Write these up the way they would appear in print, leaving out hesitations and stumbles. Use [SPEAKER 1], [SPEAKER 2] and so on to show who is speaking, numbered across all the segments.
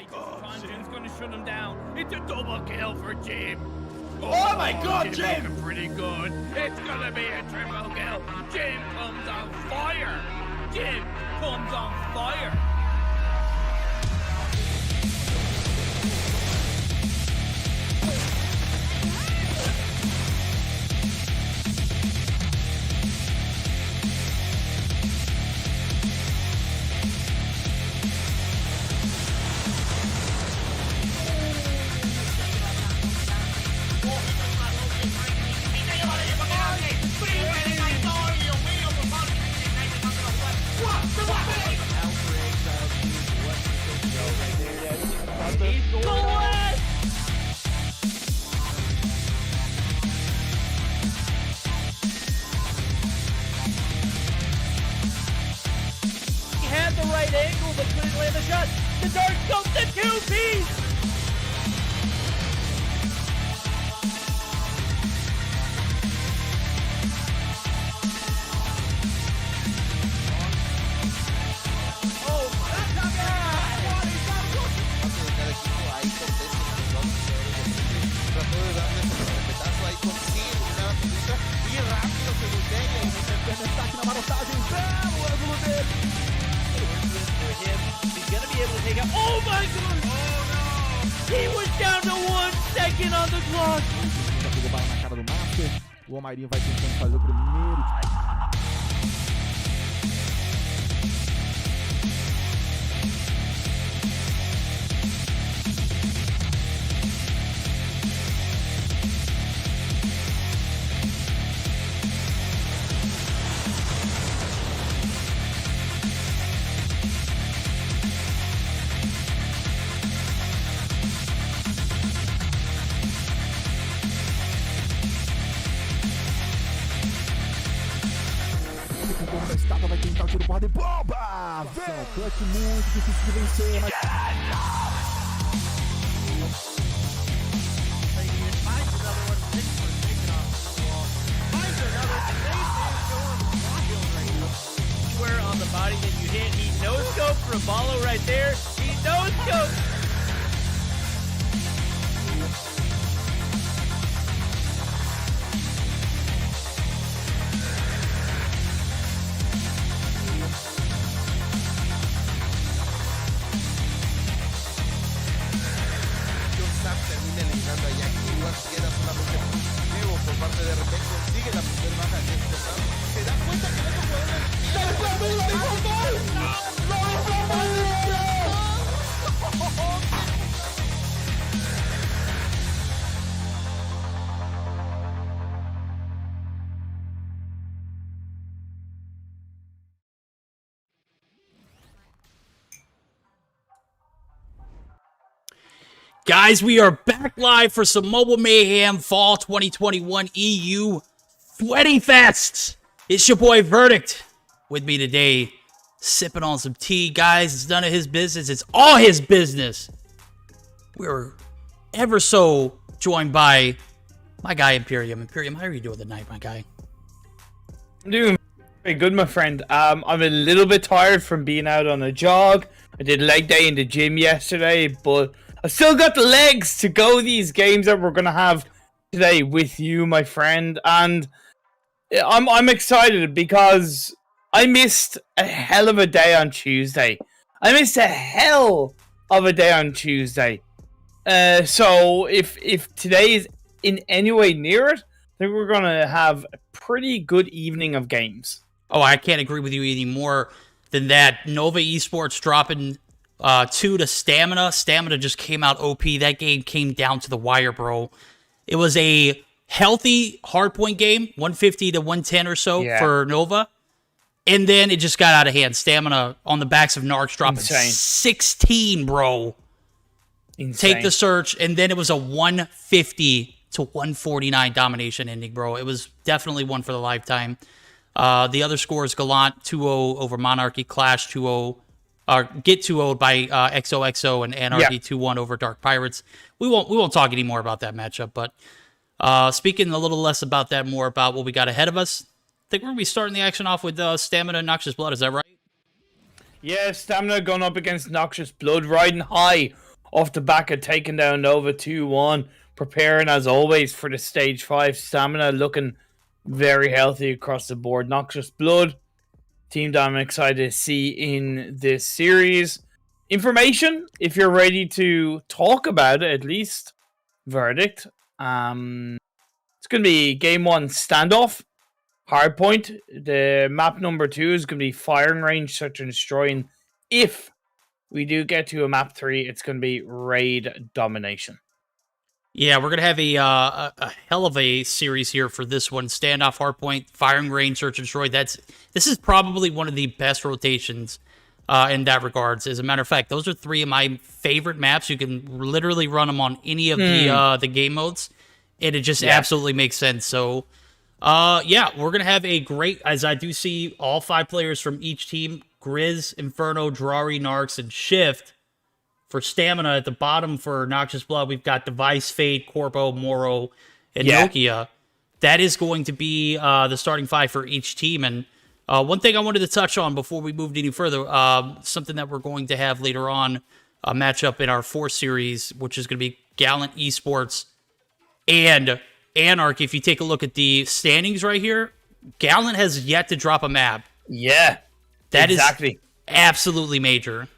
[SPEAKER 1] God, Jim's gonna shut him down. It's a double kill for Jim.
[SPEAKER 2] Oh my God, Jim!
[SPEAKER 1] Looking pretty good. It's gonna be a triple kill. Jim comes on fire. Jim comes on fire.
[SPEAKER 3] He had the right angle, but couldn't land the shot. The dark scope, the two-piece! Oh my God! Oh no! He was down to 1 second on the clock.
[SPEAKER 4] Já pegou bala na cara do Master. O Almairinho vai tentando fazer o primeiro. Da estátua vai tentar o tiro porrada e bomba! Vem! Clutch muito difícil de vencer, mas...
[SPEAKER 3] Square on the body that you hit. He no-scoped Raballo right there. He no-scoped.
[SPEAKER 5] Termina eliminando a Jackie, igual queda solamente positivo por parte de repente, consigue la primera baja de este round, se da cuenta que no
[SPEAKER 6] Guys, we are back live for some Mobile Mayhem Fall 2021 EU Sweaty Fest. It's your boy Verdict with me today, sipping on some tea. Guys, it's none of his business. It's all his business. We're ever so joined by my guy, Imperium. Imperium, how are you doing tonight, my guy?
[SPEAKER 1] I'm doing very good, my friend. I'm a little bit tired from being out on a jog. I did leg day in the gym yesterday, but I still got the legs to go these games that we're gonna have today with you, my friend, and I'm excited because I missed a hell of a day on Tuesday. I missed a hell of a day on Tuesday. So if today is in any way near it, I think we're gonna have a pretty good evening of games.
[SPEAKER 6] Oh, I can't agree with you any more than that. Nova Esports dropping 2 to Stamina. Stamina just came out OP. That game came down to the wire, bro. It was a healthy hardpoint game, 150 to 110 or so for Nova. And then it just got out of hand. Stamina on the backs of Narcs dropping 16, bro.
[SPEAKER 1] Insane.
[SPEAKER 6] Take the search. And then it was a 150 to 149 domination ending, bro. It was definitely one for the lifetime. The other scores, Gallant 2-0 over Monarchy, Qlash 2-0. Get 2-0'd by XOXO and Anarchy 2-1 over Dark Pirates. We won't talk any more about that matchup, but speaking a little less about that, more about what we got ahead of us. I think we're going to be starting the action off with Stamina and Noxious Blood. Is that right?
[SPEAKER 1] Yeah, Stamina going up against Noxious Blood, riding high off the back of taking down Nova 2-1. Preparing, as always, for the Stage 5 Stamina. Looking very healthy across the board. Noxious Blood. Team that I'm excited to see in this series. Information, if you're ready to talk about it, at least. Verdict. It's going to be Game 1 Standoff. Hardpoint. The map number 2 is going to be Firing Range, Search and Destroying. If we do get to a map 3, it's going to be Raid Domination.
[SPEAKER 6] Yeah, we're going to have a hell of a series here for this one. Standoff, Hardpoint, Firing Range, Search and Destroy. This is probably one of the best rotations in that regards. As a matter of fact, those are 3 of my favorite maps. You can literally run them on any of the game modes, and it just absolutely makes sense. So, yeah, we're going to have a great, as I do see all 5 players from each team, Grizz, Inferno, Drari, Narcs, and Shift. For Stamina, at the bottom for Noxious Blood, we've got Device, Fade, Corpo, Moro, and Nokia. That is going to be the starting 5 for each team. And one thing I wanted to touch on before we moved any further, something that we're going to have later on, a matchup in our 4th series, which is going to be Gallant Esports and Anarchy. If you take a look at the standings right here, Gallant has yet to drop a map.
[SPEAKER 1] Yeah,
[SPEAKER 6] that is absolutely major.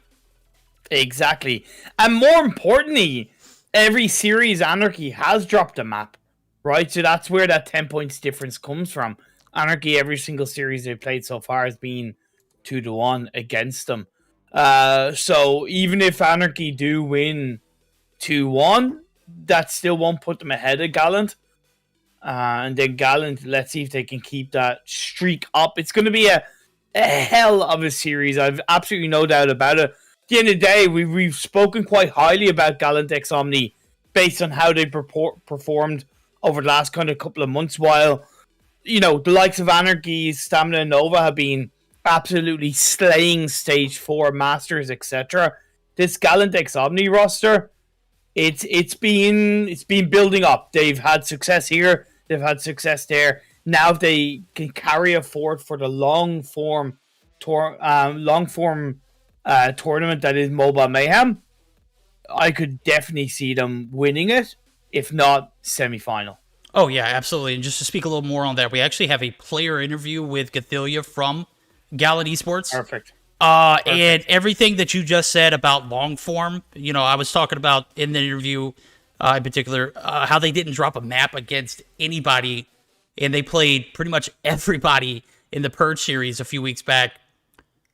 [SPEAKER 1] Exactly. And more importantly, every series Anarchy has dropped a map, right? So that's where that 10 points difference comes from. Anarchy, every single series they've played so far has been 2-1 against them. So even if Anarchy do win 2-1, that still won't put them ahead of Gallant. And then Gallant, let's see if they can keep that streak up. It's going to be a hell of a series. I've absolutely no doubt about it. At the end of the day, we've spoken quite highly about Gallant X Omni based on how they performed over the last kind of couple of months, while, you know, the likes of Anarchy, Stamina, and Nova have been absolutely slaying Stage 4 Masters, etc. This Gallant X Omni roster, it's been building up. They've had success here, they've had success there. Now if they can carry it forward for the long form tournament that is Mobile Mayhem, I could definitely see them winning it, if not semi-final.
[SPEAKER 6] Oh, yeah, absolutely. And just to speak a little more on that, we actually have a player interview with Gathilia from Gallant Esports.
[SPEAKER 1] Perfect.
[SPEAKER 6] And everything that you just said about long form, you know, I was talking about in the interview in particular, how they didn't drop a map against anybody, and they played pretty much everybody in the Purge series a few weeks back.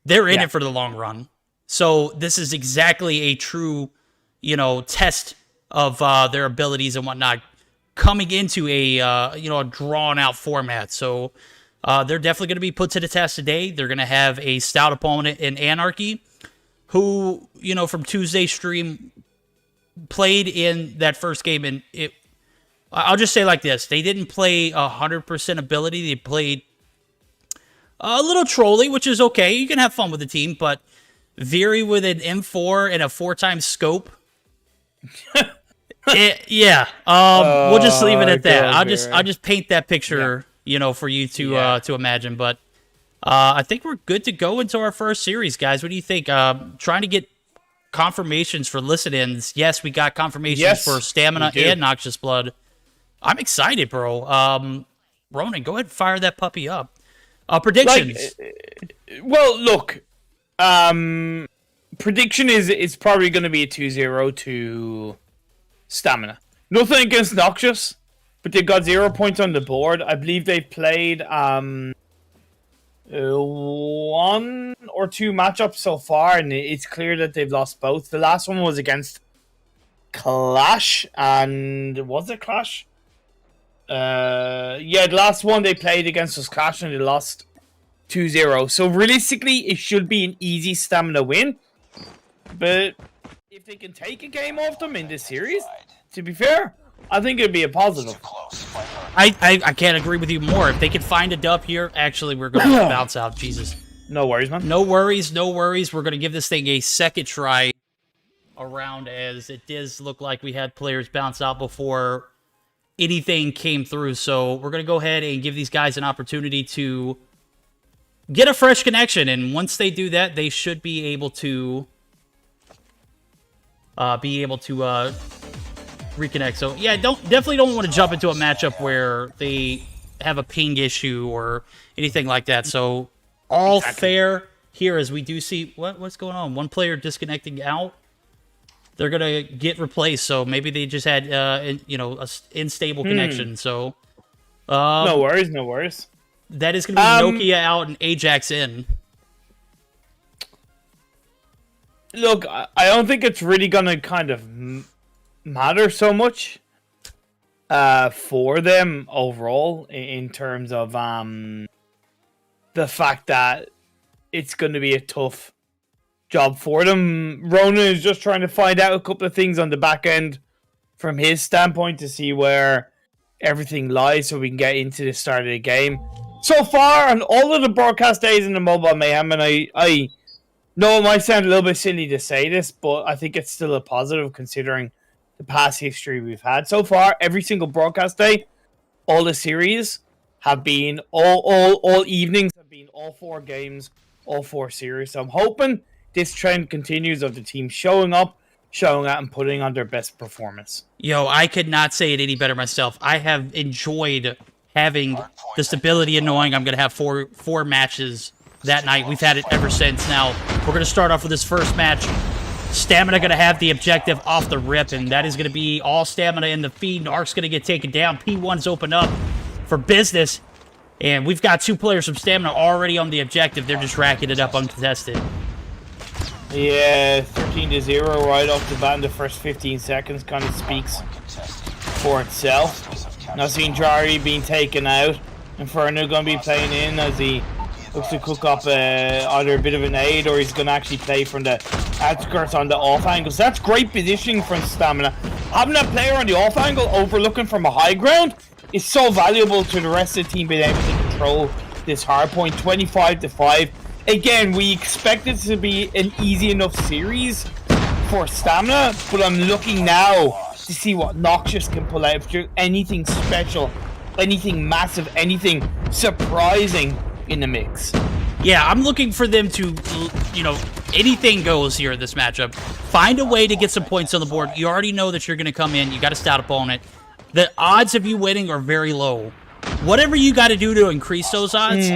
[SPEAKER 6] They're in it for the long run. So this is exactly a true, you know, test of their abilities and whatnot coming into a, you know, a drawn-out format. So they're definitely going to be put to the test today. They're going to have a stout opponent in Anarchy who, you know, from Tuesday's stream played in that first game. And I'll just say like this. They didn't play 100% ability. They played a little trolly, which is okay. You can have fun with the team, but Veery with an M4 and a 4x scope. We'll just leave it at that. I'll just paint that picture, you know, for you to imagine. But I think we're good to go into our first series, guys. What do you think? Trying to get confirmations for listen-ins. Yes, we got confirmations for Stamina and Noxious Blood. I'm excited, bro. Ronan, go ahead and fire that puppy up. Predictions.
[SPEAKER 1] Well, look. Prediction is probably going to be a 2-0 to Stamina. Nothing against Noxious, but they've got 0 points on the board. I believe they've played 1 or 2 matchups so far, and it's clear that they've lost both. The last one was against Qlash, and was it Qlash? The last one they played against was Qlash, and they lost 2-0. So realistically, it should be an easy Stamina win. But if they can take a game off them in this series, to be fair, I think it'd be a positive.
[SPEAKER 6] I can't agree with you more. If they could find a dub here, actually, we're going to bounce out. Jesus.
[SPEAKER 1] No worries, man.
[SPEAKER 6] No worries, no worries. We're going to give this thing a second try around, as it does look like we had players bounce out before anything came through. So we're going to go ahead and give these guys an opportunity to get a fresh connection. And once they do that, they should be able to be able to reconnect. So yeah, definitely don't want to jump into a matchup where they have a ping issue or anything like that. So all fair here, as we do see what's going on. One player disconnecting out. They're gonna get replaced. So maybe they just had a unstable connection. So
[SPEAKER 1] no worries, no worries.
[SPEAKER 6] That is gonna be Nokia out and Ajax in.
[SPEAKER 1] Look, I don't think it's really gonna kind of matter so much for them overall in terms of the fact that it's going to be a tough job for them. Ronan is just trying to find out a couple of things on the back end from his standpoint to see where everything lies so we can get into the start of the game. So far, on all of the broadcast days in the Mobile Mayhem, and I know it might sound a little bit silly to say this, but I think it's still a positive considering the past history we've had. So far, every single broadcast day, all the series have been, all evenings have been all 4 games, all 4 series. So I'm hoping this trend continues of the team showing up, showing out, and putting on their best performance.
[SPEAKER 6] Yo, I could not say it any better myself. I have enjoyed having the stability and knowing I'm going to have four matches that night. We've had it ever since. Now, we're going to start off with this first match. Stamina going to have the objective off the rip, and that is going to be all stamina in the feed. Narc's going to get taken down. P1's open up for business, and we've got 2 players from Stamina already on the objective. They're just racking it up uncontested.
[SPEAKER 1] Yeah, 13-0 right off the bat in the first 15 seconds kind of speaks for itself. Now seeing Jari being taken out, Inferno going to be playing in as he looks to cook up either a bit of an aid or he's going to actually play from the outskirts on the off angles. That's great positioning from Stamina. Having that player on the off angle overlooking from a high ground is so valuable to the rest of the team being able to control this hard point. 25-5. Again, we expect it to be an easy enough series for Stamina, but I'm looking now to see what Noxious can pull out. If there's anything special, anything massive, anything surprising in the mix.
[SPEAKER 6] Yeah, I'm looking for them to, anything goes here in this matchup. Find a way to get some points on the board. You already know that you're going to come in. You got a stout opponent. The odds of you winning are very low. Whatever you got to do to increase those odds,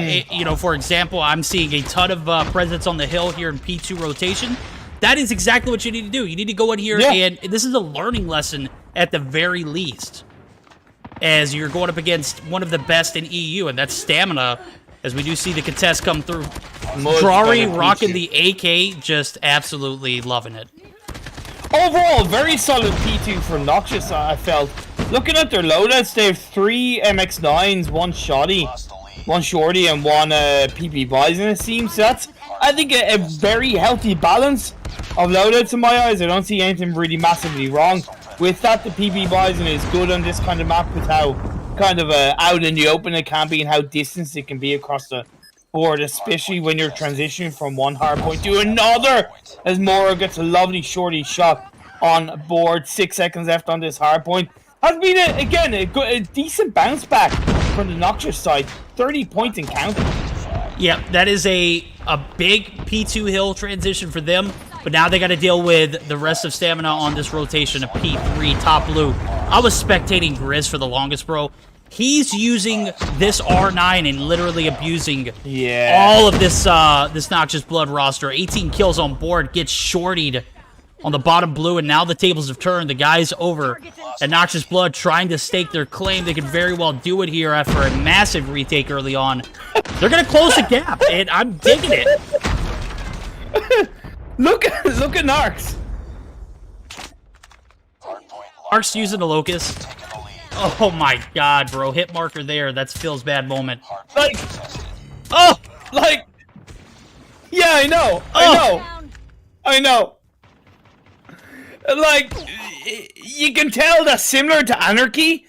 [SPEAKER 6] for example, I'm seeing a ton of presence on the hill here in P2 rotation. That is exactly what you need to do. You need to go in here, and this is a learning lesson at the very least, as you're going up against one of the best in EU, and that's Stamina, as we do see the contest come through. Drari rocking the AK, just absolutely loving it.
[SPEAKER 1] Overall, very solid P2 from Noxious, I felt. Looking at their loadouts, they have 3 MX-9s, 1 Shoddy, 1 Shorty, and 1 PP Bison, it seems. So that's, I think, a very healthy balance of loadouts in my eyes. I don't see anything really massively wrong with that. The PP Bison is good on this kind of map with how kind of out in the open it can be and how distant it can be across the board, especially when you're transitioning from one hard point to another, as Mora gets a lovely shorty shot on board. 6 seconds left on this hard point. Has been, a decent bounce back from the Noxious side. 30 points in counting.
[SPEAKER 6] Yeah, that is a big P2 hill transition for them, but now they got to deal with the rest of Stamina on this rotation of P3 top blue. I was spectating Grizz for the longest, bro. He's using this R9 and literally abusing all of this this Noxious Blood roster. 18 kills on board, gets shortied on the bottom blue, and now the tables have turned. The guys over at Noxious Blood trying to stake their claim. They could very well do it here after a massive retake early on. They're going to close the gap, and I'm digging it.
[SPEAKER 1] Look at Narcs.
[SPEAKER 6] Narcs using the Locust. Oh my god, bro. Hit marker there. That's Phil's bad moment.
[SPEAKER 1] Yeah, I know. I know. Like, you can tell that's similar to Anarchy.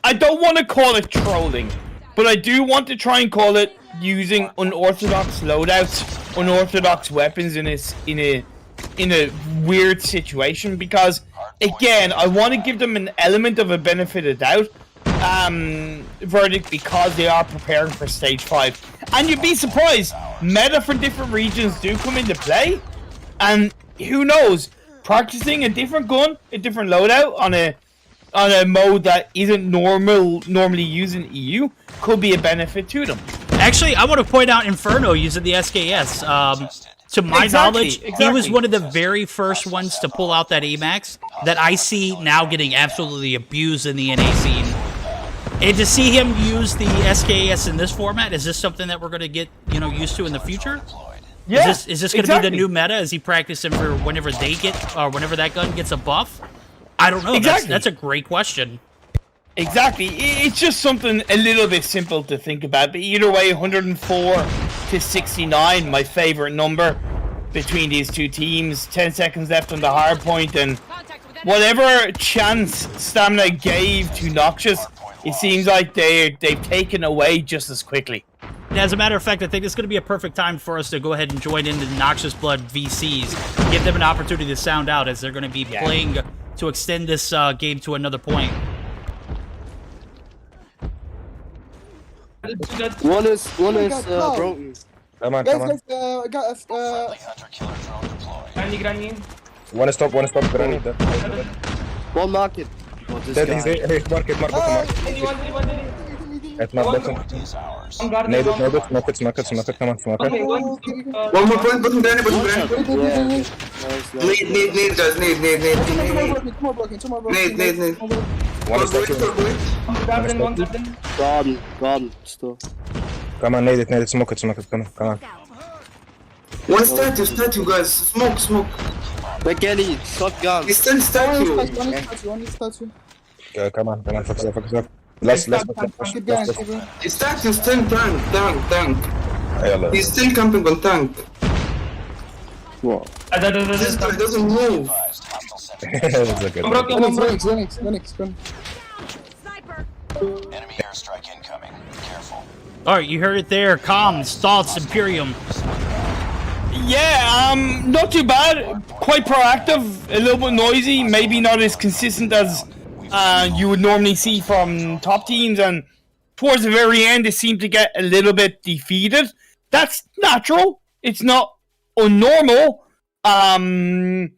[SPEAKER 1] I don't want to call it trolling, but I do want to try and call it using unorthodox loadouts, unorthodox weapons in a weird situation, because again, I want to give them an element of a benefit of doubt verdict because they are preparing for stage 5. And you'd be surprised, meta for different regions do come into play, and who knows, practicing a different gun, a different loadout on a mode that isn't normally used in EU could be a benefit to them.
[SPEAKER 6] Actually, I want to point out Inferno using the SKS. To my knowledge, he was one of the very first ones to pull out that AMAX that I see now getting absolutely abused in the NA scene. And to see him use the SKS in this format, is this something that we're going to get, used to in the future?
[SPEAKER 1] Yeah,
[SPEAKER 6] is this going to be the new meta? Is he practicing for whenever they get, or whenever that gun gets a buff? I don't know.
[SPEAKER 1] Exactly.
[SPEAKER 6] That's a great question.
[SPEAKER 1] Exactly. It's just something a little bit simple to think about. But either way, 104 to 69, my favorite number between these two teams. 10 seconds left on the hard point, and whatever chance Stamina gave to Noxious, it seems like they've taken away just as quickly.
[SPEAKER 6] As a matter of fact, I think it's going to be a perfect time for us to go ahead and join into the Noxious Blood VCs. Give them an opportunity to sound out, as they're going to be playing to extend this game to another point.
[SPEAKER 7] One is broken.
[SPEAKER 8] Come on.
[SPEAKER 7] Guys, I got
[SPEAKER 8] One is top, granite.
[SPEAKER 7] one market. Oh, this
[SPEAKER 8] Dead,
[SPEAKER 7] guy.
[SPEAKER 8] he's market. At my bottom. Nade it, smoke it, come on, smoke it.
[SPEAKER 9] One more point, bottom granny.
[SPEAKER 7] Nice.
[SPEAKER 9] Need, guys, need.
[SPEAKER 7] Two more blocking.
[SPEAKER 9] Need.
[SPEAKER 8] One is top.
[SPEAKER 7] Garden, still.
[SPEAKER 8] Come on, nade it, smoke it, come on.
[SPEAKER 9] One statue, guys. Smoke.
[SPEAKER 7] Back alley, shotgun.
[SPEAKER 9] He's still statue.
[SPEAKER 7] One is statue.
[SPEAKER 8] Come on, focus up. Last.
[SPEAKER 7] Keep going.
[SPEAKER 9] His statue still tank.
[SPEAKER 8] Yalla.
[SPEAKER 9] He's still camping on tank.
[SPEAKER 7] Whoa.
[SPEAKER 9] This guy doesn't move.
[SPEAKER 8] That's a good one.
[SPEAKER 7] Phoenix.
[SPEAKER 2] Enemy airstrike incoming. Careful.
[SPEAKER 6] All right, you heard it there. Comms, thoughts, Imperium.
[SPEAKER 1] Yeah, not too bad. Quite proactive, a little bit noisy, maybe not as consistent as you would normally see from top teams, and towards the very end it seemed to get a little bit defeated. That's natural. It's not unnormal. And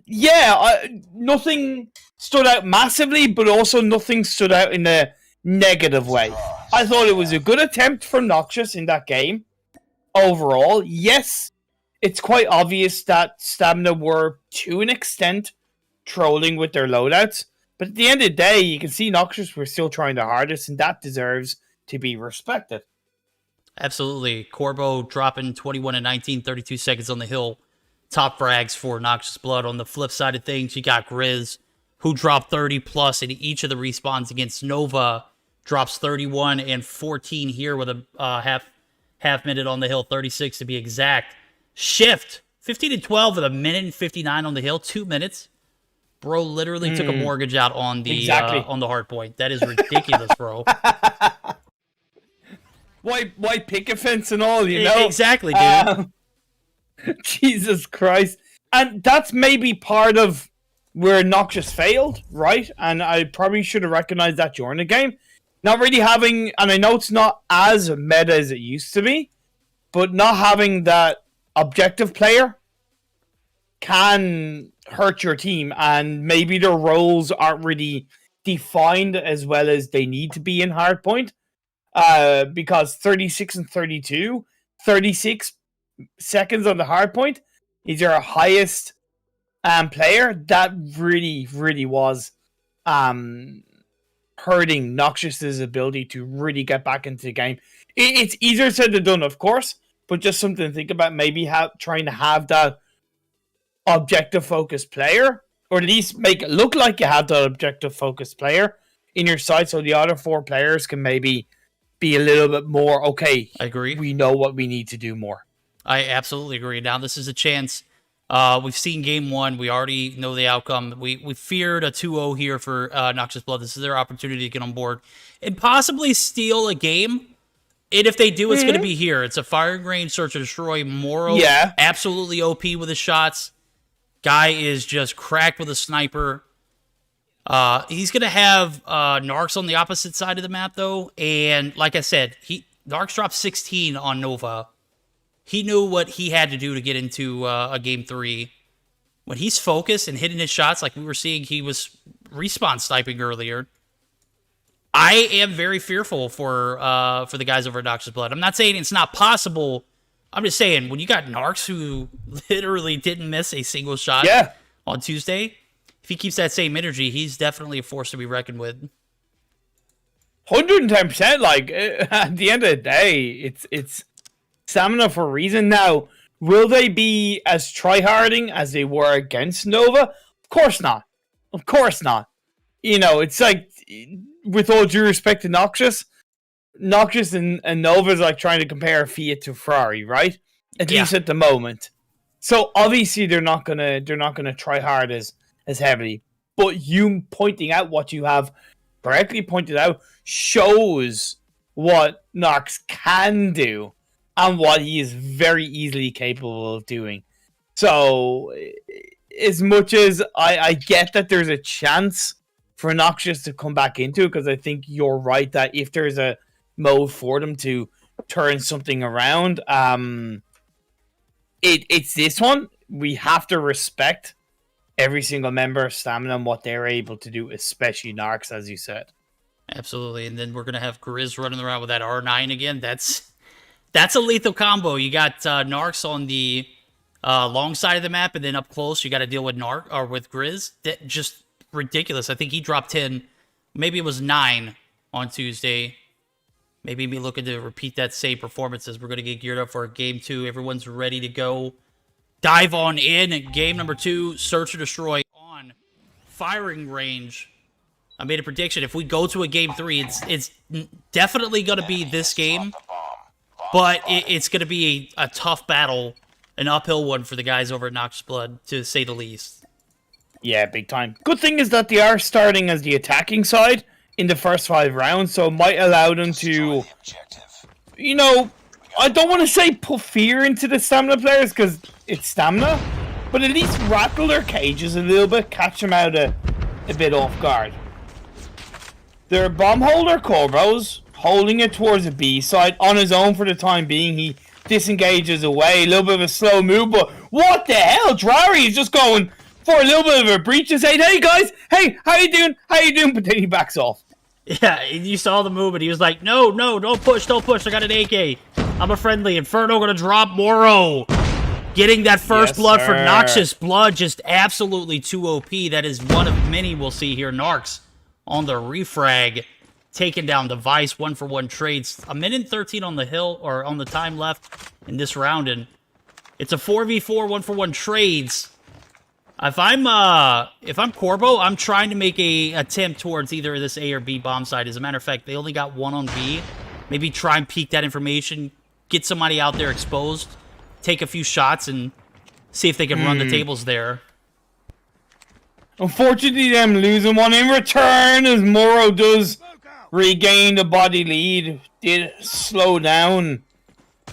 [SPEAKER 1] yeah, nothing stood out massively, but also nothing stood out in a negative way. I thought it was a good attempt from Noxious in that game. Overall, yes, it's quite obvious that Stamina were, to an extent, trolling with their loadouts. But at the end of the day, you can see Noxious were still trying their hardest, and that deserves to be respected.
[SPEAKER 6] Absolutely. Corbo dropping 21 and 19, 32 seconds on the hill. Top frags for Noxious Blood. On the flip side of things, you got Grizz, who dropped 30 plus in each of the respawns against Nova. Drops 31 and 14 here with a half minute on the hill, 36 to be exact. Shift, 15 and 12 with a minute and 59 on the hill, 2 minutes. Bro literally took a mortgage out on the hard point. That is ridiculous, bro.
[SPEAKER 1] Why pick a fence and all, you know?
[SPEAKER 6] Exactly, dude.
[SPEAKER 1] Jesus Christ. And that's maybe part of where Noxious failed, right? And I probably should have recognized that during the game. Not really having, and I know it's not as meta as it used to be, but not having that objective player can hurt your team, and maybe their roles aren't really defined as well as they need to be in hardpoint. Because 36 and 32, 36 seconds on the hardpoint is your highest player. That really was hurting Noxious's ability to really get back into the game. It's easier said than done, of course, but just something to think about. Maybe trying to have that objective focused player, or at least make it look like you have that objective focused player in your side, so the other four players can maybe be a little bit more, okay,
[SPEAKER 6] I agree.
[SPEAKER 1] We know what we need to do more.
[SPEAKER 6] I absolutely agree. Now, this is a chance. We've seen game one. We already know the outcome. We feared a 2-0 here for Noxious Blood. This is their opportunity to get on board and possibly steal a game. And if they do, it's going to be here. It's a firing range, search and destroy. Moro, absolutely OP with his shots. Guy is just cracked with a sniper. He's going to have Narcs on the opposite side of the map, though. And like I said, Narcs dropped 16 on Nova. He knew what he had to do to get into a game 3 when he's focused and hitting his shots, like we were seeing, he was respawn sniping earlier. I am very fearful for the guys over at Noxious Blood. I'm not saying it's not possible. I'm just saying, when you got Narcs who literally didn't miss a single shot on Tuesday, if he keeps that same energy, he's definitely a force to be reckoned with.
[SPEAKER 1] 110%. Like, at the end of the day, it's stamina for a reason. Now, will they be as tryharding as they were against Nova? Of course not. Of course not. You know, it's like, with all due respect to Noxious and Nova's like trying to compare Fiat to Ferrari, right? At least at the moment. So obviously they're not gonna try hard as heavily. But you pointing out what you have correctly pointed out shows what Nox can do and what he is very easily capable of doing. So as much as I get that there's a chance for Noxious to come back into it, because I think you're right that if there's a mode for them to turn something around, it's this one. We have to respect every single member of Stamina and what they're able to do, especially Narcs, as you said.
[SPEAKER 6] Absolutely. And then we're going to have Grizz running around with that R9 again. That's a lethal combo. You got Narcs on the long side of the map, and then up close you got to deal with with Grizz. That just ridiculous. I think he dropped 10, maybe it was 9 on Tuesday. Maybe me looking to repeat that same performance as we're going to get geared up for game 2. Everyone's ready to go. Dive on in. Game number 2, Search or Destroy on firing range. I made a prediction. If we go to a game 3, it's definitely going to be this game. But it's going to be a tough battle, an uphill one for the guys over at Noxious Blood, to say the least.
[SPEAKER 1] Yeah, big time. Good thing is that they are starting as the attacking side in the first 5 rounds, so it might allow them to, you know, I don't want to say put fear into the Stamina players, because it's Stamina, but at least rattle their cages a little bit, catch them out a bit off guard. Their bomb holder, Corbo's, holding it towards the B side on his own for the time being. He disengages away, a little bit of a slow move, but what the hell? Drari is just going for a little bit of a breach and saying, hey guys, hey, how you doing? How you doing? But then he backs off.
[SPEAKER 6] Yeah, you saw the move, and he was like, no, don't push, I got an AK. I'm a friendly. Inferno gonna drop Moro. Getting that first blood for Noxious Blood, just absolutely too OP. That is one of many we'll see here. Narcs on the refrag, taking down Device, 1-for-1 trades. 1:13 on the hill, or on the time left in this round, and it's a 4v4, 1-for-1 trades. If I'm Corbo, I'm trying to make a attempt towards either this A or B bomb side. As a matter of fact, they only got 1 on B. Maybe try and peek that information, get somebody out there exposed, take a few shots, and see if they can run the tables there.
[SPEAKER 1] Unfortunately, them losing one in return, as Moro does regain the body lead. Did slow down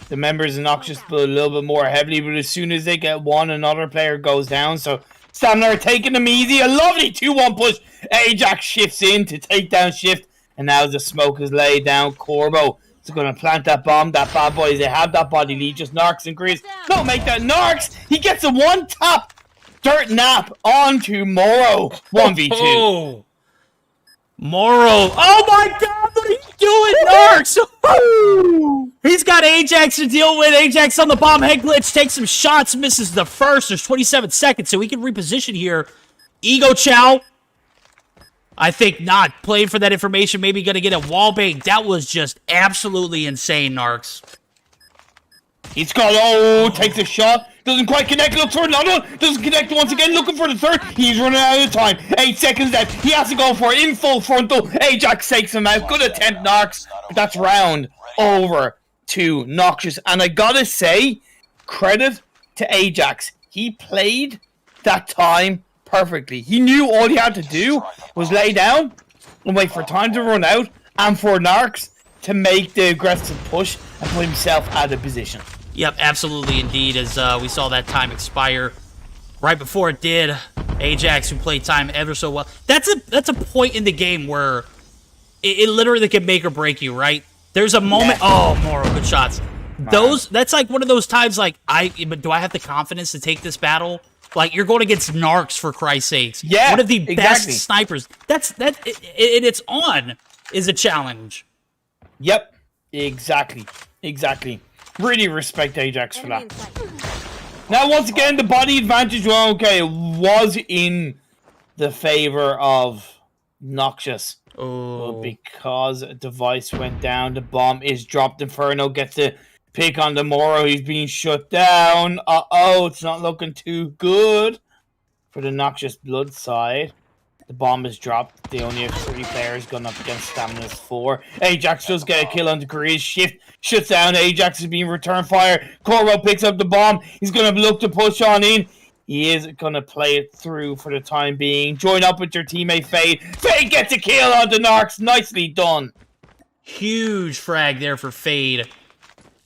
[SPEAKER 1] the members of Noxious Blood a little bit more heavily, but as soon as they get one, another player goes down. So Stamina are taking them easy. A lovely 2-1 push. Ajax shifts in to take down Shift, and now the smoke is laid down. Corbo is going to plant that bomb. That bad boys, they have that body lead. Just Narcs and Grizz. Don't make that. Narcs, he gets a 1-tap dirt nap onto Moro. 1v2.
[SPEAKER 6] Oh. Moro. Oh my god, what are you doing, Narcs? He's got Ajax to deal with. Ajax on the bomb head glitch, takes some shots, misses the first. There's 27 seconds, so we can reposition here. Ego Chow. I think not. Playing for that information, maybe going to get a wall bait. That was just absolutely insane, Narcs.
[SPEAKER 1] He's got, takes a shot. Doesn't quite connect. Looks for another one. Doesn't connect once again. Looking for the third. He's running out of time. 8 seconds left. He has to go for it in full frontal. Ajax takes him out. Good attempt, Narcs. But that's round over to Noxious. And I gotta say, credit to Ajax. He played that time perfectly. He knew all he had to do was lay down and wait for time to run out and for Narcs to make the aggressive push and put himself out of position.
[SPEAKER 6] Yep, absolutely indeed, as we saw that time expire right before it did. Ajax, who played time ever so well. That's a point in the game where it literally can make or break you, right? There's a moment. Oh, Moro, good shots. That's like one of those times, like, do I have the confidence to take this battle? Like, you're going against Narcs, for Christ's sakes.
[SPEAKER 1] Yeah,
[SPEAKER 6] one of the
[SPEAKER 1] exactly.
[SPEAKER 6] best snipers. It's on is a challenge.
[SPEAKER 1] Yep, exactly. Really respect Ajax for that. Now, once again, the body advantage, well, okay, was in the favor of Noxious.
[SPEAKER 6] Oh.
[SPEAKER 1] But because a device went down, the bomb is dropped. Inferno gets to pick on the Moro. He's being shut down. Uh-oh, it's not looking too good for the Noxious Blood side. The bomb is dropped. They only have 3 players going up against Stamina's 4. Ajax does get a kill on Degrees. Shift shuts down. Ajax is being returned fire. Corvo picks up the bomb. He's going to look to push on in. He is going to play it through for the time being. Join up with your teammate Fade. Fade gets a kill on the Narcs. Nicely done.
[SPEAKER 6] Huge frag there for Fade,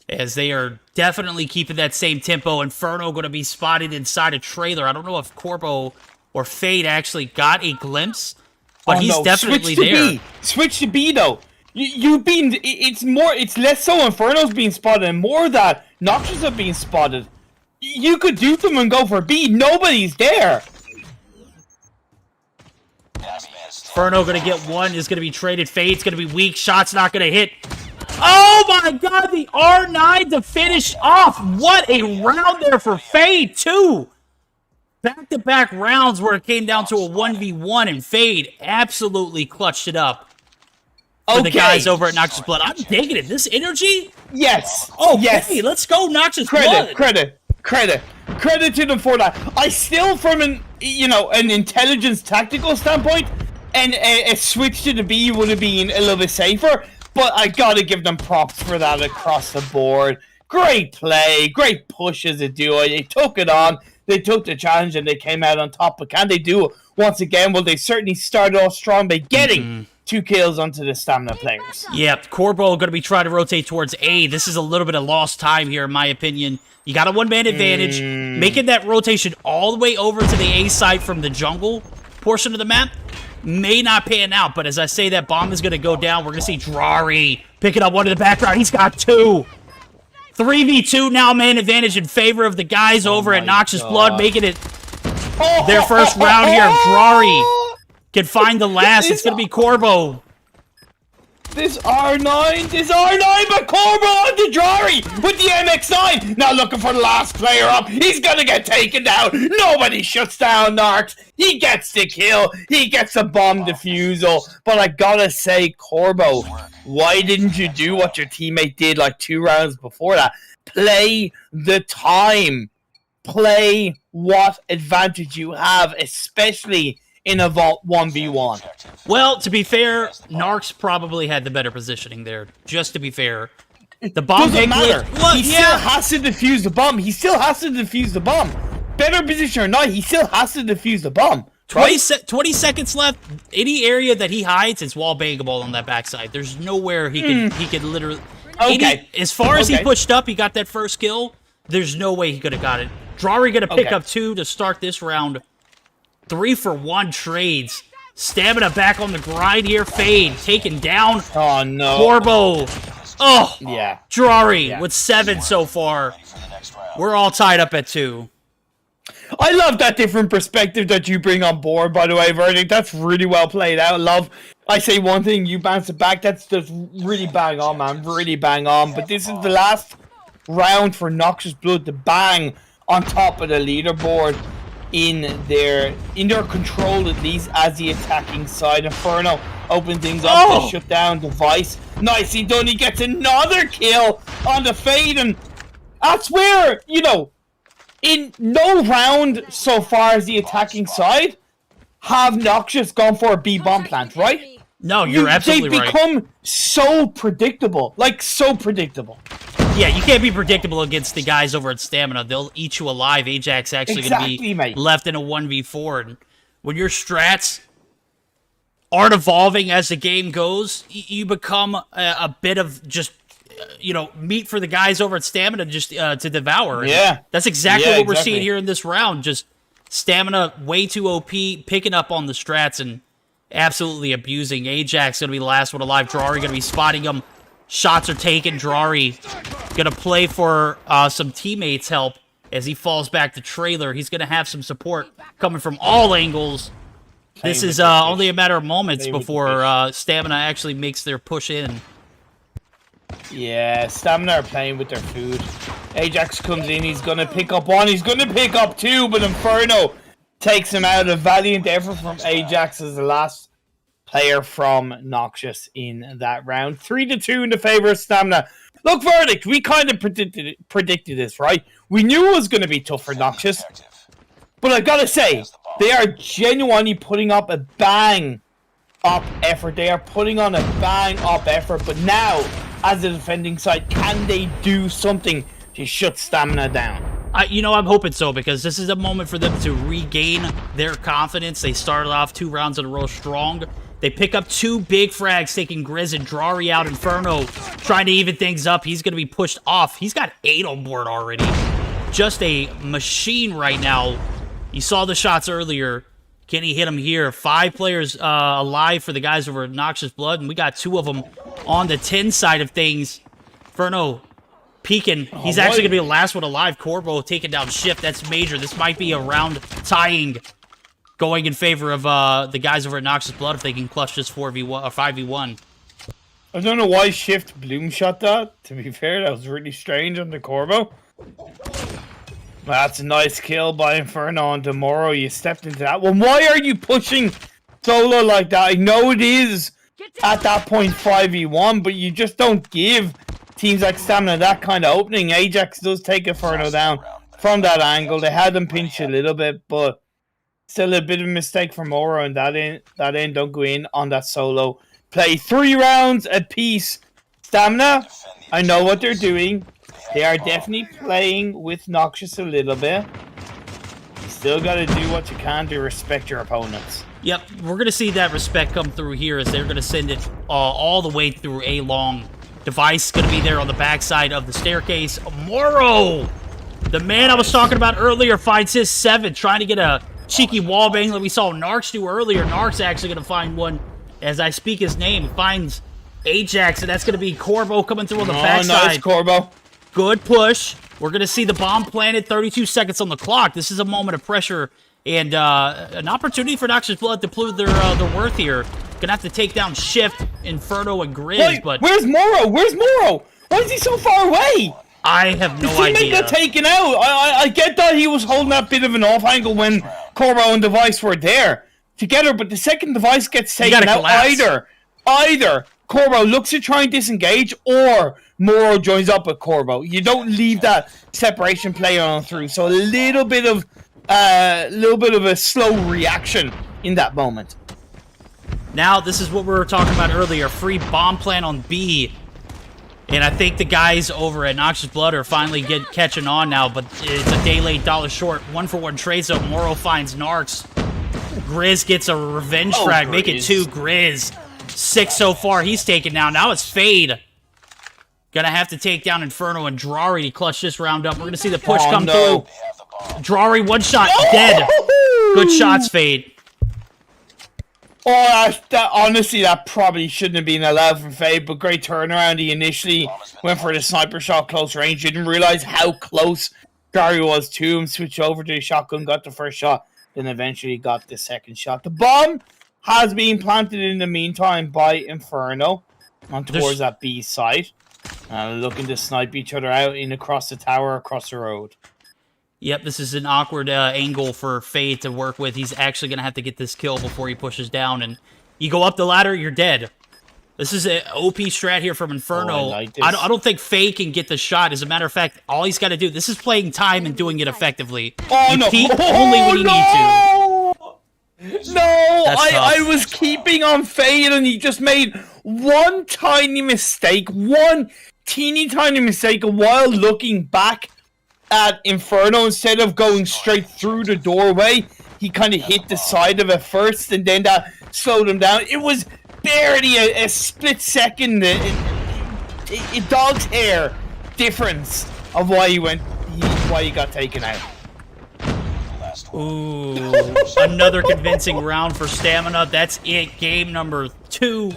[SPEAKER 6] as they are definitely keeping that same tempo. Inferno going to be spotted inside a trailer. I don't know if Corvo or Fade actually got a glimpse, but he's definitely
[SPEAKER 1] Switch to
[SPEAKER 6] there.
[SPEAKER 1] B. Switch to B though. You've been. It's less so Inferno's being spotted, and more that Noxious are being spotted. You could do them and go for B. Nobody's there.
[SPEAKER 6] Inferno going to get one. Is going to be traded. Fade's going to be weak. Shot's not going to hit. Oh my God! The R9 to finish off. What a round there for Fade too. Back-to-back rounds where it came down to a 1v1, and Fade absolutely clutched it up for the guys over at Noxious Blood. I'm digging it. This energy?
[SPEAKER 1] Yes.
[SPEAKER 6] Oh,
[SPEAKER 1] yes.
[SPEAKER 6] Let's go Noxious Blood.
[SPEAKER 1] Credit to them for that. I still, from an intelligence tactical standpoint, and a switch to the B would have been a little bit safer. But I gotta give them props for that across the board. Great play, great push as a duo. They took it on. They took the challenge and they came out on top. But can they do it once again? Well, they certainly started off strong by getting 2 kills onto the Stamina players.
[SPEAKER 6] Yep, Corbo going to be trying to rotate towards A. This is a little bit of lost time here, in my opinion. You got a 1-man advantage. Making that rotation all the way over to the A side from the jungle portion of the map may not pan out. But as I say, that bomb is going to go down. We're going to see Drari picking up one in the background. He's got 2. 3v2 now, man advantage in favor of the guys over at Noxious Blood, making it their first round here. Drari can find the last. It's going to be Corbo.
[SPEAKER 1] This R9 by Corbo onto Drari with the MX9. Now looking for the last player up. He's going to get taken down. Nobody shuts down Narcs. He gets the kill. He gets a bomb defusal. But I gotta say, Corbo, why didn't you do what your teammate did like 2 rounds before that? Play the time. Play what advantage you have, especially in a Vault 1v1.
[SPEAKER 6] Well, to be fair, Narcs probably had the better positioning there, just to be fair. The bomb
[SPEAKER 1] doesn't matter. He
[SPEAKER 6] yeah.
[SPEAKER 1] still has to defuse the bomb. He still has to defuse the bomb. Better position or not, he still has to defuse the bomb.
[SPEAKER 6] 20 seconds left. Any area that he hides is wall bangable on that backside. There's nowhere he could literally...
[SPEAKER 1] Okay.
[SPEAKER 6] As far as he pushed up, he got that first kill. There's no way he could have got it. Drari going to pick up 2 to start this round. 3-for-1 trades. Stamina back on the grind here. Fade taken down.
[SPEAKER 1] Oh, no.
[SPEAKER 6] Corbo. Oh,
[SPEAKER 1] yeah.
[SPEAKER 6] Drari with 7 so far. We're all tied up at 2.
[SPEAKER 1] I love that different perspective that you bring on board, by the way, Verdict. That's really well played out. I say one thing, you bounce it back. That's just really bang on, man. Really bang on. But this is the last round for Noxious Blood to bang on top of the leaderboard in their control, at least, as the attacking side. Inferno opens things up to shut down Device. Nicely done. He gets another kill on the Fade, and that's where, in no round so far as the attacking side have Noxious gone for a B bomb plant, right?
[SPEAKER 6] No, you're absolutely right.
[SPEAKER 1] They become so predictable. Like, so predictable.
[SPEAKER 6] Yeah, you can't be predictable against the guys over at Stamina. They'll eat you alive. Ajax actually going to be left in a 1v4. And when your strats aren't evolving as the game goes, you become a bit of just... meat for the guys over at Stamina just to devour.
[SPEAKER 1] Yeah.
[SPEAKER 6] That's exactly what we're seeing here in this round. Just Stamina way too OP, picking up on the strats and absolutely abusing. Ajax going to be the last one alive. Drari going to be spotting him. Shots are taken. Drari going to play for some teammates' help as he falls back to trailer. He's going to have some support coming from all angles. This is only a matter of moments before Stamina actually makes their push in.
[SPEAKER 1] Yeah, Stamina are playing with their food. Ajax comes in, he's gonna pick up one, he's gonna pick up two, but Inferno takes him out. A valiant effort from Ajax as the last player from Noxious in that round. 3-2 in the favor of Stamina. Look, Verdict, we kind of predicted this, right? We knew it was gonna be tough for Noxious, but I gotta say, they are genuinely putting up a bang-up effort. They are putting on a bang-up effort, but now, as a defending side, can they do something to shut Stamina down?
[SPEAKER 6] You know, I'm hoping so, because this is a moment for them to regain their confidence. They started off 2 rounds in a row strong. They pick up 2 big frags, taking Grizz and Drari out. Inferno trying to even things up. He's going to be pushed off. He's got 8 on board already. Just a machine right now. You saw the shots earlier. Can he hit him here? 5 players alive for the guys over at Noxious Blood, and we got 2 of them on the 10 side of things. Inferno peeking. He's actually going to be the last one alive. Corvo taking down Shift. That's major. This might be a round tying going in favor of the guys over at Noxious Blood if they can clutch this 4v1 or 5v1.
[SPEAKER 1] I don't know why Shift Bloom shot that. To be fair, that was really strange on the Corvo. That's a nice kill by Inferno on tomorrow. You stepped into that one. Why are you pushing solo like that? I know it is at that point 5v1, but you just don't give teams like Stamina that kind of opening. Ajax does take Inferno down from that angle. They had them pinch a little bit, but still a bit of a mistake from Moro, and that end don't go in on that solo play. 3 rounds apiece. Stamina, I know what they're doing. They are definitely playing with Noxious a little bit. You still got to do what you can to respect your opponents.
[SPEAKER 6] Yep, we're going to see that respect come through here as they're going to send it all the way through a long device. Going to be there on the backside of the staircase. Moro, the man I was talking about earlier, finds his 7, trying to get a cheeky wallbang like we saw Narcs do earlier. Narcs actually going to find one as I speak his name. Finds Ajax, and that's going to be Corvo coming through on the backside.
[SPEAKER 1] Nice, Corvo.
[SPEAKER 6] Good push. We're going to see the bomb planted. 32 seconds on the clock. This is a moment of pressure and an opportunity for Noxious Blood to prove their worth here. Going to have to take down Shift, Inferno, and Grizz.
[SPEAKER 1] Wait,
[SPEAKER 6] but
[SPEAKER 1] where's Moro? Where's Moro? Why is he so far away?
[SPEAKER 6] I have no idea.
[SPEAKER 1] His teammate got taken out. I get that he was holding that bit of an off angle when Corvo and Device were there together, but the second Device gets taken out, either Corvo looks to try and disengage, or Moro joins up with Corvo. You don't leave that separation play on through. So a little bit of a slow reaction in that moment.
[SPEAKER 6] Now, this is what we were talking about earlier. Free bomb plant on B. And I think the guys over at Noxious Blood are finally catching on now, but it's a day late, dollar short. 1-for-1 trade zone. Moro finds Narcs. Grizz gets a revenge frag. Make it 2. Grizz. 6 so far. He's taken down. Now it's Fade. Gonna have to take down Inferno and Drari to clutch this round up. We're gonna see the push come through. Drari, 1 shot, dead. Good shots, Fade.
[SPEAKER 1] Oh, honestly, that probably shouldn't have been allowed from Fade, but great turnaround. He initially went for the sniper shot close range. Didn't realize how close Drari was to him. Switched over to the shotgun, got the first shot, then eventually got the second shot. The bomb has been planted in the meantime by Inferno on towards that B side. Looking to snipe each other out in across the tower, across the road.
[SPEAKER 6] Yep, this is an awkward angle for Fade to work with. He's actually going to have to get this kill before he pushes down. And you go up the ladder, you're dead. This is an OP strat here from Inferno. I don't think Fade can get the shot. As a matter of fact, all he's got to do, this is playing time and doing it effectively. Peek only when you need to.
[SPEAKER 1] No, I was keeping on Fade, and he just made one tiny mistake. One teeny tiny mistake while looking back at Inferno. Instead of going straight through the doorway, he kind of hit the side of it first, and then that slowed him down. It was barely a split second, a dog's hair difference of why he got taken out.
[SPEAKER 6] Ooh, another convincing round for Stamina. That's it. Game number 2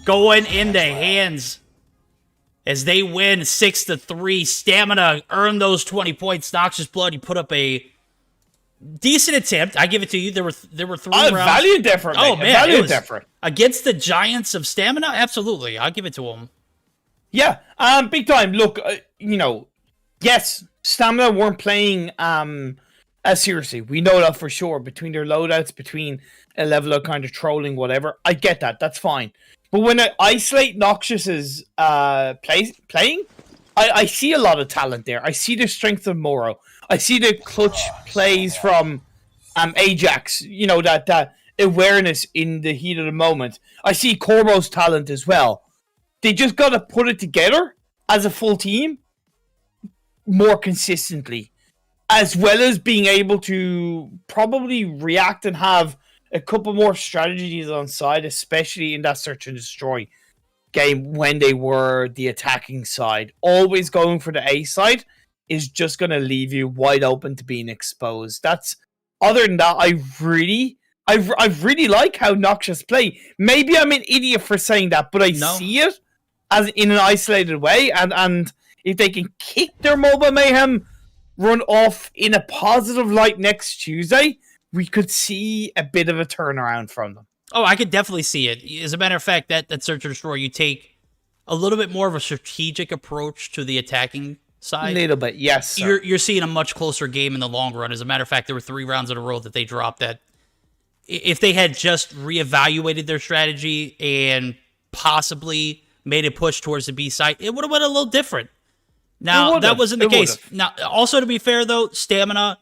[SPEAKER 6] going in the hands as they win 6-3. Stamina earned those 20 points. Noxious Blood, you put up a decent attempt. I give it to you. There were 3 rounds.
[SPEAKER 1] Value different.
[SPEAKER 6] Oh,
[SPEAKER 1] mate.
[SPEAKER 6] man.
[SPEAKER 1] Value different.
[SPEAKER 6] Against the Giants of Stamina? Absolutely. I'll give it to them.
[SPEAKER 1] Yeah, big time. Look, yes, Stamina weren't playing as seriously. We know that for sure. Between their loadouts, between a level of kind of trolling, whatever. I get that. That's fine. But when I isolate Noxious's playing, I see a lot of talent there. I see the strength of Moro. I see the clutch plays from Ajax. That awareness in the heat of the moment. I see Corbo's talent as well. They just got to put it together as a full team more consistently, as well as being able to probably react and have a couple more strategies on side, especially in that search and destroy game when they were the attacking side. Always going for the A side is just going to leave you wide open to being exposed. Other than that, I really like how Noxious play. Maybe I'm an idiot for saying that, but I see it as in an isolated way, and if they can kick their mobile Mayhem run off in a positive light next Tuesday, we could see a bit of a turnaround from them.
[SPEAKER 6] Oh, I could definitely see it. As a matter of fact, that Search and Destroy, you take a little bit more of a strategic approach to the attacking side.
[SPEAKER 1] A little bit, yes, sir.
[SPEAKER 6] You're seeing a much closer game in the long run. As a matter of fact, there were 3 rounds in a row that they dropped that if they had just reevaluated their strategy and possibly made a push towards the B side, it would have been a little different. Now, that wasn't the case. Now, also to be fair, though, Stamina,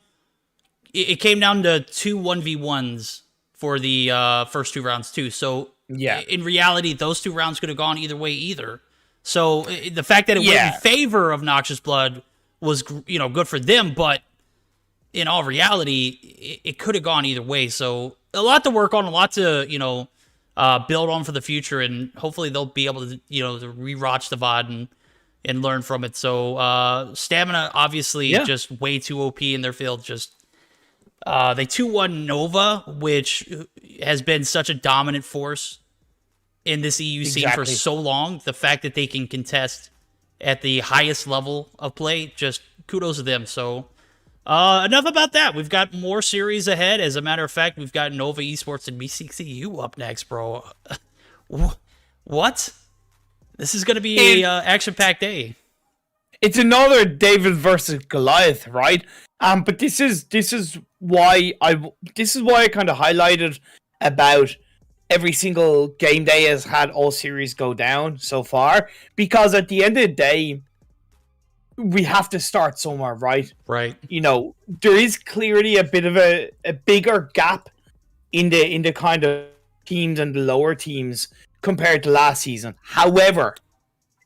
[SPEAKER 6] it came down to 2 1v1s for the first 2 rounds, too. So,
[SPEAKER 1] yeah,
[SPEAKER 6] in reality, those 2 rounds could have gone either way either. So, the fact that it went in favor of Noxious Blood was, good for them, but in all reality, it could have gone either way. So, a lot to work on, a lot to, build on for the future, and hopefully they'll be able to, to rewatch the VOD and learn from it. So, Stamina, obviously, just way too OP in their field. Just they 2-1 Nova, which has been such a dominant force in this EU scene for so long. The fact that they can contest at the highest level of play, just kudos to them. So, enough about that. We've got more series ahead. As a matter of fact, we've got Nova Esports and Meseeks EU up next, bro. What? This is going to be a action-packed day.
[SPEAKER 1] It's another David versus Goliath, right? But this is why I kind of highlighted about every single game day has had all series go down so far, because at the end of the day, we have to start somewhere, right?
[SPEAKER 6] Right.
[SPEAKER 1] There is clearly a bit of a bigger gap in the kind of teams and the lower teams compared to last season. However,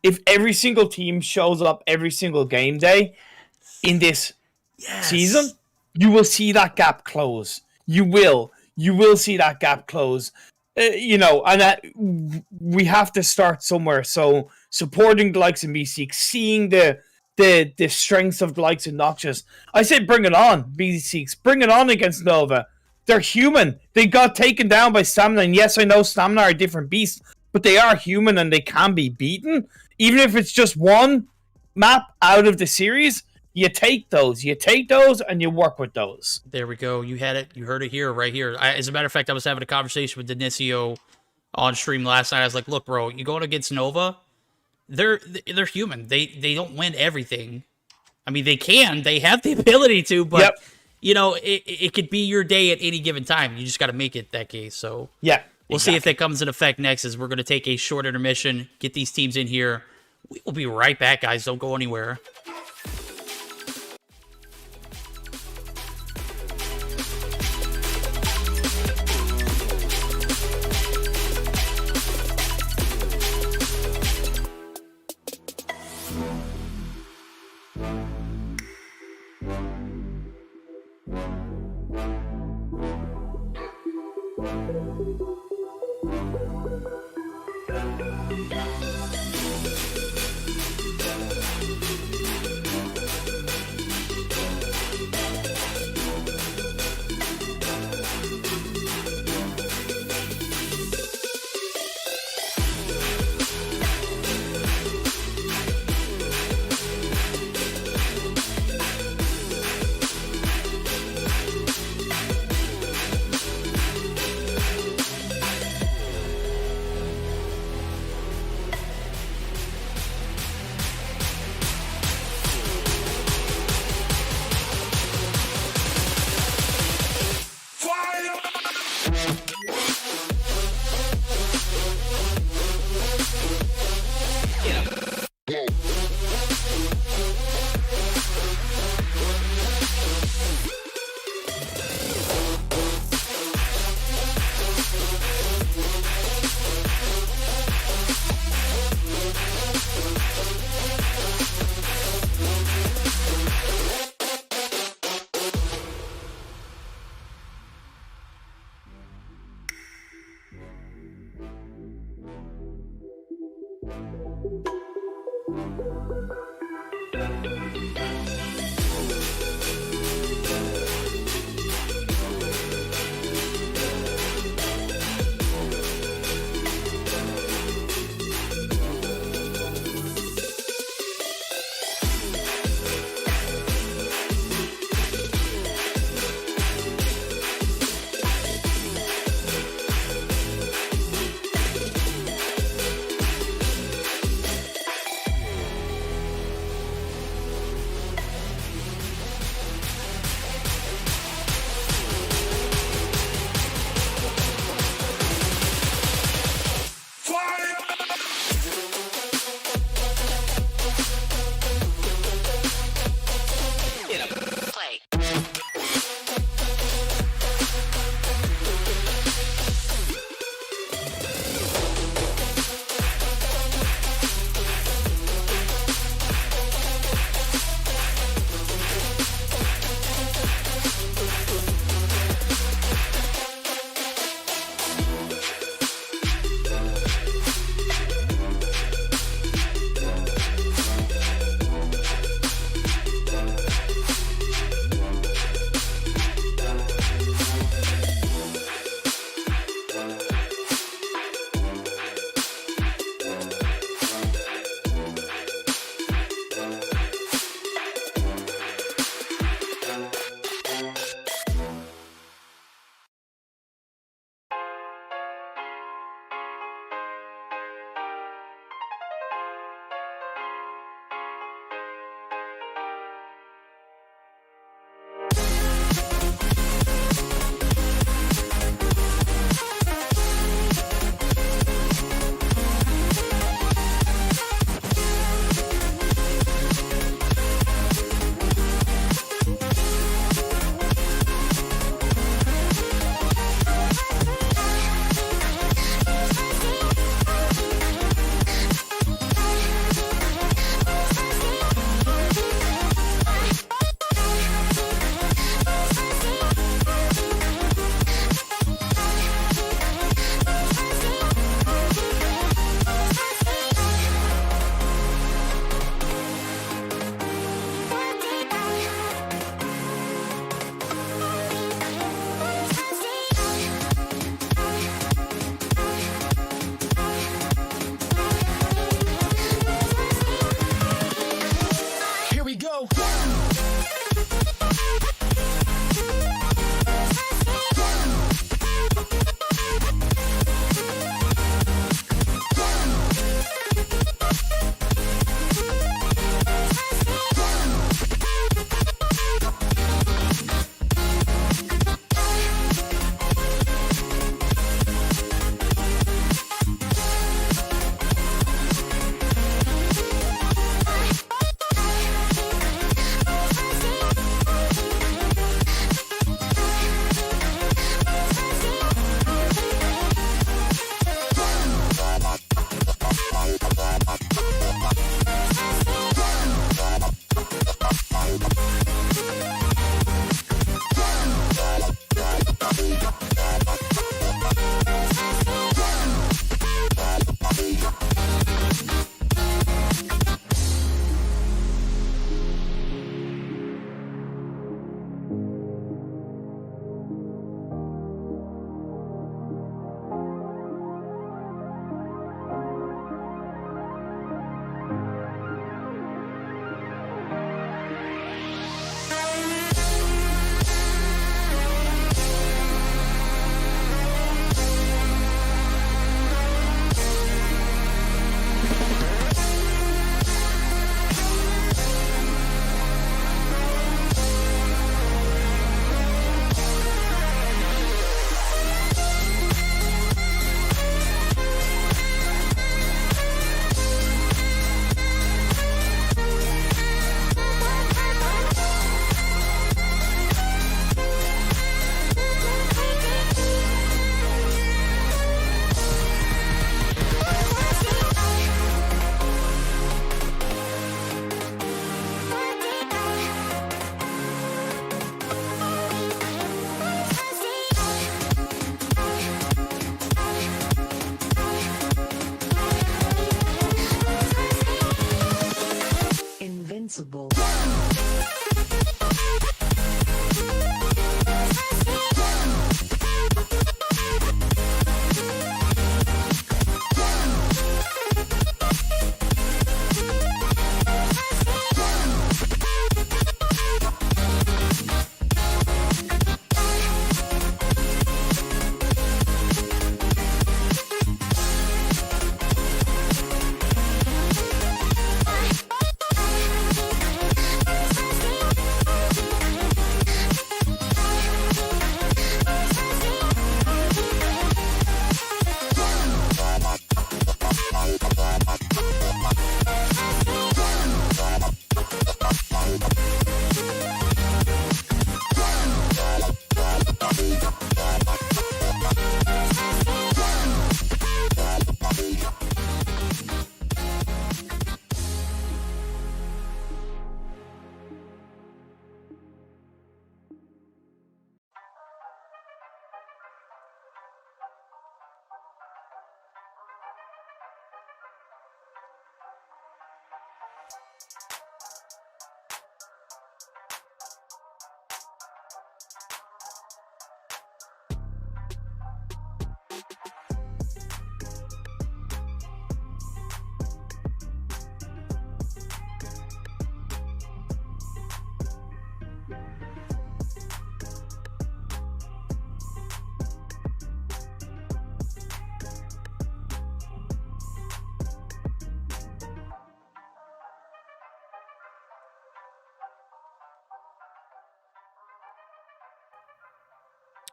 [SPEAKER 1] if every single team shows up every single game day in this season, you will see that gap close. You will see that gap close. And that we have to start somewhere. So supporting the likes of Meseeks, seeing the strengths of the likes of Noxious. I say bring it on, Meseeks. Bring it on against Nova. They're human. They got taken down by Stamina. And yes, I know Stamina are a different beast, but they are human and they can be beaten. Even if it's just one map out of the series, you take those. You take those and you work with those.
[SPEAKER 6] There we go. You had it. You heard it here, right here. As a matter of fact, I was having a conversation with Denicio on stream last night. I was like, look, bro, you going against Nova? They're human. They don't win everything. I mean, they can. They have the ability to, but, it could be your day at any given time. You just got to make it that case. So, we'll see if that comes in effect next, as we're going to take a short intermission, get these teams in here. We'll be right back, guys. Don't go anywhere.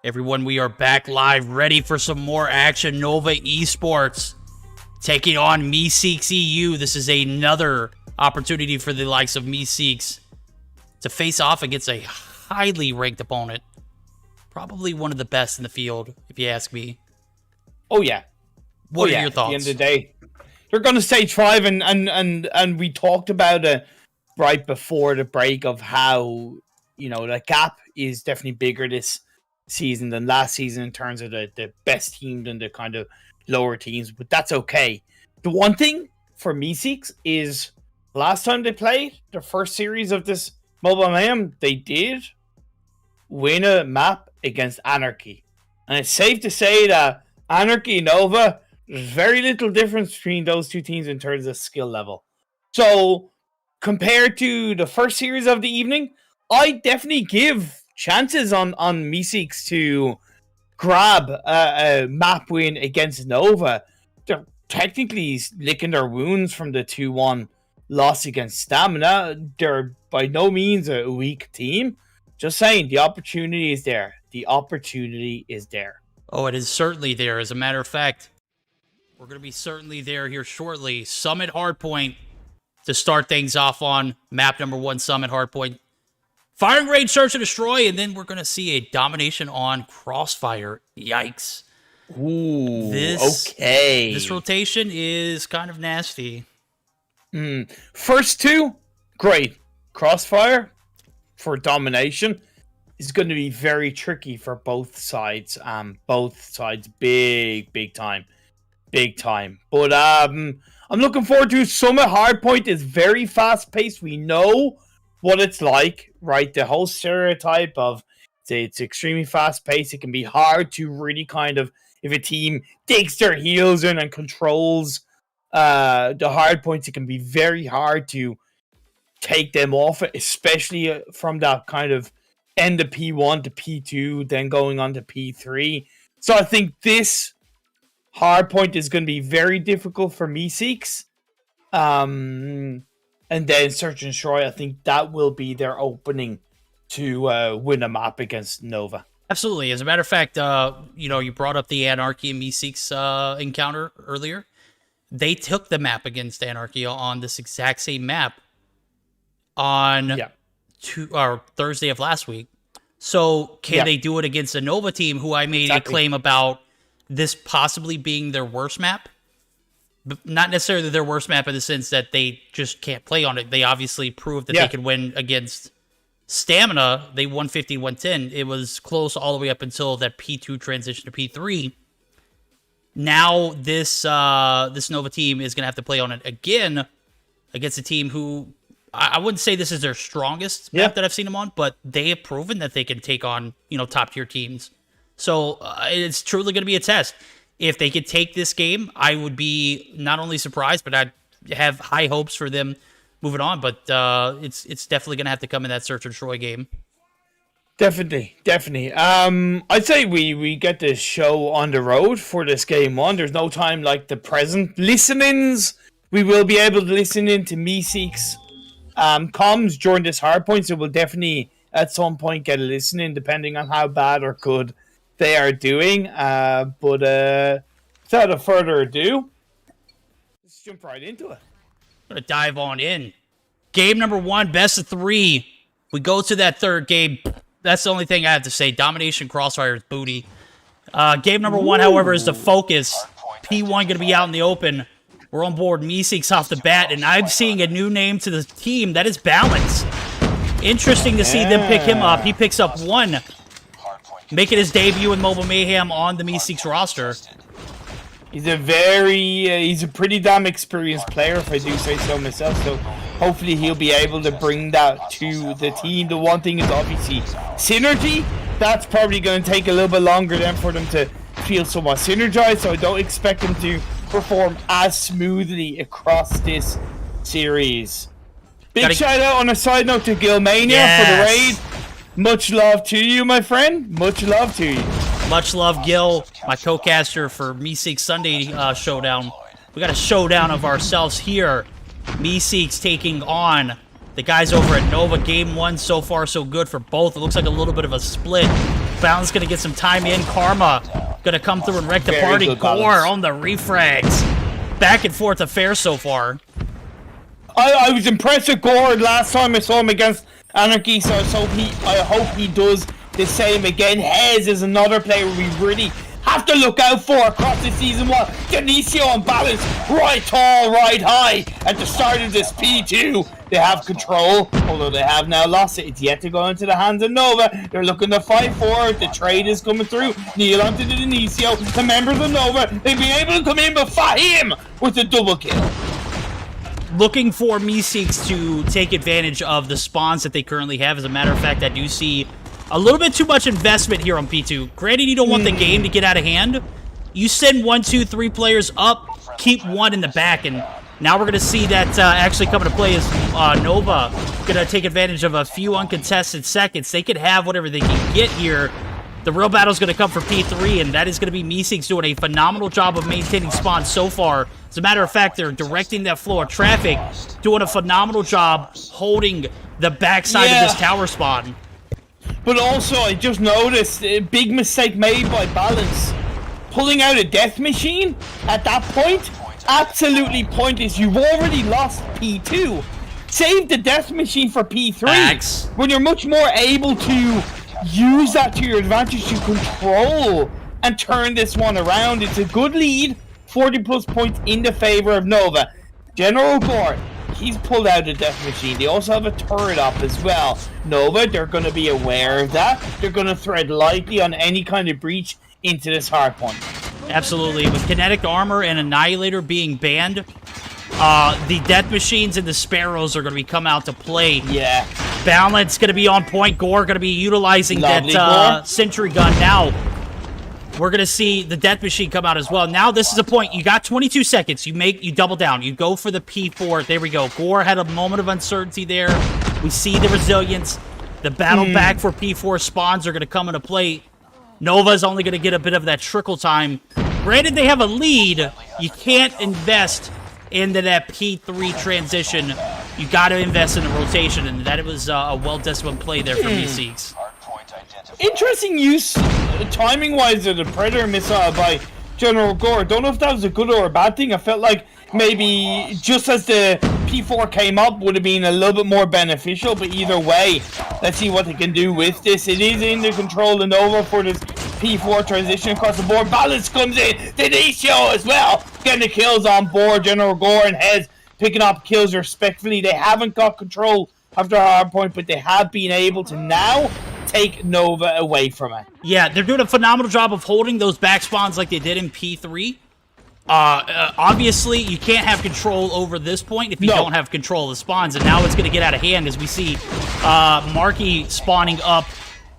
[SPEAKER 6] Everyone, we are back live, ready for some more action. Nova Esports taking on Meseeks EU. This is another opportunity for the likes of Meseeks to face off against a highly ranked opponent. Probably one of the best in the field, if you ask me.
[SPEAKER 1] Oh, yeah.
[SPEAKER 6] What are your thoughts?
[SPEAKER 1] At the end of the day, they're going to stage 5, and we talked about it right before the break of how, you know, the gap is definitely bigger this season than last season in terms of the best teams and the kind of lower teams, but that's okay. The one thing for Meseeks is last time they played the first series of this Mobile Mayhem, they did win a map against Anarchy. And it's safe to say that Anarchy and Nova, there's very little difference between those two teams in terms of skill level. So compared to the first series of the evening, I definitely give chances on Meseeks to grab a map win against Nova. They're technically licking their wounds from the 2-1 loss against Stamina. They're by no means a weak team. Just saying, the opportunity is there. The opportunity is there.
[SPEAKER 6] Oh, it is certainly there. As a matter of fact, we're going to be certainly there here shortly. Summit Hardpoint to start things off on map number 1, Summit Hardpoint. Firing range, search and destroy, and then we're going to see a domination on Crossfire. Yikes.
[SPEAKER 1] Ooh,
[SPEAKER 6] okay. This rotation is kind of nasty.
[SPEAKER 1] First two, great. Crossfire for domination is going to be very tricky for both sides. Both sides, big time. Big time. But I'm looking forward to Summit Hardpoint. Is very fast-paced. We know what it's like, right? The whole stereotype of it's extremely fast-paced. It can be hard to really kind of, if a team digs their heels in and controls the hard points, it can be very hard to take them off it, especially from that kind of end of P1 to P2, then going on to P3. So I think this hard point is going to be very difficult for Meseeks. And then Search and Destroy, I think that will be their opening to win a map against Nova.
[SPEAKER 6] Absolutely. As a matter of fact, you brought up the Anarchy and Meseeks encounter earlier. They took the map against Anarchy on this exact same map on Thursday of last week. So can they do it against a Nova team who I made a claim about this possibly being their worst map? But not necessarily their worst map in the sense that they just can't play on it. They obviously proved that they could win against Stamina. They won 50-110. It was close all the way up until that P2 transition to P3. Now this Nova team is going to have to play on it again against a team who I wouldn't say this is their strongest map that I've seen them on, but they have proven that they can take on, top tier teams. So it's truly going to be a test. If they could take this game, I would be not only surprised, but I'd have high hopes for them moving on. But it's definitely going to have to come in that Search and Destroy game.
[SPEAKER 1] Definitely. I'd say we get this show on the road for this game 1. There's no time like the present. Listenings, we will be able to listen in to Meseeks comms during this hardpoint, so we'll definitely at some point get a listen in, depending on how bad or good they are doing. But without further ado, let's jump right into it.
[SPEAKER 6] I'm going to dive on in. Game number 1, best of 3. We go to that third game. That's the only thing I have to say. Domination Crossfire is booty. Game number 1, however, is the focus. P1 going to be out in the open. We're on board Meseeks off the bat, and I'm seeing a new name to the team. That is Balance. Interesting to see them pick him up. He picks up 1. Making his debut in Mobile Mayhem on the Meseeks roster.
[SPEAKER 1] He's a pretty damn experienced player, if I do say so myself. So hopefully he'll be able to bring that to the team. The one thing is obviously synergy. That's probably going to take a little bit longer then for them to feel somewhat synergized. So I don't expect them to perform as smoothly across this series. Big shout out on a side note to Gilmania for the raid. Much love to you, my friend. Much love to you.
[SPEAKER 6] Much love, Gil, my co-caster for Meseeks Sunday Showdown. We got a showdown of ourselves here. Meseeks taking on the guys over at Nova. Game 1 so far so good for both. It looks like a little bit of a split Balance gonna get some time in. Karma gonna come through and wreck the
[SPEAKER 1] Very
[SPEAKER 6] party.
[SPEAKER 1] good
[SPEAKER 6] Gore
[SPEAKER 1] Balance.
[SPEAKER 6] on the refrags. Back and forth affair so far.
[SPEAKER 1] I was impressed with Gore last time I saw him against Anarchy, so I hope he does the same again. Hez is another player we really have to look out for across the season 1. Denisio on Balance, right tall, right high. At the start of this P2, they have control, although they have now lost it. It's yet to go into the hands of Nova. They're looking to fight for it. The trade is coming through. Neil onto the Denisio. The members of Nova, they've been able to come in but fight him with a double kill.
[SPEAKER 6] Looking for Meseeks to take advantage of the spawns that they currently have. As a matter of fact, I do see a little bit too much investment here on P2. Granted, you don't want the game to get out of hand. You send 1, 2, 3 players up, keep one in the back, and now we're going to see that actually come into play as Nova going to take advantage of a few uncontested seconds. They could have whatever they can get here. The real battle is going to come for P3, and that is going to be Meseeks doing a phenomenal job of maintaining spawns so far. As a matter of fact, they're directing that flow of traffic, doing a phenomenal job holding the backside of this tower spawn.
[SPEAKER 1] But also, I just noticed a big mistake made by Balance. Pulling out a death machine at that point, absolutely pointless. You've already lost P2. Save the death machine for P3.
[SPEAKER 6] Max.
[SPEAKER 1] When you're much more able to use that to your advantage to control and turn this one around. It's a good lead. 40 plus points in the favor of Nova. General Gore, he's pulled out a death machine. They also have a turret up as well. Nova, they're going to be aware of that. They're going to tread lightly on any kind of breach into this hard point.
[SPEAKER 6] Absolutely. With kinetic armor and annihilator being banned, the death machines and the sparrows are going to come out to play.
[SPEAKER 1] Yeah.
[SPEAKER 6] Balance going to be on point. Gore going to be utilizing
[SPEAKER 1] Lovely,
[SPEAKER 6] that
[SPEAKER 1] Gore.
[SPEAKER 6] sentry gun. Now we're going to see the death machine come out as well. Now this is a point. You got 22 seconds. You double down. You go for the P4. There we go. Gore had a moment of uncertainty there. We see the resilience. The battle back for P4 spawns are going to come into play. Nova's only going to get a bit of that trickle time. Granted, they have a lead. You can't invest into that P3 transition. You got to invest in the rotation, and that was a well-disciplined play there for Meseeks.
[SPEAKER 1] Interesting use, timing-wise, of the Predator missile by General Gore. Don't know if that was a good or a bad thing. I felt like maybe just as the P4 came up would have been a little bit more beneficial, but either way, let's see what they can do with this. It is in the control of Nova for this P4 transition across the board. Balance comes in. Denisio as well. Getting the kills on board. General Gore and Hez picking up kills respectfully. They haven't got control after a hard point, but they have been able to now take Nova away from it.
[SPEAKER 6] Yeah, they're doing a phenomenal job of holding those back spawns like they did in P3. Obviously, you can't have control over this point if you don't have control of the spawns, and now it's going to get out of hand as we see Monarchy spawning up.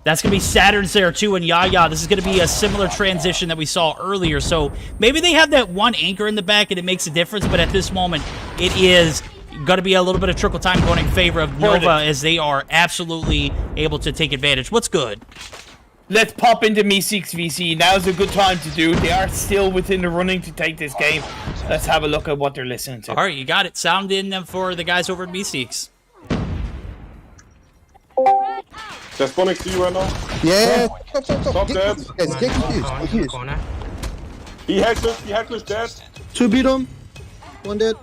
[SPEAKER 6] That's going to be Saturn's there too, and Yaya. This is going to be a similar transition that we saw earlier, so maybe they have that one anchor in the back and it makes a difference, but at this moment, it is going to be a little bit of trickle time going in favor of Nova as they are absolutely able to take advantage. What's good?
[SPEAKER 1] Let's pop into Meseeks VC. Now's a good time to do. They are still within the running to take this game. Let's have a look at what they're listening to.
[SPEAKER 6] All right, you got it. Sound in for the guys over at Meseeks.
[SPEAKER 8] Just one next to you right now.
[SPEAKER 7] Yeah.
[SPEAKER 8] Stop that.
[SPEAKER 7] Guys, get confused.
[SPEAKER 8] He hackers dead.
[SPEAKER 7] 2 beat him. 1 dead.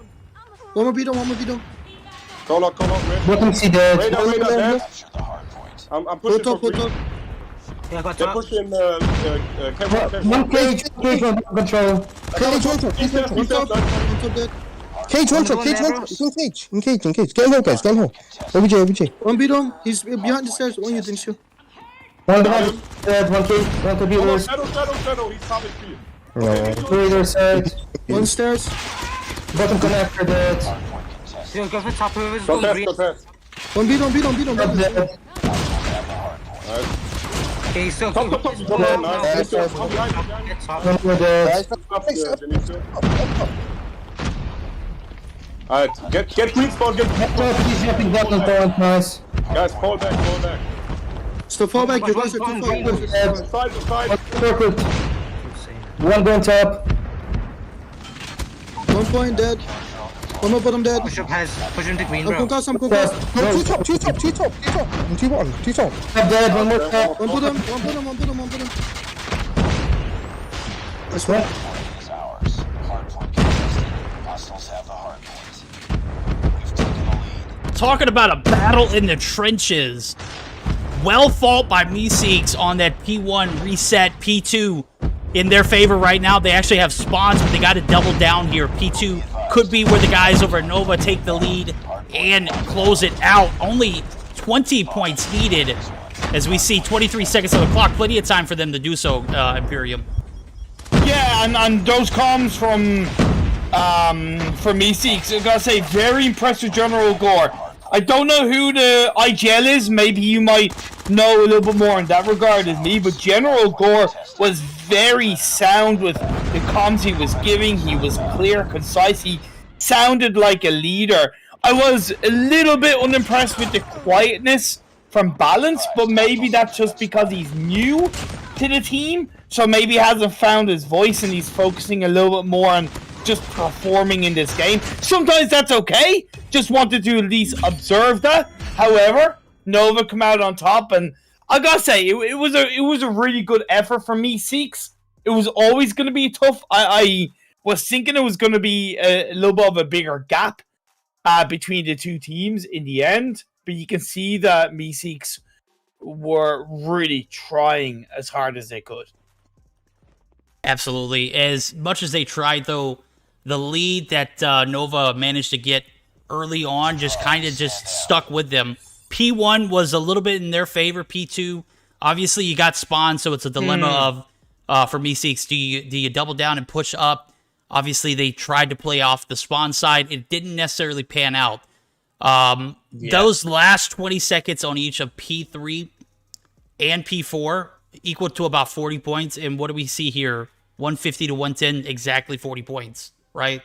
[SPEAKER 7] One more beat him.
[SPEAKER 8] Call up, red.
[SPEAKER 7] Bottom C dead.
[SPEAKER 8] Radar dead. I'm pushing for free.
[SPEAKER 9] Yeah, got
[SPEAKER 8] They're
[SPEAKER 9] top.
[SPEAKER 8] pushing camera.
[SPEAKER 7] One cage on control. Cage one top.
[SPEAKER 8] He's dead.
[SPEAKER 7] Cage one top. In cage. Get him, guys. OBJ. One beat him. He's behind the stairs. One you think so. One behind. One computer.
[SPEAKER 8] Shadow. He's top speed.
[SPEAKER 7] Computer side. One stairs. Bottom connector dead.
[SPEAKER 9] Yeah, go for top. Whoever's
[SPEAKER 8] Go
[SPEAKER 9] going green.
[SPEAKER 8] past.
[SPEAKER 7] One beat him.
[SPEAKER 8] Nice.
[SPEAKER 9] Okay, he's still
[SPEAKER 8] Top.
[SPEAKER 9] top.
[SPEAKER 8] Nice.
[SPEAKER 9] Top.
[SPEAKER 7] One dead.
[SPEAKER 8] Alright, get green spawn, get
[SPEAKER 7] He's jumping bottom point. Nice.
[SPEAKER 8] guys, fall back.
[SPEAKER 7] Still fall back. You guys are too far.
[SPEAKER 8] Side.
[SPEAKER 7] Perfect. One going top. 1 point dead. One more bottom dead.
[SPEAKER 9] Push up heads. Push him to green,
[SPEAKER 7] I'm
[SPEAKER 9] bro.
[SPEAKER 7] concussed, I'm concussed. No, T-top. I'm T1, T-top. I'm dead, one more top. One bottom. That's right.
[SPEAKER 2] Point is ours. Hardpoint contested. Hostiles have the hardpoint. We've taken the lead.
[SPEAKER 6] Talking about a battle in the trenches. Well fought by Meseeks on that P1 reset. P2 in their favor right now. They actually have spawns, but they got to double down here. P2 could be where the guys over at Nova take the lead and close it out. Only 20 points needed as we see 23 seconds on the clock. Plenty of time for them to do so, Imperium.
[SPEAKER 1] Yeah, and those comms from Meseeks, I gotta say, very impressive General Gore. I don't know who the IGL is. Maybe you might know a little bit more in that regard than me. But General Gore was very sound with the comms he was giving. He was clear, concise. He sounded like a leader. I was a little bit unimpressed with the quietness from Balance, but maybe that's just because he's new to the team. So maybe he hasn't found his voice and he's focusing a little bit more on just performing in this game. Sometimes that's okay. Just wanted to at least observe that. However, Nova come out on top, and I gotta say, it was a really good effort from Meseeks. It was always going to be tough. I was thinking it was going to be a little bit of a bigger gap between the two teams in the end, but you can see that Meseeks were really trying as hard as they could.
[SPEAKER 6] Absolutely. As much as they tried, though, the lead that Nova managed to get early on just kind of just stuck with them. P1 was a little bit in their favor. P2, obviously, you got spawn, so it's a dilemma of for Meseeks. Do you double down and push up? Obviously, they tried to play off the spawn side. It didn't necessarily pan out. Those last 20 seconds on each of P3 and P4 equal to about 40 points. And what do we see here? 150 to 110, exactly 40 points, right?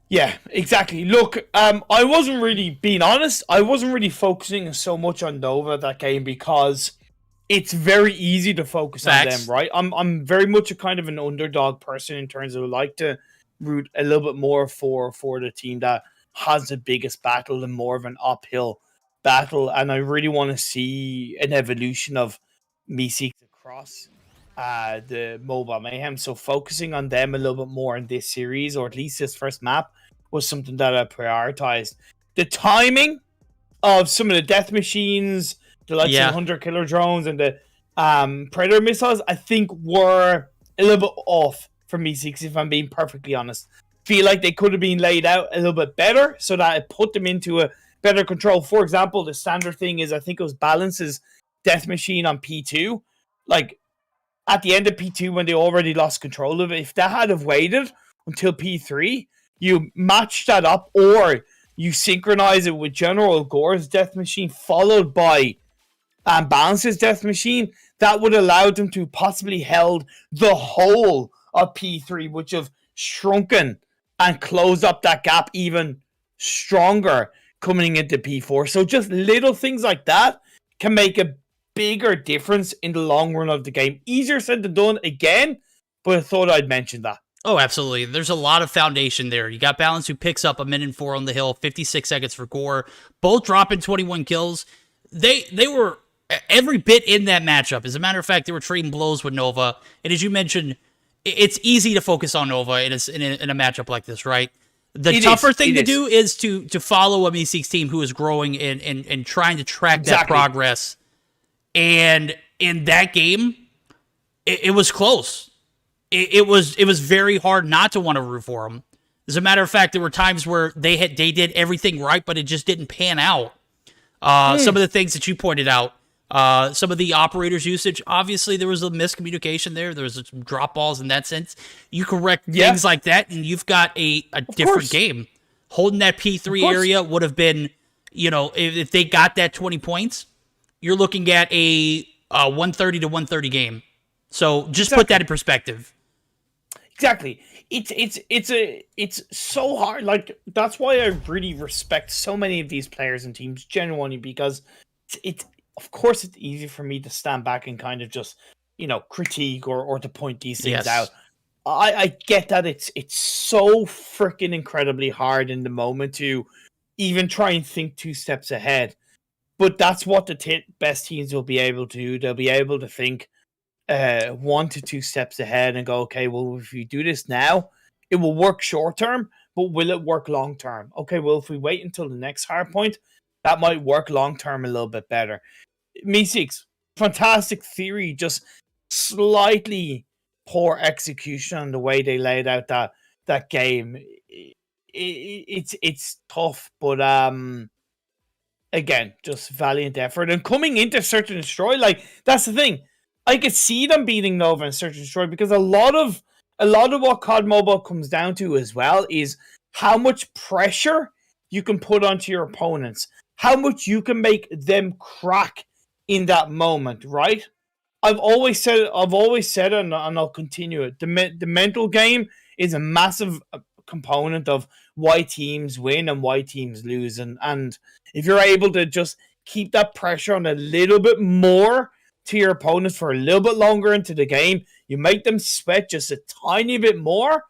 [SPEAKER 1] Yeah, exactly. Look, I wasn't really, being honest, I wasn't really focusing so much on Nova that game because it's very easy to focus on them, right? I'm very much a kind of an underdog person in terms of I like to root a little bit more for the team that has the biggest battle and more of an uphill battle, and I really want to see an evolution of Meseeks across the mobile Mayhem. So focusing on them a little bit more in this series, or at least this first map, was something that I prioritized. The timing of some of the death machines, the likes of Hunter Killer drones and the Predator missiles, I think were a little bit off for Meseeks, if I'm being perfectly honest. Feel like they could have been laid out a little bit better so that it put them into a better control. For example, the standard thing is, I think it was Balance's death machine on P2. Like, at the end of P2, when they already lost control of it, if that had have waited until P3, you match that up, or you synchronize it with General Gore's death machine, followed by Balance's death machine, that would allow them to possibly held the whole of P3, which have shrunken and closed up that gap even stronger coming into P4. So just little things like that can make a bigger difference in the long run of the game. Easier said than done again, but I thought I'd mention that.
[SPEAKER 6] Oh, absolutely. There's a lot of foundation there. You got Balance, who picks up 1:04 on the hill, 56 seconds for Gore, both dropping 21 kills. They were every bit in that matchup. As a matter of fact, they were trading blows with Nova. And as you mentioned, it's easy to focus on Nova in a matchup like this, right? The tougher thing to do is to follow a Meseeks team who is growing and trying to track that progress. And in that game, it was close. It was very hard not to want to root for them. As a matter of fact, there were times where they did everything right, but it just didn't pan out. Some of the things that you pointed out, some of the operators' usage, obviously there was a miscommunication there. There was some drop balls in that sense. You correct things like that, and you've got a different game. Holding that P3 area would have been, if they got that 20 points, you're looking at a 130 to 130 game. So just put that in perspective. Exactly.
[SPEAKER 1] It's so hard. Like, that's why I really respect so many of these players and teams genuinely, because it's of course it's easy for me to stand back and kind of just critique or to point these things out. I get that it's so freaking incredibly hard in the moment to even try and think 2 steps ahead. But that's what the best teams will be able to do. They'll be able to think 1 to 2 steps ahead and go, okay, well, if we do this now, it will work short term, but will it work long term? Okay, well, if we wait until the next hard point, that might work long term a little bit better. Meseeks, fantastic theory, just slightly poor execution on the way they laid out that game. It's tough, but again, just valiant effort. And coming into Search and Destroy, like, that's the thing. I could see them beating Nova and Search and Destroy because a lot of what COD Mobile comes down to as well is how much pressure you can put onto your opponents, how much you can make them crack in that moment, right? I've always said it, and I'll continue it. The mental game is a massive component of why teams win and why teams lose, and if you're able to just keep that pressure on a little bit more to your opponents for a little bit longer into the game, you make them sweat just a tiny bit more,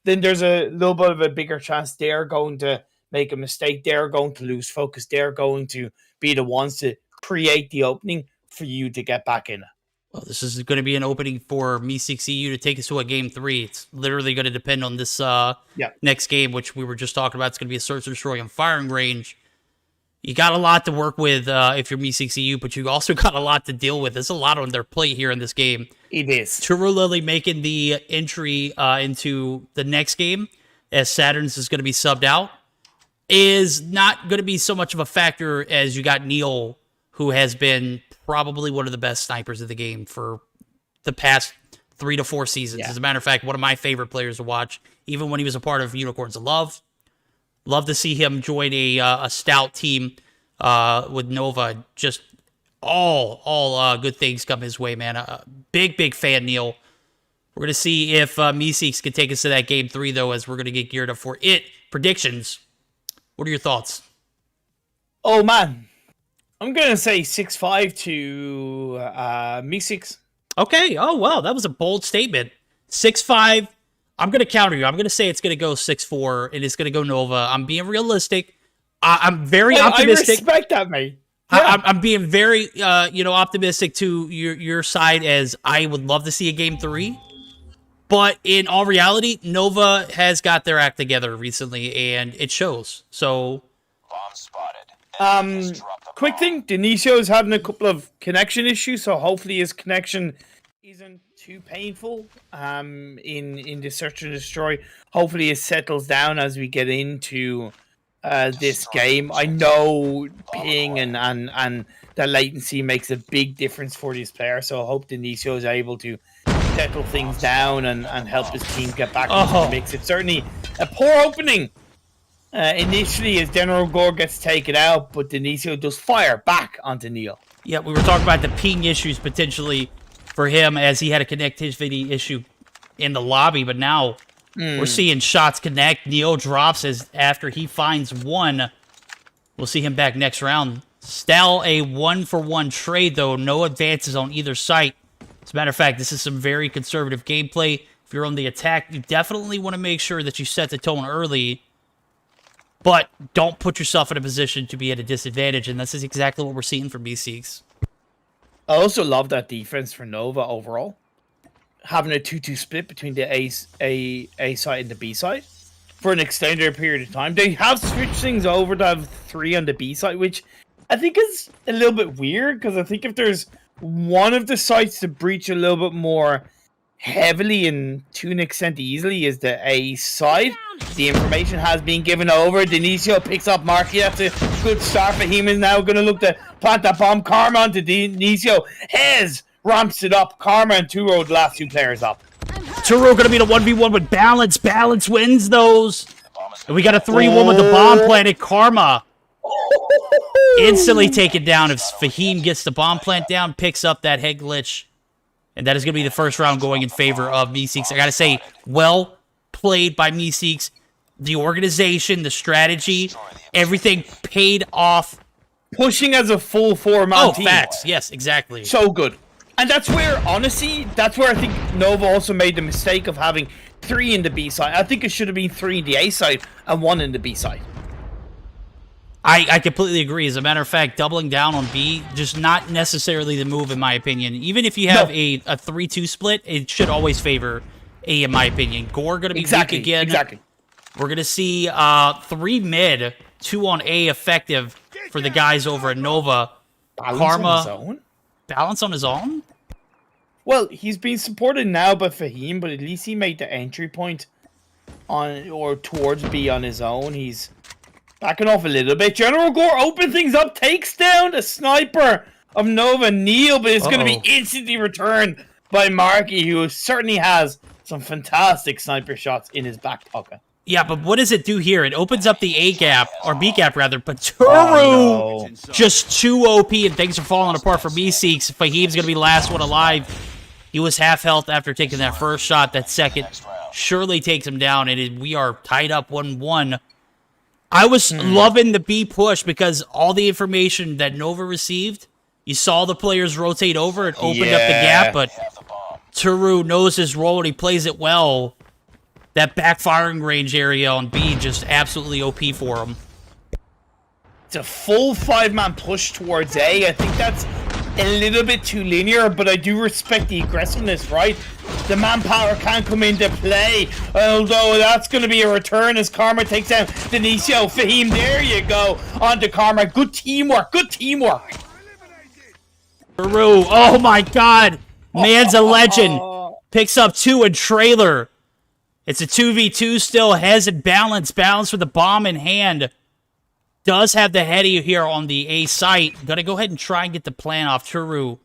[SPEAKER 1] then there's a little bit of a bigger chance they're going to make a mistake, they're going to lose focus, they're going to be the ones to create the opening for you to get back in it.
[SPEAKER 6] Well, this is going to be an opening for Meseeks EU to take us to a game 3. It's literally going to depend on this next game, which we were just talking about. It's going to be a Search and Destroy and firing range. You got a lot to work with if you're Meseeks EU, but you also got a lot to deal with. There's a lot on their plate here in this game.
[SPEAKER 1] It is.
[SPEAKER 6] True Lily making the entry into the next game, as Saturn's is going to be subbed out, is not going to be so much of a factor as you got Neil, who has been probably one of the best snipers of the game for the past 3 to 4 seasons. Yeah. As a matter of fact, one of my favorite players to watch, even when he was a part of Unicorns of Love. Love to see him join a stout team with Nova. Just all good things come his way, man. Big fan, Neil. We're going to see if Meseeks can take us to that game 3, though, as we're going to get geared up for it. Predictions. What are your thoughts?
[SPEAKER 1] Oh, man. I'm going to say 6-5 to Meseeks.
[SPEAKER 6] Okay. Oh, wow. That was a bold statement. 6-5. I'm going to counter you. I'm going to say it's going to go 6-4, and it's going to go Nova. I'm being realistic. I'm very optimistic.
[SPEAKER 1] I respect that, mate.
[SPEAKER 6] Yeah. I'm being very, optimistic to your side, as I would love to see a game 3. But in all reality, Nova has got their act together recently, and it shows. So,
[SPEAKER 2] bomb spotted.
[SPEAKER 1] Quick thing, Denisio is having a couple of connection issues, so hopefully his connection isn't too painful in the Search and Destroy. Hopefully it settles down as we get into this game. I know ping and that latency makes a big difference for this player, so I hope Denisio is able to settle things down and help his team get back into the mix. It's certainly a poor opening initially as General Gore gets taken out, but Denisio does fire back onto Neil.
[SPEAKER 6] Yeah, we were talking about the ping issues potentially for him, as he had a connectivity issue in the lobby, but now we're seeing shots connect. Neil drops after he finds one. We'll see him back next round. Still a 1-for-1 trade, though. No advances on either site. As a matter of fact, this is some very conservative gameplay. If you're on the attack, you definitely want to make sure that you set the tone early, but don't put yourself in a position to be at a disadvantage, and this is exactly what we're seeing from Meseeks.
[SPEAKER 1] I also love that defense for Nova overall. Having a 2-2 split between the A side and the B side for an extended period of time. They have switched things over to have 3 on the B side, which I think is a little bit weird, because I think if there's one of the sites to breach a little bit more heavily and to an extent easily is the A side. The information has been given over. Denisio picks up Marky. That's a good start for him. Is now going to look to plant that bomb. Karma onto Denisio. Hez ramps it up. Karma and Turo, the last 2 players up.
[SPEAKER 6] Turo going to be the 1v1 with Balance. Balance wins those. And we got a 3-1 with the bomb planted. Karma instantly taken down. If Fahim gets the bomb plant down, picks up that head glitch. And that is going to be the first round going in favor of Meseeks. I got to say, well played by Meseeks. The organization, the strategy, everything paid off.
[SPEAKER 1] Pushing as a full 4-man team.
[SPEAKER 6] Facts. Yes, exactly.
[SPEAKER 1] So good. And that's where, honestly, that's where I think Nova also made the mistake of having 3 in the B side. I think it should have been 3 in the A side and 1 in the B side.
[SPEAKER 6] I completely agree. As a matter of fact, doubling down on B, just not necessarily the move, in my opinion. Even if you have a 3-2 split, it should always favor A, in my opinion. Gore going to be weak again.
[SPEAKER 1] Exactly.
[SPEAKER 6] We're going to see 3 mid, 2 on A effective for the guys over at Nova. Karma. Balance on his own?
[SPEAKER 1] Well, he's being supported now by Fahim, but at least he made the entry point on or towards B on his own. He's backing off a little bit. General Gore open things up, takes down the sniper of Nova Neil, but it's going to be instantly returned by Marky, who certainly has some fantastic sniper shots in his back pocket.
[SPEAKER 6] Yeah, but what does it do here? It opens up the A gap, or B gap rather, but Turu just too OP and things are falling apart for Meseeks. Fahim's going to be last one alive. He was half health after taking that first shot. That second surely takes him down, and we are tied up 1-1. I was loving the B push because all the information that Nova received, you saw the players rotate over, it opened up the gap, but Turu knows his role and he plays it well. That backfiring range area on B just absolutely OP for him.
[SPEAKER 1] It's a full 5-man push towards A. I think that's a little bit too linear, but I do respect the aggressiveness, right? The manpower can come into play, although that's going to be a return as Karma takes out Denisio. Fahim, there you go, onto Karma. Good teamwork, good teamwork.
[SPEAKER 6] Turu, oh my god, man's a legend. Picks up 2 in trailer. It's a 2v2 still. Has it balanced. Balance with the bomb in hand. Does have the heady here on the A site. Gonna go ahead and try and get the plan off. Turu.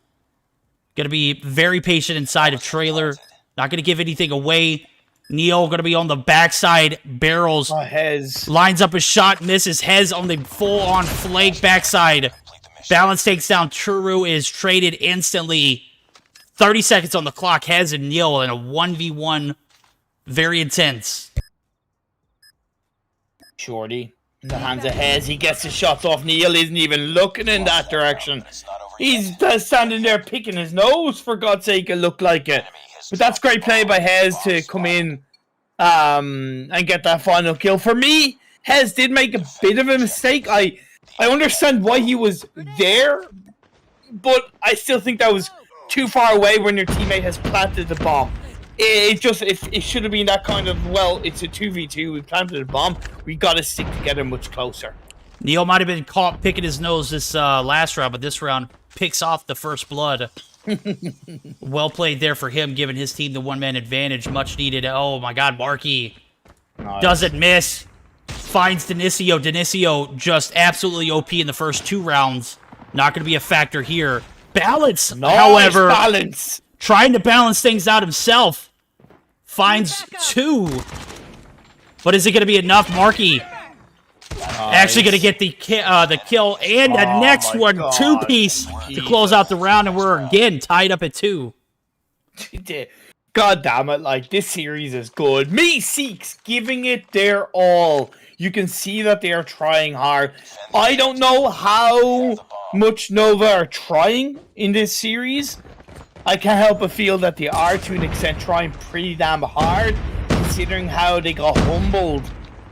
[SPEAKER 6] Gonna be very patient inside of trailer. Not gonna give anything away. Neil gonna be on the backside. Barrels.
[SPEAKER 1] Hez.
[SPEAKER 6] Lines up a shot. Misses. Hez on the full-on flank backside. Balance takes down. Turu is traded instantly. 30 seconds on the clock. Hez and Neil in a 1v1. Very intense.
[SPEAKER 1] Shorty in the hands of Hez. He gets the shots off. Neil isn't even looking in that direction. He's standing there picking his nose, for God's sake, it looked like it. But that's great play by Hez to come in and get that final kill. For me, Hez did make a bit of a mistake. I understand why he was there, but I still think that was too far away when your teammate has planted the bomb. It should have been that kind of, well, it's a 2v2, we planted a bomb, we gotta stick together much closer.
[SPEAKER 6] Neil might have been caught picking his nose this last round, but this round picks off the first blood. Well played there for him, giving his team the 1-man advantage, much needed. Oh my god, Marky doesn't miss. Finds Denisio. Denisio just absolutely OP in the first 2 rounds. Not going to be a factor here. Balance, however, trying to balance things out himself. Finds 2. But is it going to be enough? Marky actually going to get the kill and the next one, 2-piece to close out the round, and we're again tied up at 2.
[SPEAKER 1] God damn it, like, this series is good. Meseeks giving it their all. You can see that they are trying hard. I don't know how much Nova are trying in this series. I can't help but feel that they are, to an extent, trying pretty damn hard, considering how they got humbled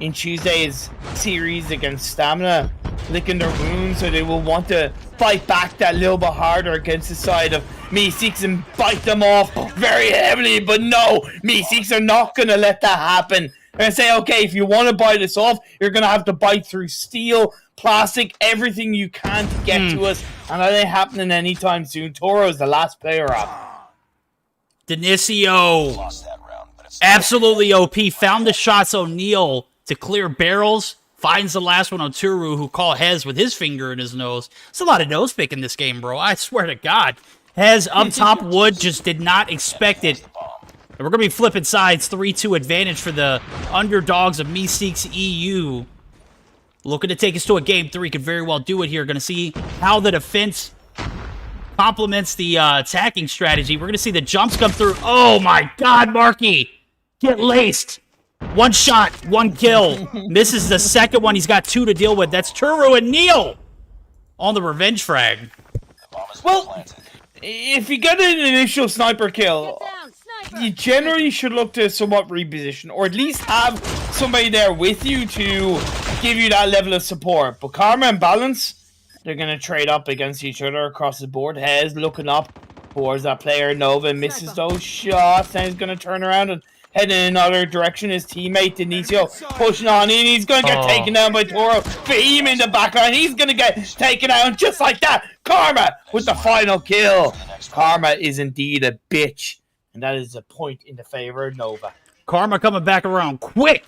[SPEAKER 1] in Tuesday's series against Stamina, licking their wounds, so they will want to fight back that little bit harder against the side of Meseeks and bite them off very heavily. But no, Meseeks are not going to let that happen. They're going to say, okay, if you want to bite us off, you're going to have to bite through steel, plastic, everything you can to get to us, and that ain't happening anytime soon. Toro is the last player up.
[SPEAKER 6] Denisio, absolutely OP, found the shots O'Neal to clear barrels, finds the last one on Turu, who caught Hez with his finger in his nose. It's a lot of nose pick in this game, bro. I swear to God. Hez up top wood, just did not expect it. And we're going to be flipping sides, 3-2 advantage for the underdogs of Meseeks EU. Looking to take us to a game 3, could very well do it here. Going to see how the defense complements the attacking strategy. We're going to see the jumps come through. Oh my God, Marky! Get laced! 1 shot, 1 kill. Misses the second one. He's got 2 to deal with. That's Turu and Neil on the revenge frag.
[SPEAKER 1] Well, if you get an initial sniper kill, you generally should look to somewhat reposition, or at least have somebody there with you to give you that level of support. But Karma and Balance, they're going to trade up against each other across the board. Hez looking up towards that player. Nova misses those shots, and he's going to turn around and head in another direction. His teammate Denisio pushing on in. He's going to get taken down by Toro. Fahim in the background. He's going to get taken out just like that. Karma with the final kill. Karma is indeed a bitch. And that is a point in the favor of Nova.
[SPEAKER 6] Karma coming back around quick.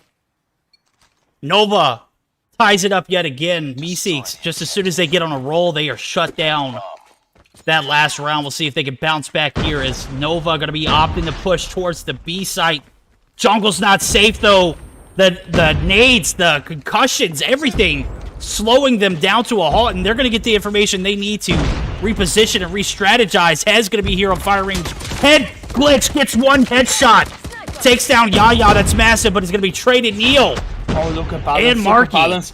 [SPEAKER 6] Nova ties it up yet again. Meseeks, just as soon as they get on a roll, they are shut down. That last round, we'll see if they can bounce back here, as Nova going to be opting to push towards the B site. Jungle's not safe, though. The nades, the concussions, everything slowing them down to a halt, and they're going to get the information they need to reposition and re-strategize. Hez going to be here on fire range. Head glitch, gets one headshot. Takes down Yaya, that's massive, but it's going to be traded. Neil.
[SPEAKER 1] Oh, look at Balance.
[SPEAKER 6] And Marky.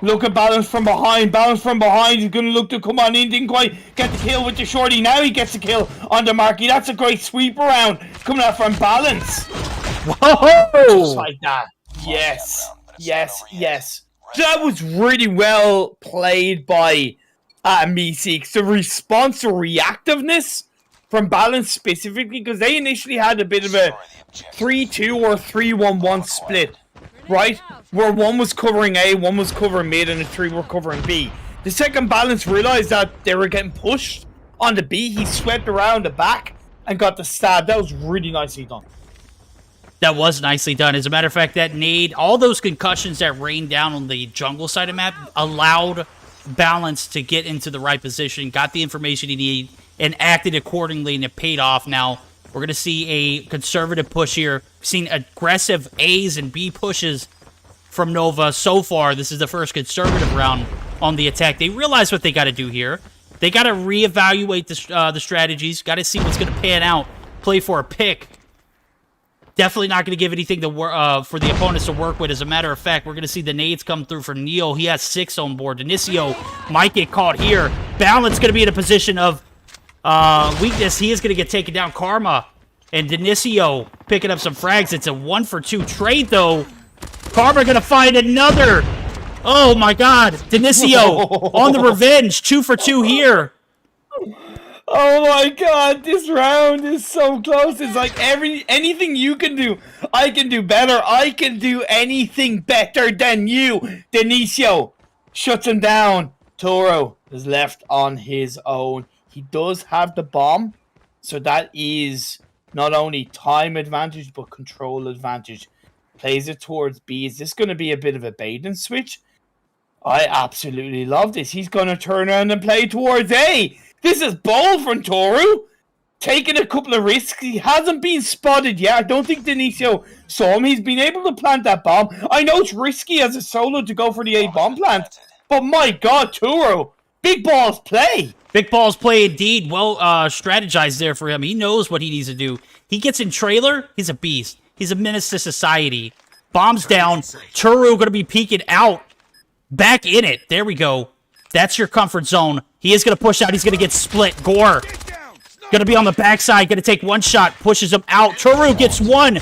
[SPEAKER 1] Look at Balance from behind. Balance from behind. He's going to look to come on in. Didn't quite get the kill with the shorty. Now he gets the kill on the Marky. That's a great sweep around coming out from Balance.
[SPEAKER 6] Whoa!
[SPEAKER 1] Just like that. Yes. Yes. Yes. That was really well played by Meseeks. The response or reactiveness from Balance specifically, because they initially had a bit of a 3-2 or 3-1-1 split, right? Where one was covering A, one was covering mid, and the three were covering B. The second Balance realized that they were getting pushed on the B. He swept around the back and got the stab. That was really nicely done.
[SPEAKER 6] That was nicely done. As a matter of fact, that nade, all those concussions that rained down on the jungle side of the map allowed Balance to get into the right position, got the information he needed, and acted accordingly, and it paid off. Now, we're going to see a conservative push here. We've seen aggressive A's and B pushes from Nova so far. This is the first conservative round on the attack. They realize what they got to do here. They got to reevaluate the strategies. Got to see what's going to pan out. Play for a pick. Definitely not going to give anything to for the opponents to work with. As a matter of fact, we're going to see the nades come through for Neo. He has 6 on board. Denisio might get caught here. Balance going to be in a position of weakness. He is going to get taken down. Karma and Denisio picking up some frags. It's a 1-for-2 trade, though. Karma going to find another. Oh, my God. Denisio on the revenge. 2-for-2 here.
[SPEAKER 1] Oh my God, this round is so close. It's like anything you can do, I can do better. I can do anything better than you. Denisio shuts him down. Toro is left on his own. He does have the bomb, so that is not only time advantage, but control advantage. Plays it towards B. Is this going to be a bit of a bait and switch? I absolutely love this. He's going to turn around and play towards A. This is bold from Toru. Taking a couple of risks. He hasn't been spotted yet. I don't think Denisio saw him. He's been able to plant that bomb. I know it's risky as a solo to go for the A bomb plant, but my God, Toru, big balls play.
[SPEAKER 6] Big balls play indeed. Well strategized there for him. He knows what he needs to do. He gets in trailer. He's a beast. He's a menace to society. Bombs down. Toru going to be peeking out. Back in it. There we go. That's your comfort zone. He is going to push out. He's going to get split. Gore going to be on the backside. Going to take one shot. Pushes him out. Toru gets one.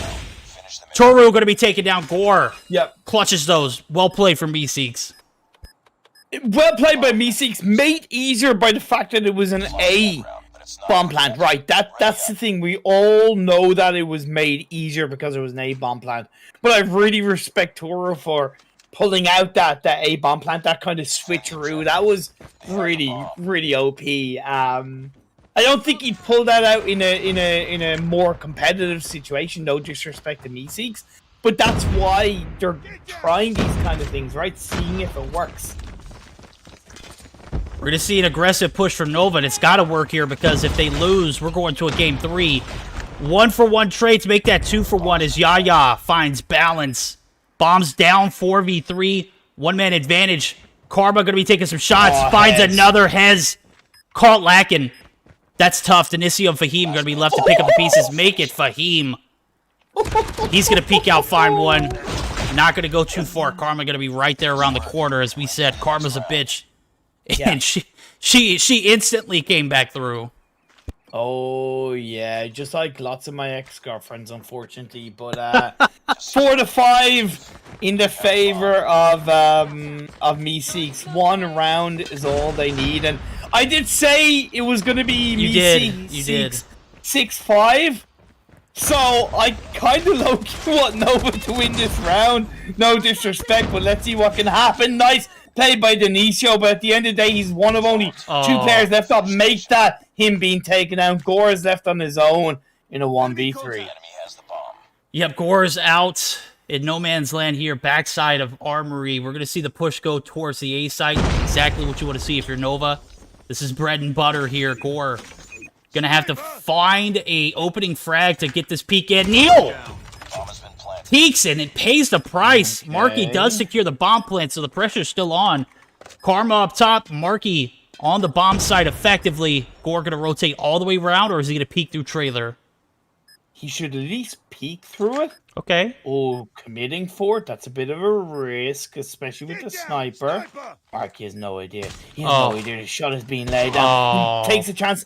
[SPEAKER 6] Toru going to be taking down Gore.
[SPEAKER 1] Yep.
[SPEAKER 6] Clutches those. Well played from Meseeks.
[SPEAKER 1] Well played by Meseeks. Made easier by the fact that it was an A bomb plant. Right. That's the thing. We all know that it was made easier because it was an A bomb plant. But I really respect Toru for pulling out that A bomb plant, that kind of switcheroo. That was really OP. I don't think he'd pull that out in a more competitive situation. No disrespect to Meseeks, but that's why they're trying these kind of things, right? Seeing if it works.
[SPEAKER 6] We're gonna see an aggressive push from Nova, and it's got to work here because if they lose, we're going to a game 3. 1-for-1 trade to make that 2-for-1 as Yaya finds Balance. Bombs down, 4v3, one-man advantage. Karma going to be taking some shots, finds another Hez. Caught lacking. That's tough. Denisio and Fahim going to be left to pick up the pieces. Make it, Fahim. He's going to peek out, find one. Not going to go too far. Karma going to be right there around the corner. As we said, Karma's a bitch. And she instantly came back through.
[SPEAKER 1] Oh yeah, just like lots of my ex-girlfriends, unfortunately. But 4 to 5 in the favor of Meseeks. 1 round is all they need, and I did say it was going to be Meseeks 6-5. So I kind of low-key want Nova to win this round. No disrespect, but let's see what can happen. Nice play by Denisio, but at the end of the day, he's one of only 2 players left up. Make that him being taken out. Gore is left on his own in a 1v3.
[SPEAKER 6] Yep, Gore's out in no man's land here, backside of Armory. We're going to see the push go towards the A site. Exactly what you want to see if you're Nova. This is bread and butter here. Gore gonna have to find a opening frag to get this peek in. Neil peeks and it pays the price. Okay. Marky does secure the bomb plant, so the pressure's still on. Karma up top, Marky on the bomb side effectively. Gore gonna rotate all the way around, or is he gonna peek through trailer?
[SPEAKER 1] He should at least peek through it.
[SPEAKER 6] Okay.
[SPEAKER 1] Oh, committing for it, that's a bit of a risk, especially with the sniper. Marky has no idea. He has no idea the shot is being laid down. He takes a chance.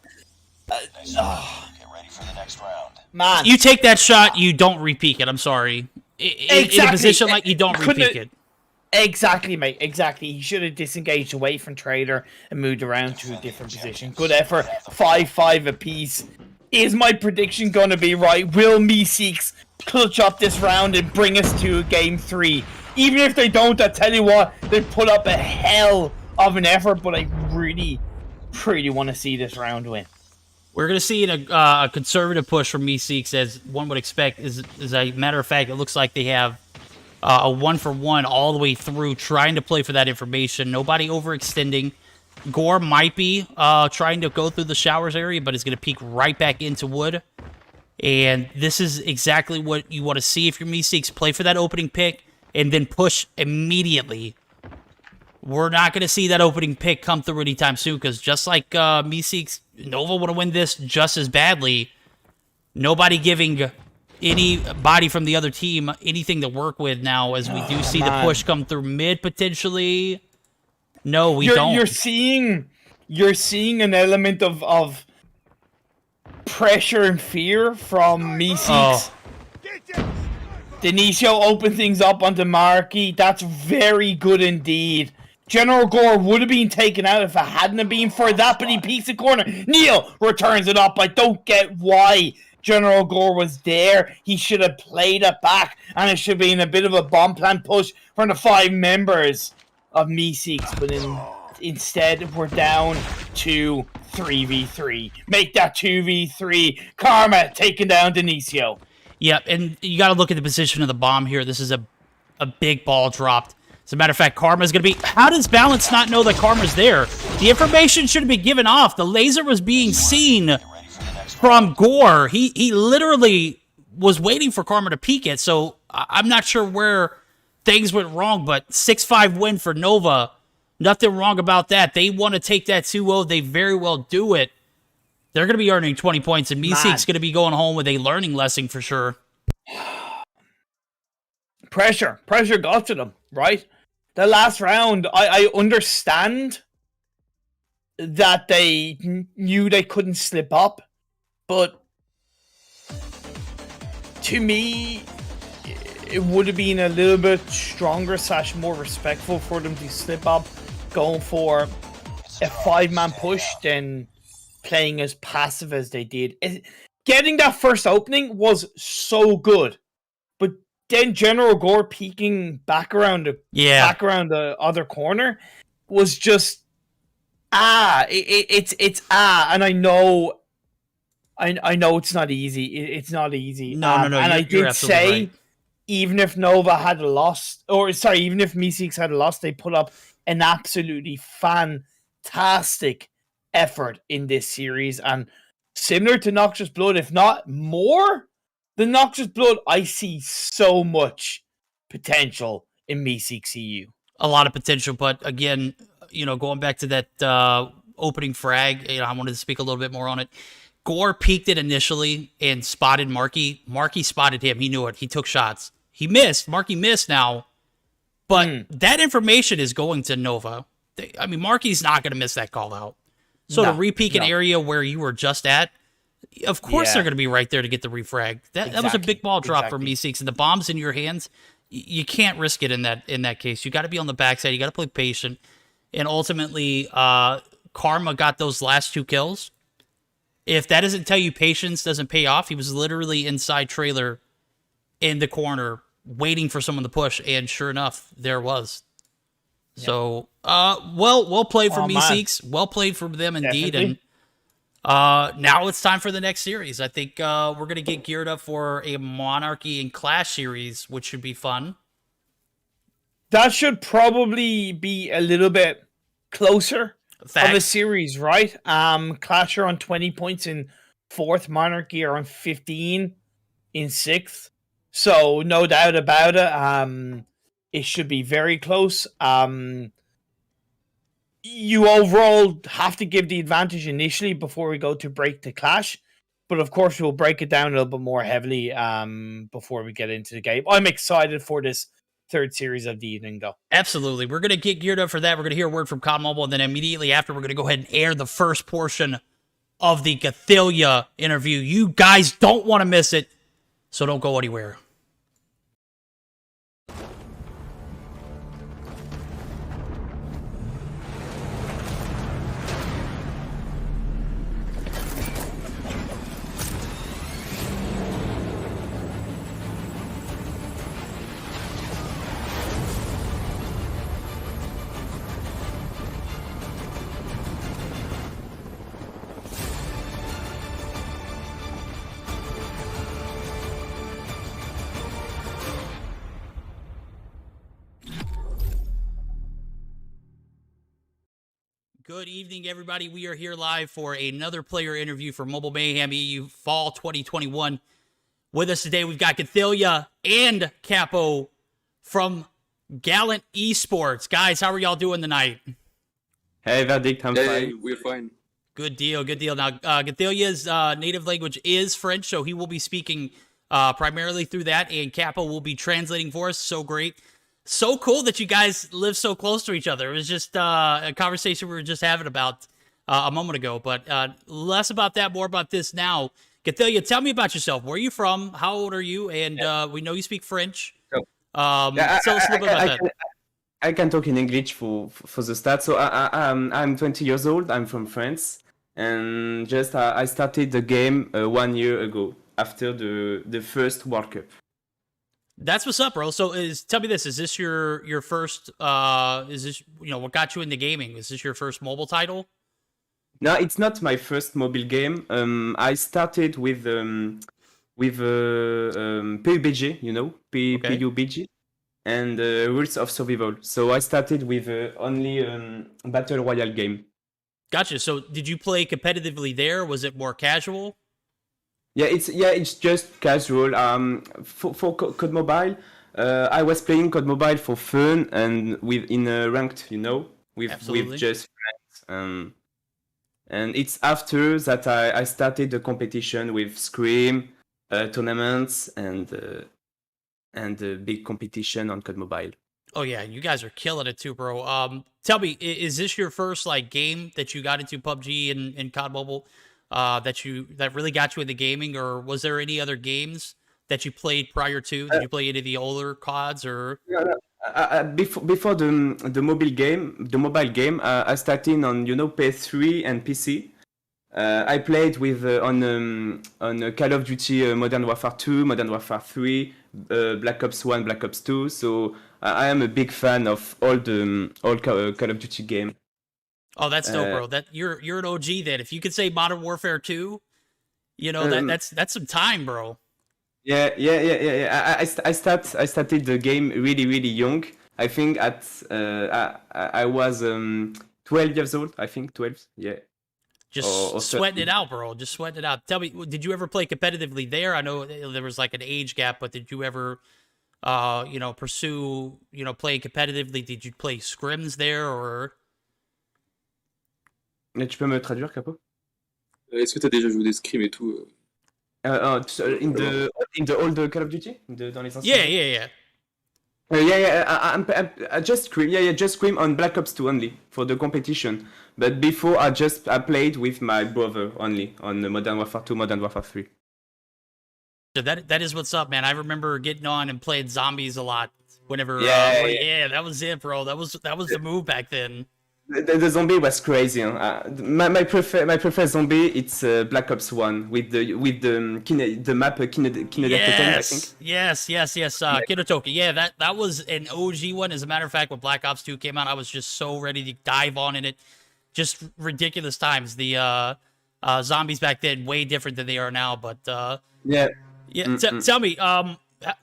[SPEAKER 2] Get ready for the next round.
[SPEAKER 6] Man, you take that shot, you don't repeat it. I'm sorry. In a position like you don't repeat it.
[SPEAKER 1] Exactly, mate. Exactly. He should have disengaged away from trailer and moved around to a different position. Good effort. 5-5 apiece. Is my prediction going to be right? Will Meseeks clutch up this round and bring us to game 3? Even if they don't, I tell you what, they put up a hell of an effort, but I really want to see this round win.
[SPEAKER 6] We're going to see a conservative push from Meseeks, as one would expect. As a matter of fact, it looks like they have a 1-for-1 all the way through, trying to play for that information. Nobody overextending. Gore might be trying to go through the showers area, but is going to peek right back into wood. And this is exactly what you want to see if you're Meseeks. Play for that opening pick, and then push immediately. We're not going to see that opening pick come through anytime soon, because just like Meseeks, Nova want to win this just as badly. Nobody giving anybody from the other team anything to work with now, as we do see the push come through mid, potentially. No, we don't.
[SPEAKER 1] You're seeing an element of pressure and fear from Meseeks. Denisio opened things up onto Monarchy. That's very good indeed. General Gore would have been taken out if it hadn't been for that, but he peeks the corner. Neil returns it up. I don't get why General Gore was there. He should have played it back, and it should have been a bit of a bomb plant push from the 5 members of Meseeks, but instead we're down to 3v3. Make that 2v3. Karma taking down Denisio.
[SPEAKER 6] Yep, and you got to look at the position of the bomb here. This is a big ball dropped. As a matter of fact, Karma's going to be... How does Balance not know that Karma's there? The information should have been given off. The laser was being seen from Gore. He literally was waiting for Karma to peek it, so I'm not sure where things went wrong, but 6-5 win for Nova. Nothing wrong about that. They want to take that 2-0. They very well do it. They're going to be earning 20 points, and Meseeks going to be going home with a learning lesson for sure.
[SPEAKER 1] Pressure got to them, right? The last round, I understand that they knew they couldn't slip up, but to me, it would have been a little bit stronger / more respectful for them to slip up, going for a 5-man push than playing as passive as they did. Getting that first opening was so good, but then General Gore peeking back around the other corner was just it's and I know it's not easy. It's not easy.
[SPEAKER 6] No.
[SPEAKER 1] And I did say, right, even if Nova had lost, even if Meseeks had lost, they put up an absolutely fantastic effort in this series, and similar to Noxious Blood, if not more than Noxious Blood, I see so much potential in Meseeks EU.
[SPEAKER 6] A lot of potential, but again, going back to that opening frag, I wanted to speak a little bit more on it. Gore peeked it initially and spotted Marky. Marky spotted him. He knew it. He took shots. He missed. Marky missed now. But that information is going to Nova. Marky's not going to miss that call out. So to re-peek an area where you were just at, Of course
[SPEAKER 1] Yeah.
[SPEAKER 6] they're going to be right there to get the refrag. That was a
[SPEAKER 1] Exactly,
[SPEAKER 6] big ball drop for
[SPEAKER 1] exactly.
[SPEAKER 6] Meseeks, and the bomb's in your hands. You can't risk it in that case. You got to be on the backside. You got to play patient, and ultimately, Karma got those last 2 kills. If that doesn't tell you patience doesn't pay off, he was literally inside trailer in the corner waiting for someone to push, and sure enough, there was. Yeah. So, well played for Meseeks. Well played for them indeed.
[SPEAKER 1] Definitely.
[SPEAKER 6] And now it's time for the next series. I think we're going to get geared up for a Monarchy and Qlash series, which should be fun.
[SPEAKER 1] That should probably be a little bit closer
[SPEAKER 6] Facts.
[SPEAKER 1] of a series, right? Qlash are on 20 points in 4th, Monarchy are on 15 in 6th. So no doubt about it. It should be very close. You overall have to give the advantage initially before we go to break the Qlash. But of course, we'll break it down a little bit more heavily before we get into the game. I'm excited for this 3rd series of the evening, though.
[SPEAKER 6] Absolutely. We're going to get geared up for that. We're going to hear a word from COD Mobile, and then immediately after, we're going to go ahead and air the first portion of the Cathilia interview. You guys don't want to miss it, so don't go anywhere. Good evening, everybody. We are here live for another player interview for Mobile Mayhem EU Fall 2021. With us today, we've got Cathilia and Capo from Gallant Esports. Guys, how are y'all doing tonight?
[SPEAKER 10] Hey, Verdict, I'm fine.
[SPEAKER 11] We're fine.
[SPEAKER 6] Good deal, good deal. Now, Cathilia's native language is French, so he will be speaking primarily through that, and Capo will be translating for us. So great. So cool that you guys live so close to each other. It was just a conversation we were just having about a moment ago, but less about that, more about this now. Cathilia, tell me about yourself. Where are you from? How old are you? And we know you speak French. Tell us a little bit about that.
[SPEAKER 10] I can talk in English for the start. So I'm 20 years old. I'm from France, and just I started the game 1 year ago after the first World Cup.
[SPEAKER 6] That's what's up, bro. So tell me this, is this your first is this, what got you into gaming? Is this your first mobile title?
[SPEAKER 10] No, it's not my first mobile game. I started with PUBG, PUBG, and Rules of Survival. So I started with only Battle Royale game.
[SPEAKER 6] Gotcha. So did you play competitively there? Was it more casual?
[SPEAKER 10] Yeah, it's just casual. For COD Mobile, I was playing COD Mobile for fun and in ranked, with just friends. And it's after that I started the competition with Scream, tournaments, and the big competition on COD Mobile.
[SPEAKER 6] Oh yeah, you guys are killing it too, bro. Tell me, is this your first game that you got into PUBG and COD Mobile? That really got you into gaming, or was there any other games that you played prior to? Did you play any of the older CODs or?
[SPEAKER 10] Before the mobile game, I started on PS3 and PC. I played with on Call of Duty Modern Warfare 2, Modern Warfare 3, Black Ops 1, Black Ops 2. So I am a big fan of all Call of Duty games.
[SPEAKER 6] Oh, that's dope, bro. That you're an OG then. If you could say Modern Warfare 2, that's some time, bro.
[SPEAKER 10] Yeah. I started the game really, really young. I think I was 12 years old. I think 12. Yeah.
[SPEAKER 6] Just sweating it out, bro. Just sweating it out. Tell me, did you ever play competitively there? I know there was an age gap, but did you ever, pursue, playing competitively? Did you play scrims there or?
[SPEAKER 10] Tu peux me traduire, Capo?
[SPEAKER 11] Est-ce que tu as déjà joué des scrims et tout?
[SPEAKER 10] In the old Call of Duty? Dans les anciens?
[SPEAKER 6] Yeah.
[SPEAKER 10] I just scream. Just scream on Black Ops 2 only for the competition. But before, I played with my brother only on the Modern Warfare 2, Modern Warfare 3.
[SPEAKER 6] So that is what's up, man. I remember getting on and playing zombies a lot. Whenever, that was it, bro. That was the move back then.
[SPEAKER 10] The zombie was crazy. Huh? My preferred zombie it's Black Ops 1 with the map Kinodetoken, I think.
[SPEAKER 6] Yes. Kinodetoken. Yeah, that was an OG one. As a matter of fact, when Black Ops 2 came out, I was just so ready to dive on in it. Just ridiculous times. The zombies back then way different than they are now. But tell me,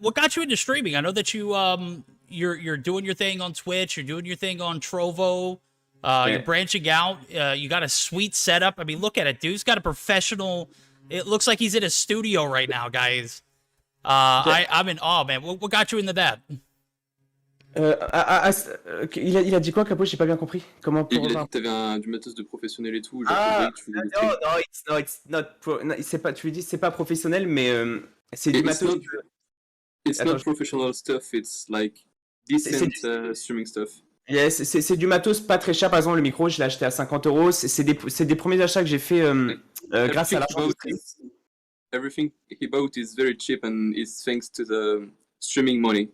[SPEAKER 6] what got you into streaming? I know that you're doing your thing on Twitch. You're doing your thing on Trovo. You're branching out. You got a sweet setup. I mean, look at it, dude. He's got a professional. It looks like he's in a studio right now, guys. I'm in awe, man. What got you into that?
[SPEAKER 10] Il a dit quoi, Capo? J'ai pas bien compris. Comment pour
[SPEAKER 11] il a dit que t'avais du matos de professionnel et tout.
[SPEAKER 10] C'est pas. Tu lui dis c'est pas professionnel, mais c'est du matos.
[SPEAKER 11] It's not professional stuff. It's like decent streaming stuff.
[SPEAKER 10] Yes, c'est du matos pas très cher. Par exemple, le micro, je l'ai acheté à 50 €. C'est des premiers achats que j'ai fait grâce à l'argent.
[SPEAKER 11] Everything he bought is very cheap and is thanks to the streaming money.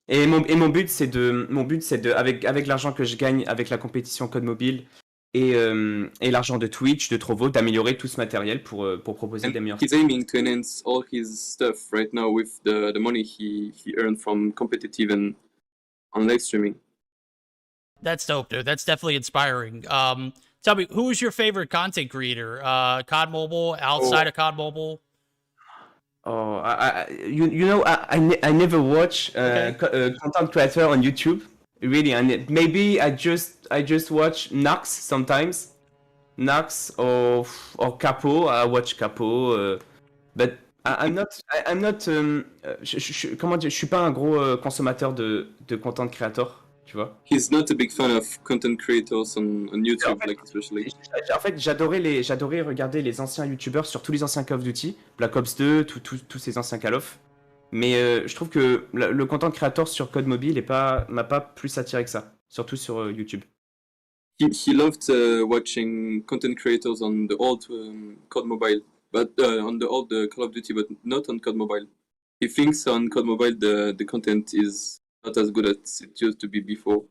[SPEAKER 10] Et mon but c'est de avec l'argent que je gagne avec la compétition Code Mobile et l'argent de Twitch, de Trovo, d'améliorer tout ce matériel pour proposer des meilleurs.
[SPEAKER 11] He's aiming to enhance all his stuff right now with the money he earned from competitive and on live streaming.
[SPEAKER 6] That's dope, dude. That's definitely inspiring. Tell me, who is your favorite content creator? COD Mobile, outside of COD Mobile?
[SPEAKER 10] Oh, I never watch content creator on YouTube. Really, and maybe I just watch Nox sometimes. Nox or Capo. I watch Capo, but I'm not. Comment dire? Je suis pas un gros consommateur de content creator. Tu vois?
[SPEAKER 11] He's not a big fan of content creators on YouTube, especially.
[SPEAKER 10] En fait, j'adorais regarder les anciens YouTubers sur tous les anciens Call of Duty, Black Ops 2, tous ces anciens Call of. Mais je trouve que le content creator sur Code Mobile m'a pas plus attiré que ça, surtout sur YouTube.
[SPEAKER 11] He loved watching content creators on the old Code Mobile, but on the old Call of Duty, but not on Code Mobile. He thinks on Code Mobile the content is not as good as it used to be before.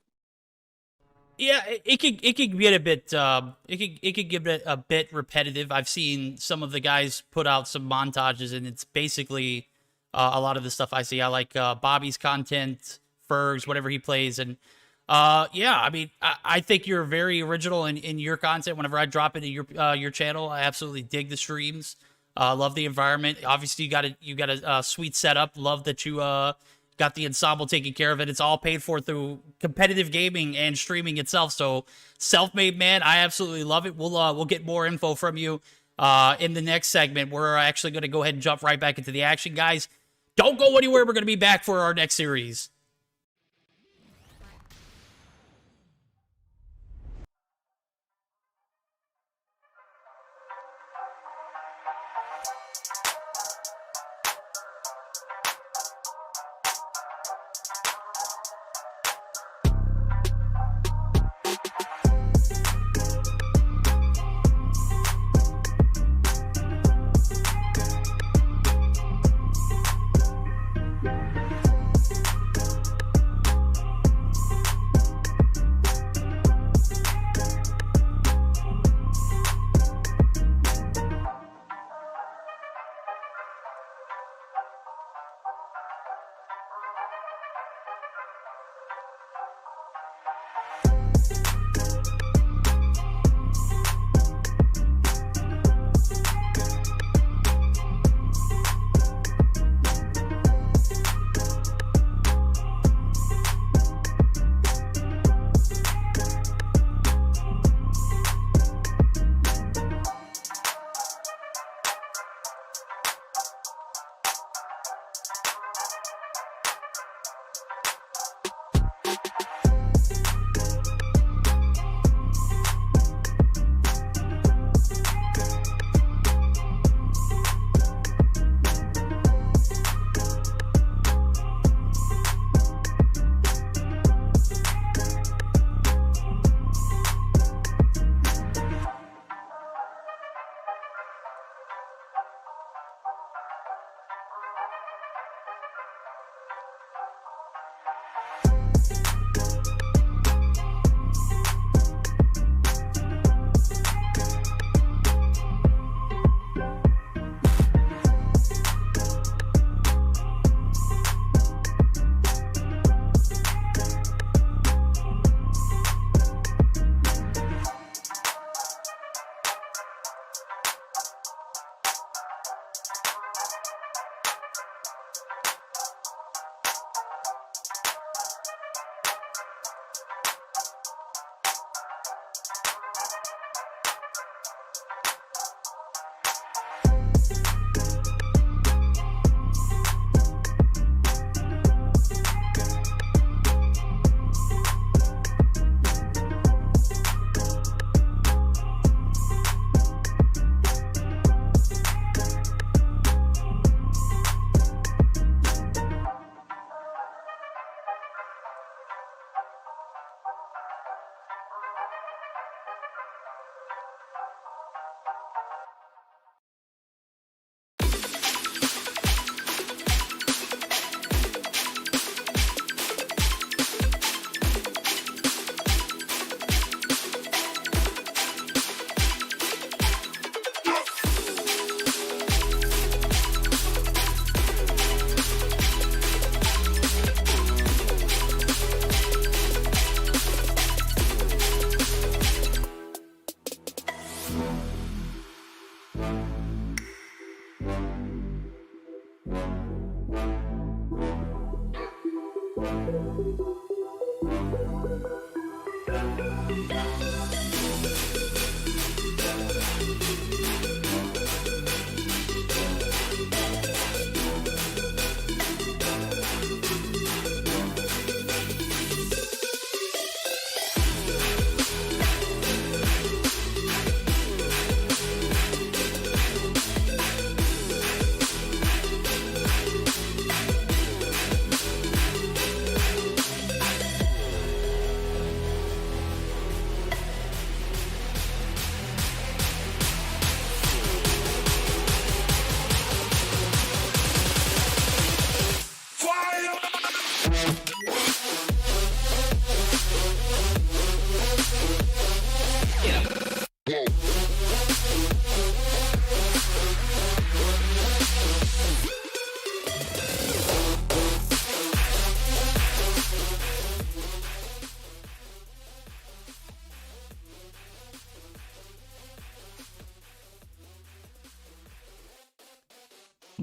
[SPEAKER 6] Yeah, it could get a bit it could get a bit repetitive. I've seen some of the guys put out some montages, and it's basically a lot of the stuff I see. I like Bobby's content, Ferg's, whatever he plays, and I mean, I think you're very original in your content. Whenever I drop into your channel, I absolutely dig the streams. Love the environment. Obviously, you got a sweet setup. Love that you got the ensemble taking care of it. It's all paid for through competitive gaming and streaming itself. So self-made man, I absolutely love it. We'll get more info from you in the next segment. We're actually going to go ahead and jump right back into the action, guys. Don't go anywhere. We're going to be back for our next series.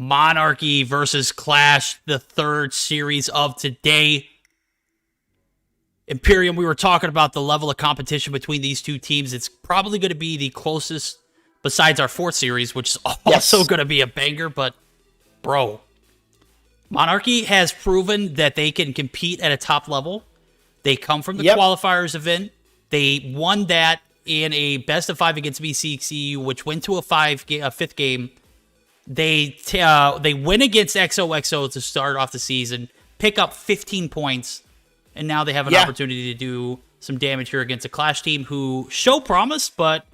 [SPEAKER 6] Monarchy versus Qlash, the third series of today. Imperium, we were talking about the level of competition between these two teams. It's probably going to be the closest besides our fourth series, which is also going to be a banger. But, bro, Monarchy has proven that they can compete at a top level. They come from the qualifiers event. They won that in a best of 5 against Meseeks, which went to a fifth game. They win against XOXO to start off the season, pick up 15 points, and now they have an opportunity to do some damage here against a Qlash team who show promise, but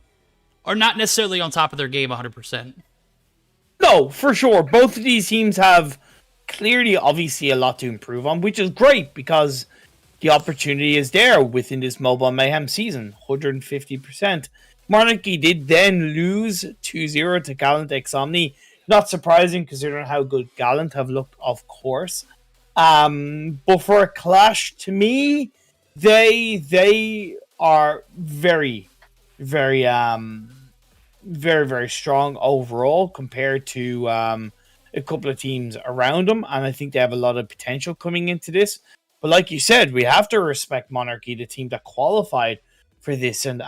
[SPEAKER 6] are not necessarily on top of their game 100%.
[SPEAKER 1] No, for sure. Both of these teams have clearly, obviously, a lot to improve on, which is great because the opportunity is there within this Mobile Mayhem season, 150%. Monarchy did then lose 2-0 to Gallant X Omni. Not surprising considering how good Gallant have looked, of course. But for a Qlash, to me, they are very, very, very, very strong overall compared to a couple of teams around them. And I think they have a lot of potential coming into this. But like you said, we have to respect Monarchy, the team that qualified for this and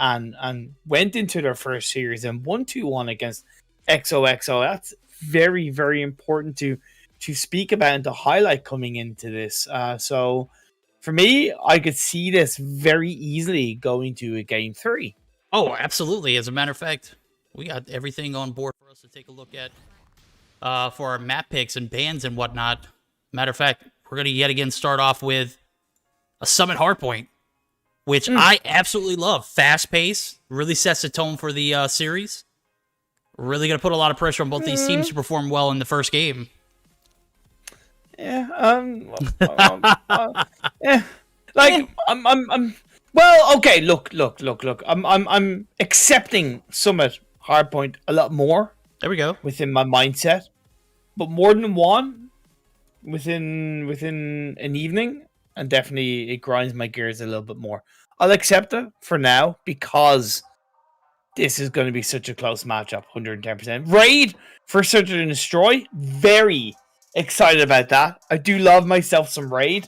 [SPEAKER 1] went into their first series and won 2-1 against XOXO. That's very, very important to speak about and to highlight coming into this. So for me, I could see this very easily going to a game 3.
[SPEAKER 6] Oh, absolutely. As a matter of fact, we got everything on board for us to take a look at for our map picks and bans and whatnot. Matter of fact, we're going to yet again start off with a Summit Hardpoint, which I absolutely love. Fast pace, really sets the tone for the series. Really going to put a lot of pressure on both these teams to perform well in the first game.
[SPEAKER 1] Yeah, like I'm well, okay, look. I'm accepting Summit Hardpoint a lot more.
[SPEAKER 6] There we go.
[SPEAKER 1] Within my mindset. But more than one within an evening, and definitely it grinds my gears a little bit more. I'll accept it for now because this is going to be such a close matchup, 110%. Raid for Search and Destroy, very excited about that. I do love myself some Raid.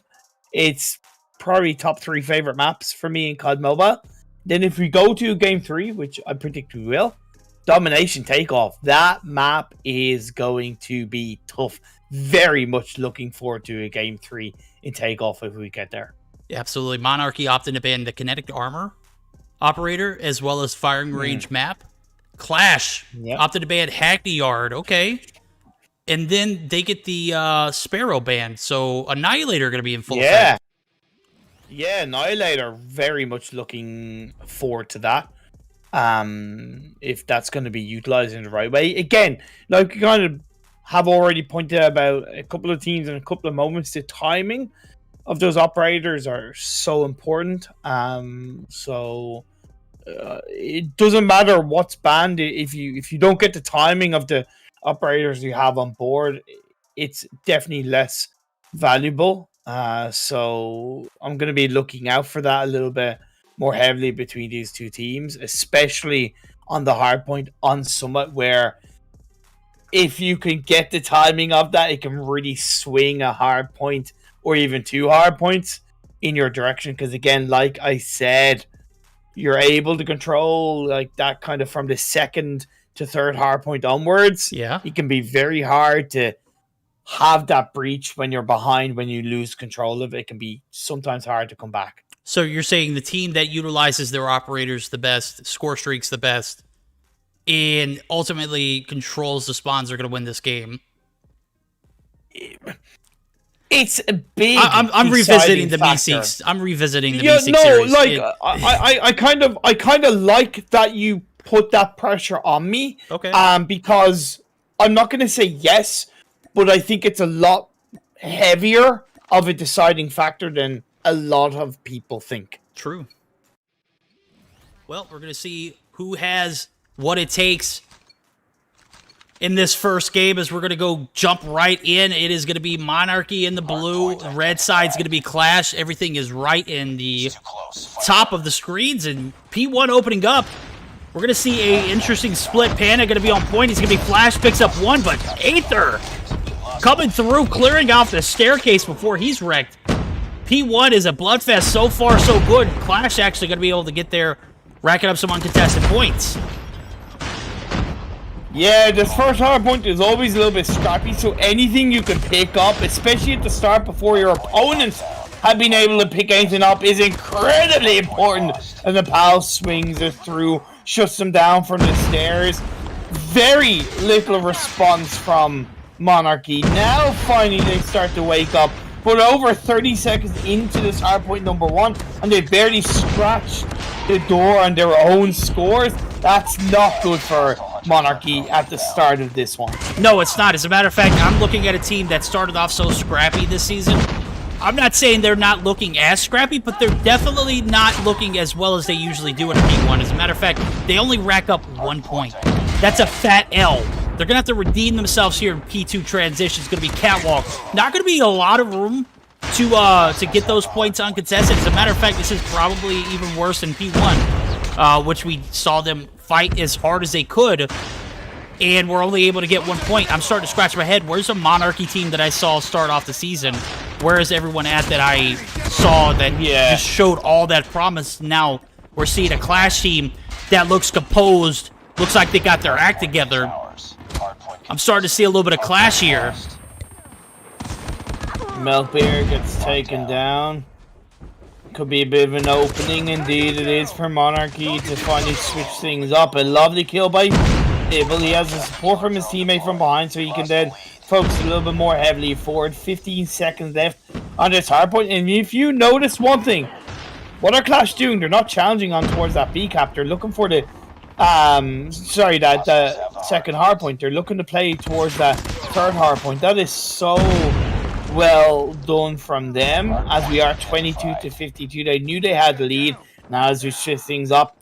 [SPEAKER 1] It's probably top 3 favorite maps for me in COD Mobile. Then if we go to game 3, which I predict we will, Domination Takeoff. That map is going to be tough. Very much looking forward to a game 3 in Takeoff if we get there.
[SPEAKER 6] Yeah, absolutely. Monarchy opted to ban the kinetic armor operator as well as firing range map. Qlash opted to ban Hackney Yard. Okay. And then they get the Sparrow ban. So Annihilator going to be in full effect.
[SPEAKER 1] Yeah, Annihilator. Very much looking forward to that. If that's going to be utilized in the right way. Again, like we kind of have already pointed out about a couple of teams in a couple of moments, the timing of those operators are so important. It doesn't matter what's banned. If you don't get the timing of the operators you have on board, it's definitely less valuable. So I'm going to be looking out for that a little bit more heavily between these two teams, especially on the hardpoint on Summit, where if you can get the timing of that, it can really swing a hard point or even 2 hard points in your direction. Because again, like I said, you're able to control like that kind of from the second to third hardpoint onwards.
[SPEAKER 6] Yeah.
[SPEAKER 1] It can be very hard to have that breach when you're behind, when you lose control of it. It can be sometimes hard to come back.
[SPEAKER 6] So you're saying the team that utilizes their operators the best, score streaks the best, and ultimately controls the spawns are going to win this game.
[SPEAKER 1] It's a big.
[SPEAKER 6] I'm revisiting the
[SPEAKER 1] factor.
[SPEAKER 6] Meseeks. I'm revisiting the Meseeks series.
[SPEAKER 1] Like I kind of like that you put that pressure on me.
[SPEAKER 6] Okay.
[SPEAKER 1] Because I'm not going to say yes, but I think it's a lot heavier of a deciding factor than a lot of people think.
[SPEAKER 6] True. Well, we're going to see who has what it takes in this first game as we're going to go jump right in. It is going to be Monarchy in the blue. The red side's going to be Qlash. Everything is right in the top of the screens. And P1 opening up. We're going to see a interesting split. Panda going to be on point. He's going to be Flash, picks up one, but Aether coming through, clearing off the staircase before he's wrecked. P1 is a bloodfest. So far, so good. Qlash actually going to be able to get there, racking up some uncontested points.
[SPEAKER 1] Yeah, this first hard point is always a little bit scrappy, so anything you can pick up, especially at the start before your opponents have been able to pick anything up, is incredibly important. And the pal swings it through, shuts them down from the stairs. Very little response from Monarchy. Now finally they start to wake up, but over 30 seconds into this hard point number one, and they barely scratched the door on their own scores. That's not good for Monarchy at the start of this one.
[SPEAKER 6] No, it's not. As a matter of fact, I'm looking at a team that started off so scrappy this season. I'm not saying they're not looking as scrappy, but they're definitely not looking as well as they usually do in a P1. As a matter of fact, they only rack up 1 point. That's a fat L. They're going to have to redeem themselves here in P2 transition. It's going to be catwalk. Not going to be a lot of room to get those points uncontested. As a matter of fact, this is probably even worse than P1, which we saw them fight as hard as they could, and we're only able to get 1 point. I'm starting to scratch my head. Where's the Monarchy team that I saw start off the season? Where is everyone at that I saw that just showed all that promise? Now we're seeing a Qlash team that looks composed, looks like they got their act together. I'm starting to see a little bit of Qlash here.
[SPEAKER 1] Meltbeer gets taken down. Could be a bit of an opening, indeed it is, for Monarchy to finally switch things up. A lovely kill by Ibble. He has the support from his teammate from behind, so he can then focus a little bit more heavily forward. 15 seconds left on this hardpoint, and if you notice one thing, what are Qlash doing? They're not challenging on towards that B cap. They're looking for the that second hardpoint. They're looking to play towards that third hardpoint. That is so well done from them, as we are 22 to 52. They knew they had the lead. Now as we shift things up,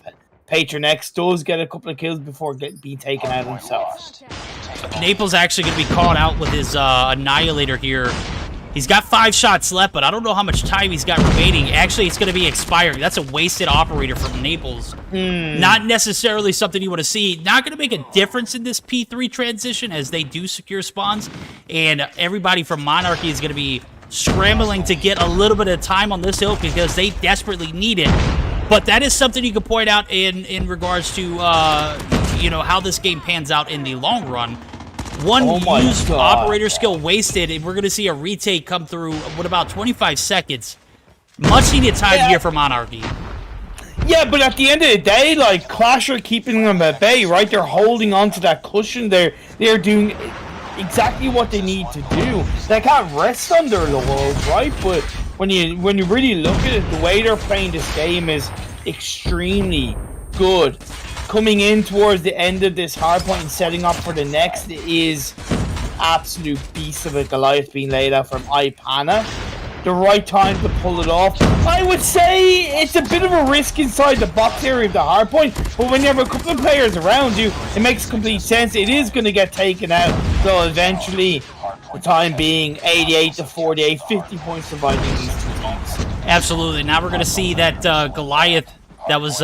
[SPEAKER 1] Patron X does get a couple of kills before being taken out himself.
[SPEAKER 6] Naples actually going to be caught out with his Annihilator here. He's got 5 shots left, but I don't know how much time he's got remaining. Actually, it's going to be expiring. That's a wasted operator from Naples. Not necessarily something you want to see. Not going to make a difference in this P3 transition as they do secure spawns. And everybody from Monarchy is going to be scrambling to get a little bit of time on this hill because they desperately need it. But that is something you can point out in regards to, you know, how this game pans out in the long run. One used operator skill wasted, and we're going to see a retake come through with about 25 seconds. Much needed time here for Monarchy.
[SPEAKER 1] Yeah, but at the end of the day, like, Qlash are keeping them at bay, right? They're holding on to that cushion. They're doing exactly what they need to do. They can't rest on their laurels, right? But when you really look at it, the way they're playing this game is extremely good. Coming in towards the end of this hardpoint and setting up for the next is absolute beast of a Goliath being laid out from Ipana. The right time to pull it off. I would say it's a bit of a risk inside the box area of the hardpoint, but when you have a couple of players around you, it makes complete sense. It is going to get taken out, so eventually, the time being 88 to 48, 50 points dividing these two teams.
[SPEAKER 6] Absolutely. Now we're going to see that Goliath that was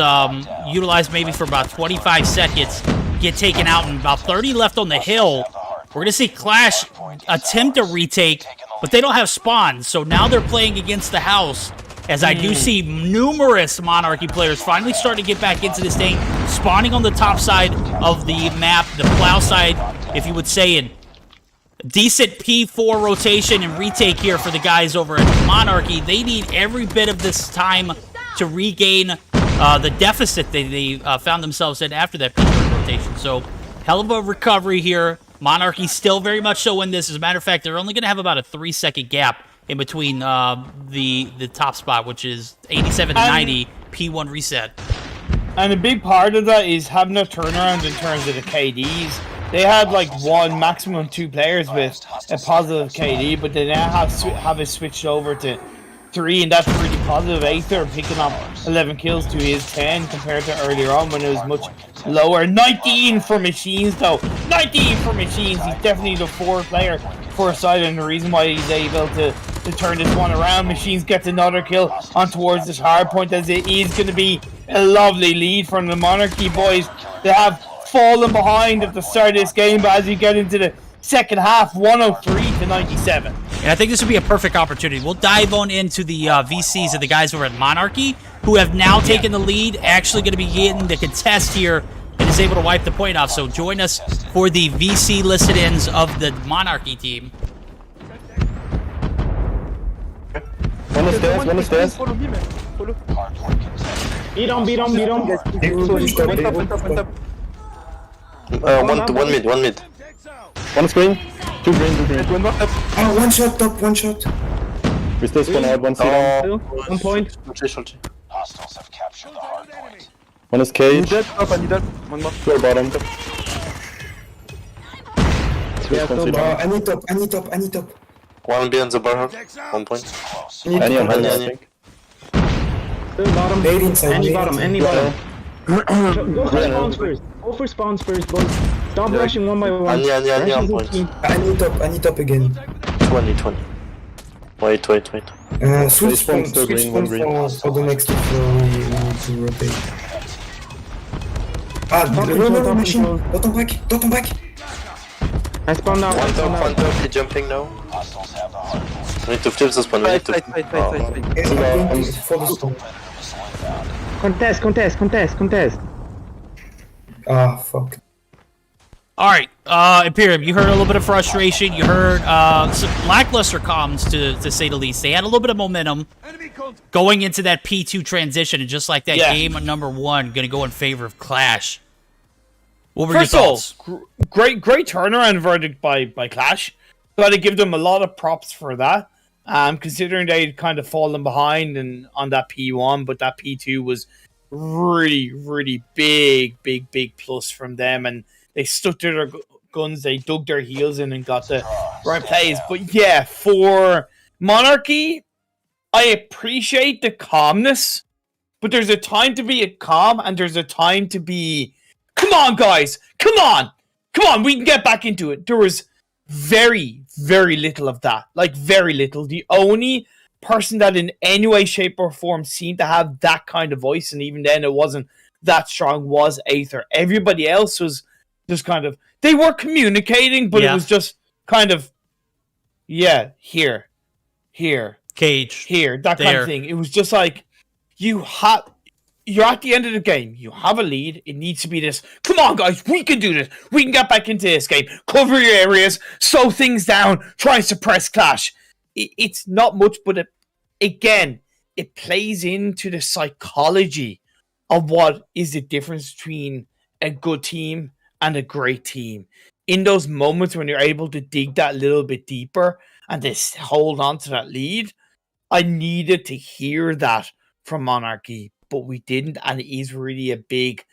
[SPEAKER 6] utilized maybe for about 25 seconds get taken out, and about 30 left on the hill. We're going to see Qlash attempt a retake, but they don't have spawns, so now they're playing against the house. as I do see numerous Monarchy players finally starting to get back into this thing, spawning on the top side of the map, the plow side, if you would say it. Decent P4 rotation and retake here for the guys over at Monarchy. They need every bit of this time to regain the deficit they found themselves in after that P4 rotation. So, hell of a recovery here. Monarchy still very much so in this. As a matter of fact, they're only going to have about a 3-second gap in between the top spot, which is 87 to 90 P1 reset.
[SPEAKER 1] And a big part of that is having a turnaround in terms of the KDs. They had like one, maximum 2 players with a positive KD, but they now have it switched over to 3, and that's pretty positive. Aether picking up 11 kills to his 10 compared to earlier on when it was much lower. 19 for Machines though. 19 for Machines. He's definitely the 4 player for side, and the reason why he's able to turn this one around. Machines gets another kill on towards this hard point, as it is going to be a lovely lead from the Monarchy boys. They have fallen behind at the start of this game, but as you get into the second half, 103 to 97.
[SPEAKER 6] And I think this would be a perfect opportunity. We'll dive on into the VCs of the guys over at Monarchy, who have now taken the lead, actually going to be getting the contest here, and is able to wipe the point off. So join us for the VC listed-ins of the Monarchy team.
[SPEAKER 7] One is stairs, one is stairs.
[SPEAKER 9] Beat on.
[SPEAKER 8] One mid.
[SPEAKER 7] One screen. 2 green.
[SPEAKER 8] Oh, one shot.
[SPEAKER 7] We stay spawn out, one C.
[SPEAKER 9] 1 point.
[SPEAKER 2] Hostiles have captured the hard point.
[SPEAKER 7] One is cage. One more. Go bottom.
[SPEAKER 8] Any top. One behind the bar. 1 point.
[SPEAKER 7] Any on hand, I think.
[SPEAKER 9] Bottom. Any bottom. Go for spawns first. Go for spawns first, boys. Stop rushing one by one.
[SPEAKER 8] Any on point.
[SPEAKER 12] Any top again.
[SPEAKER 8] 20. Wait.
[SPEAKER 12] Switch spawn for the next top floor. We need to rotate. No, machine. Bottom back.
[SPEAKER 9] I spawned now.
[SPEAKER 8] One top, he's jumping now.
[SPEAKER 2] Hostiles have the hard point.
[SPEAKER 8] We need to flip the spawn.
[SPEAKER 12] For the storm.
[SPEAKER 9] Contest.
[SPEAKER 12] Ah, fuck.
[SPEAKER 6] All right, Imperium, you heard a little bit of frustration. You heard some lackluster comms, to say the least. They had a little bit of momentum going into that P2 transition, and just like that, game number 1 going to go in favor of Qlash. What were your thoughts?
[SPEAKER 1] Great turnaround verdict by Qlash. Got to give them a lot of props for that. Considering they'd kind of fallen behind and on that P1, but that P2 was really big plus from them, and they stuck to their guns, they dug their heels in and got the right plays. But yeah, for Monarchy, I appreciate the calmness, but there's a time to be calm, and there's a time to be, come on guys, come on, we can get back into it. There was very little of that, like very little. The only person that in any way, shape or form seemed to have that kind of voice, and even then it wasn't that strong, was Aether. Everybody else was just kind of, they were communicating, but it was just kind of, here,
[SPEAKER 6] cage,
[SPEAKER 1] here, that kind of thing. It was just like, you're at the end of the game, you have a lead, it needs to be this, come on guys, we can do this, we can get back into this game, cover your areas, slow things down, try and suppress Qlash. It's not much, but it plays into the psychology of what is the difference between a good team and a great team. In those moments when you're able to dig that little bit deeper and to hold on to that lead, I needed to hear that from Monarchy, but we didn't, and it is really a big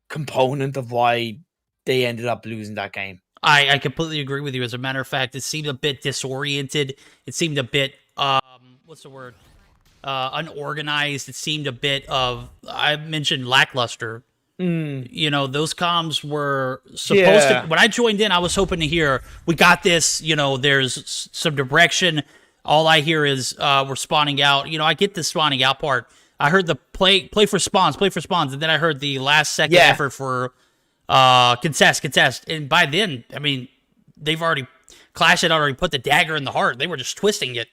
[SPEAKER 1] component of why they ended up losing that game.
[SPEAKER 6] I completely agree with you. As a matter of fact, it seemed a bit disoriented. It seemed a bit, unorganized. It seemed a bit of, I mentioned lackluster. You know, those comms were supposed to, when I joined in, I was hoping to hear, we got this, there's some direction. All I hear is, we're spawning out. I get the spawning out part. I heard the play for spawns, and then I heard the last second effort for contest. And by then, I mean, Qlash had already put the dagger in the heart. They were just twisting it.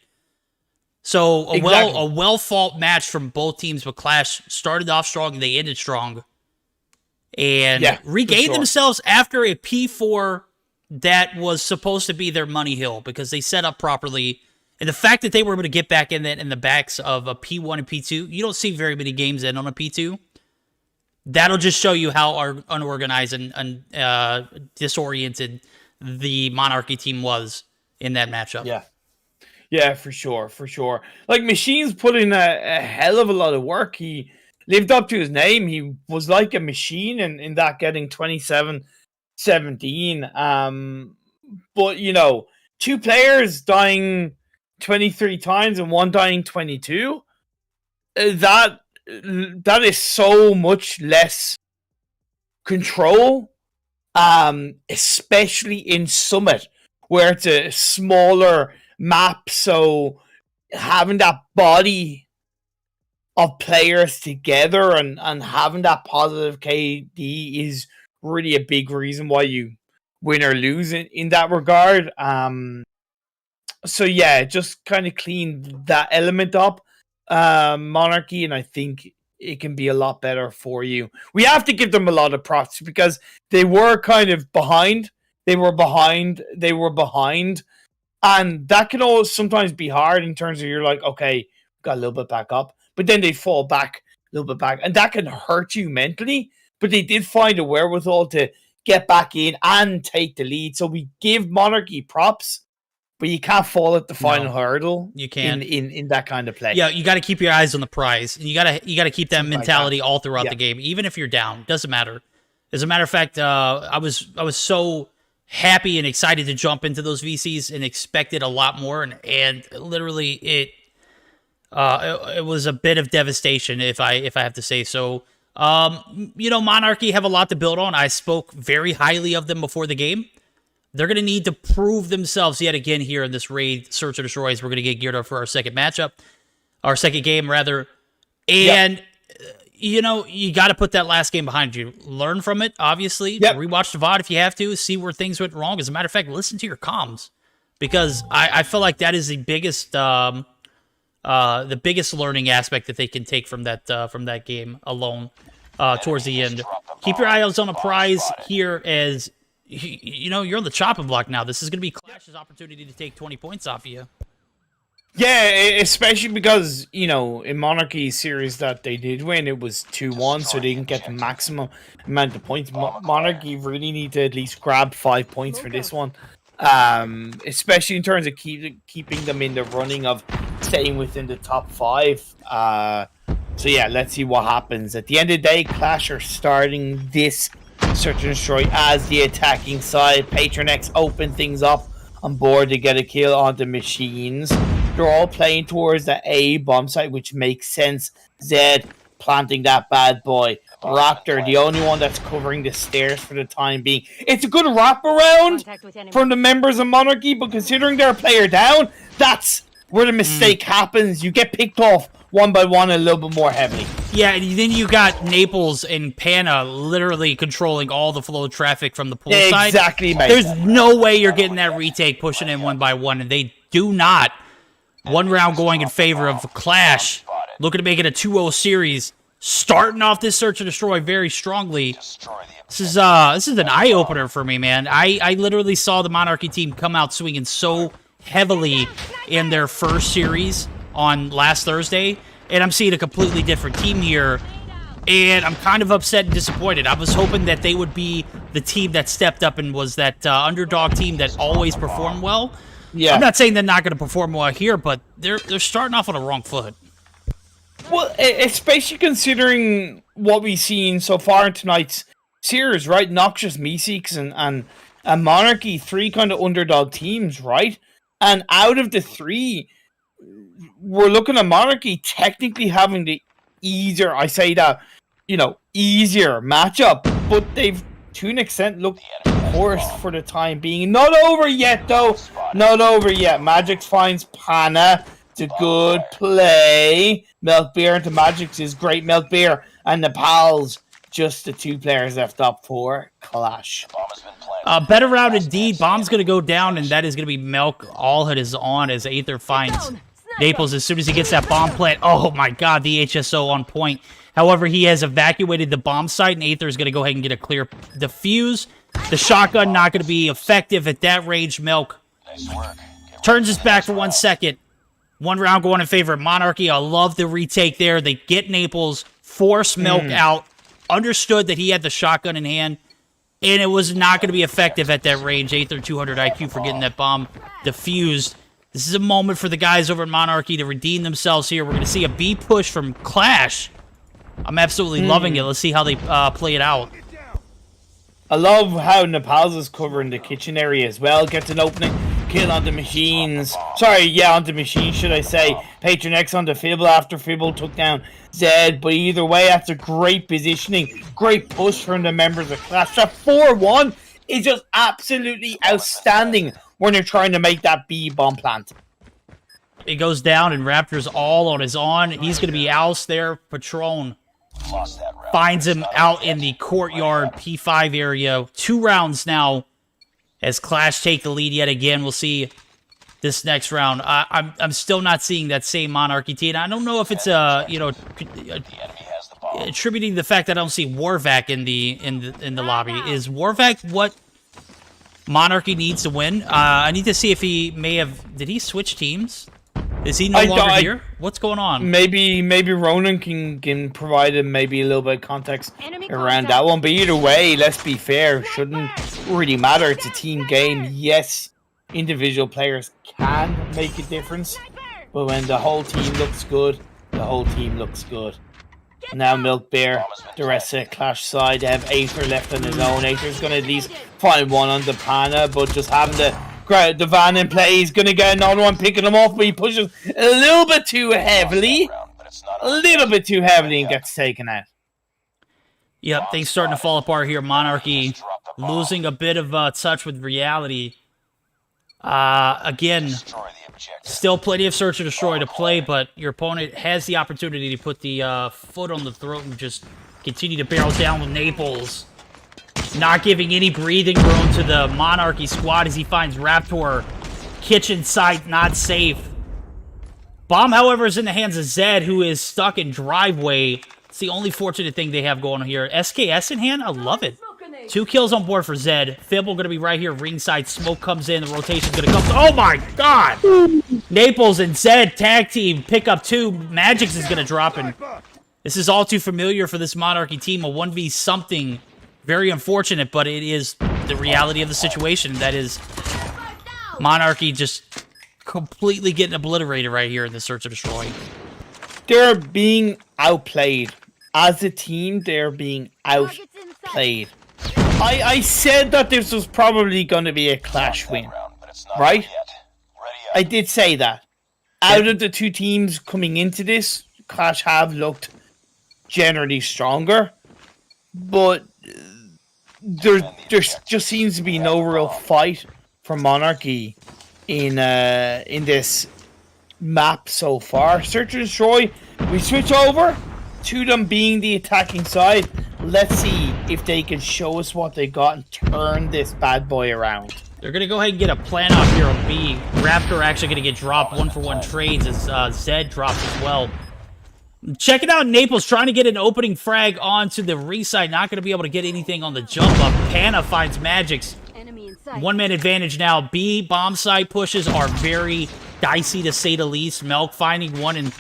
[SPEAKER 6] So a well fought match from both teams, but Qlash started off strong and they ended strong. And regained themselves after a P4 that was supposed to be their money hill because they set up properly. And the fact that they were able to get back in the backs of a P1 and P2, you don't see very many games in on a P2. That'll just show you how unorganized and disoriented the Monarchy team was in that matchup.
[SPEAKER 1] Yeah, for sure. Like, Machine's put in a hell of a lot of work. He lived up to his name. He was like a machine in that getting 27-17. But, you know, 2 players dying 23 times and 1 dying 22, that is so much less control, especially in Summit, where it's a smaller map, so having that body of players together and having that positive KD is really a big reason why you win or lose in that regard. So yeah, just kind of clean that element up, Monarchy, and I think it can be a lot better for you. We have to give them a lot of props because they were kind of behind. They were behind. And that can always sometimes be hard in terms of you're like, okay, got a little bit back up. But then they fall back a little bit back. And that can hurt you mentally. But they did find a wherewithal to get back in and take the lead. So we give Monarchy props. But you can't fall at the final hurdle.
[SPEAKER 6] You can't
[SPEAKER 1] in that kind of play.
[SPEAKER 6] Yeah, you got to keep your eyes on the prize. And you got to keep that mentality all throughout the game, even if you're down. Doesn't matter. As a matter of fact, I was so happy and excited to jump into those VCs and expected a lot more, and literally it was a bit of devastation, if I have to say so. You know, Monarchy have a lot to build on. I spoke very highly of them before the game. They're going to need to prove themselves yet again here in this raid, Search and Destroy, as we're going to get geared up for our second matchup. Our second game, rather. And, you know, you got to put that last game behind you. Learn from it, obviously. Rewatch the VOD if you have to. See where things went wrong. As a matter of fact, listen to your comms. Because I feel like that is the biggest learning aspect that they can take from that game alone towards the end. Keep your eyes on a prize here as... You know, you're on the chopping block now. This is going to be Qlash's opportunity to take 20 points off of you.
[SPEAKER 1] Yeah, especially because, you know, in Monarchy's series that they did win, it was 2-1, so they didn't get the maximum amount of points. Monarchy really need to at least grab 5 points for this one. Especially in terms of keeping them in the running of staying within the top 5. So yeah, let's see what happens. At the end of the day, Qlash are starting this Search and Destroy as the attacking side. Patron X open things up on board to get a kill on the machines. They're all playing towards the A bomb site, which makes sense. Zed planting that bad boy. Raptor, the only one that's covering the stairs for the time being. It's a good wraparound from the members of Monarchy, but considering they're a player down, that's where the mistake happens. You get picked off one by one a little bit more heavily.
[SPEAKER 6] Yeah, and then you got Naples and Pana literally controlling all the flow of traffic from the pool side.
[SPEAKER 1] Exactly, mate.
[SPEAKER 6] There's no way you're getting that retake pushing in one by one, and they do not. One round going in favor of Qlash, looking to make it a 2-0 series. Starting off this Search and Destroy very strongly. This is an eye-opener for me, man. I literally saw the Monarchy team come out swinging so heavily in their first series on last Thursday, and I'm seeing a completely different team here, and I'm kind of upset and disappointed. I was hoping that they would be the team that stepped up and was that underdog team that always performed well. Yeah, I'm not saying they're not going to perform well here, but they're starting off on the wrong foot.
[SPEAKER 1] Well, especially considering what we've seen so far in tonight's series, right? Noxious, Meseeks, and Monarchy, 3 kind of underdog teams, right? And out of the 3, we're looking at Monarchy technically having the easier, I say that, you know, easier matchup, but they've, to an extent, looked worse for the time being. Not over yet, though. Not over yet. Magix finds Pana. It's a good play. Milk Beer into Magix is great. Milk Beer and the pals, just the 2 players left up for Qlash.
[SPEAKER 6] Better round indeed. Bomb's going to go down, and that is going to be Milk. All it is on as Aether finds Naples, as soon as he gets that bomb plant, oh my god, the HSO on point. However, he has evacuated the bomb site, and Aether is going to go ahead and get a clear defuse. The shotgun not going to be effective at that range. Milk turns his back for 1 second. 1 round going in favor of Monarchy. I love the retake there. They get Naples, force Milk out, understood that he had the shotgun in hand, and it was not going to be effective at that range. Aether 200 IQ for getting that bomb defused. This is a moment for the guys over at Monarchy to redeem themselves here. We're going to see a B push from Qlash. I'm absolutely loving it. Let's see how they play it out.
[SPEAKER 1] I love how Nepal's is covering the kitchen area as well. Gets an opening kill on the machines. Sorry, yeah, on the machines, should I say. Patron X on the Fibble after Fibble took down Zed. But either way, that's a great positioning. Great push from the members of Qlash. That 4-1 is just absolutely outstanding when they're trying to make that B bomb plant.
[SPEAKER 6] It goes down, and Raptor's all on his own. He's going to be oust there. Patron finds him out in the courtyard P5 area. 2 rounds now as Qlash take the lead yet again. We'll see this next round. I'm still not seeing that same Monarchy team. I don't know if it's attributing the fact that I don't see Warvac in the lobby. Is Warvac what Monarchy needs to win? I need to see if he may have... Did he switch teams? Is he no longer here? What's going on?
[SPEAKER 1] Maybe Ronan can provide him maybe a little bit of context around that one. But either way, let's be fair, shouldn't really matter. It's a team game. Yes, individual players can make a difference, but when the whole team looks good, the whole team looks good. Now Milk Bear, the rest of the Qlash side, they have Aether left on his own. Aether's going to at least find one on the Pana, but just having the van in play, he's going to get another one picking him off, but he pushes a little bit too heavily. And gets taken out.
[SPEAKER 6] Yep, things starting to fall apart here. Monarchy losing a bit of touch with reality. Again, still plenty of Search and Destroy to play, but your opponent has the opportunity to put the foot on the throat and just continue to barrel down with Naples. Not giving any breathing room to the Monarchy squad as he finds Raptor. Kitchen site not safe. Bomb, however, is in the hands of Zed, who is stuck in driveway. It's the only fortunate thing they have going on here. SKS in hand? I love it. 2 kills on board for Zed. Fibble going to be right here ringside. Smoke comes in. The rotation's going to come. Oh my god! Naples and Zed tag team. Pick up 2. Magix is going to drop in. This is all too familiar for this Monarchy team. A 1v something. Very unfortunate, but it is the reality of the situation. That is Monarchy just completely getting obliterated right here in the Search and Destroy.
[SPEAKER 1] They're being outplayed. As a team, they're being outplayed. I said that this was probably going to be a Qlash win, right? I did say that. Out of the 2 teams coming into this, Qlash have looked generally stronger, but there just seems to be no real fight for Monarchy in this map so far. Search and Destroy, we switch over to them being the attacking side. Let's see if they can show us what they got and turn this bad boy around.
[SPEAKER 6] They're going to go ahead and get a plan off here on B. Raptor actually going to get dropped 1-for-1 trades as Zed drops as well. Check it out, Naples trying to get an opening frag onto the reside. Not going to be able to get anything on the jump up. Pana finds Magix. 1-man advantage now. B bomb site pushes are very dicey to say the least. Melk finding one, and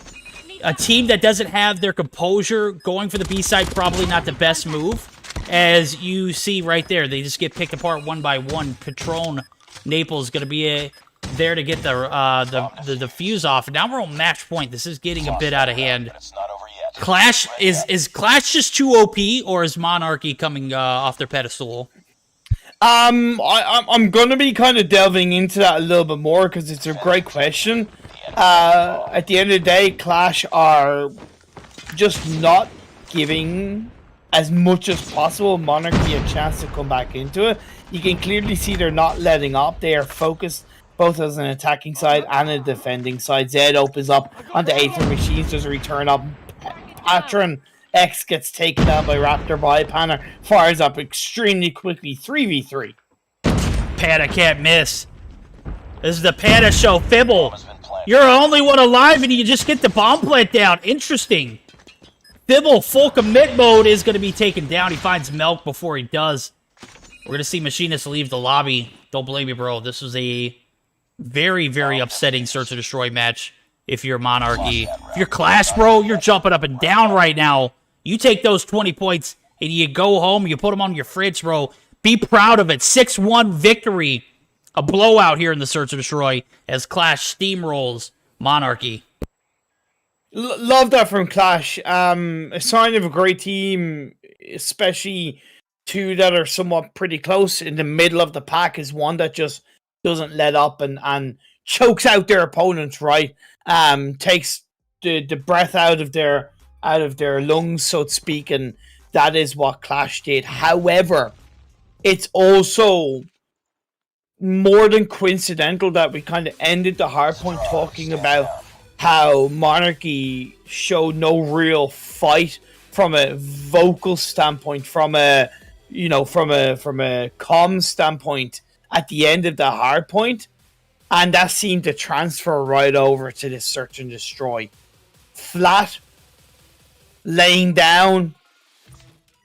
[SPEAKER 6] a team that doesn't have their composure going for the B side, probably not the best move. As you see right there, they just get picked apart one by one. Patron Naples going to be there to get the fuse off. Now we're on match point. This is getting a bit out of hand. Qlash is Qlash just too OP, or is Monarchy coming off their pedestal?
[SPEAKER 1] I'm gonna be kind of delving into that a little bit more because it's a great question. At the end of the day, Qlash are just not giving as much as possible Monarchy a chance to come back into it. You can clearly see they're not letting up. They are focused both as an attacking side and a defending side. Zed opens up on the Aether machines. There's a return up. Patron X gets taken down by Raptor by Pana. Fires up extremely quickly. 3v3.
[SPEAKER 6] Pana can't miss. This is the Pana show. Fibble You're the only one alive, and you just get the bomb plant down. Interesting. Thibble, full commit mode, is going to be taken down. He finds Milk before he does. We're going to see Machinist leave the lobby. Don't blame me, bro. This was a very, very upsetting Search and Destroy match if you're Monarchy. If you're Qlash, bro, you're jumping up and down right now. You take those 20 points, and you go home, you put them on your fridge, bro. Be proud of it. 6-1 victory. A blowout here in the Search and Destroy as Qlash steamrolls Monarchy.
[SPEAKER 1] Love that from Qlash. A sign of a great team, especially two that are somewhat pretty close in the middle of the pack, is one that just doesn't let up and chokes out their opponents, right? Takes the breath out of their lungs, so to speak, and that is what Qlash did. However, it's also more than coincidental that we kind of ended the hardpoint talking about how Monarchy showed no real fight from a vocal standpoint, from a comm standpoint at the end of the hardpoint, and that seemed to transfer right over to this Search and Destroy. Flat, laying down,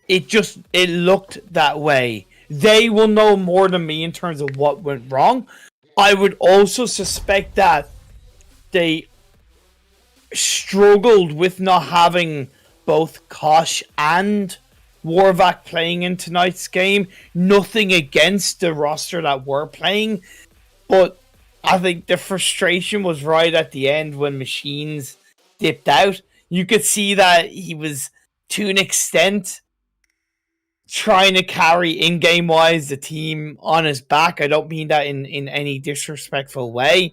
[SPEAKER 1] it looked that way. They will know more than me in terms of what went wrong. I would also suspect that they struggled with not having both Kosh and Warvac playing in tonight's game. Nothing against the roster that were playing, but I think the frustration was right at the end when Machines dipped out. You could see that he was, to an extent, trying to carry in-game wise the team on his back. I don't mean that in any disrespectful way.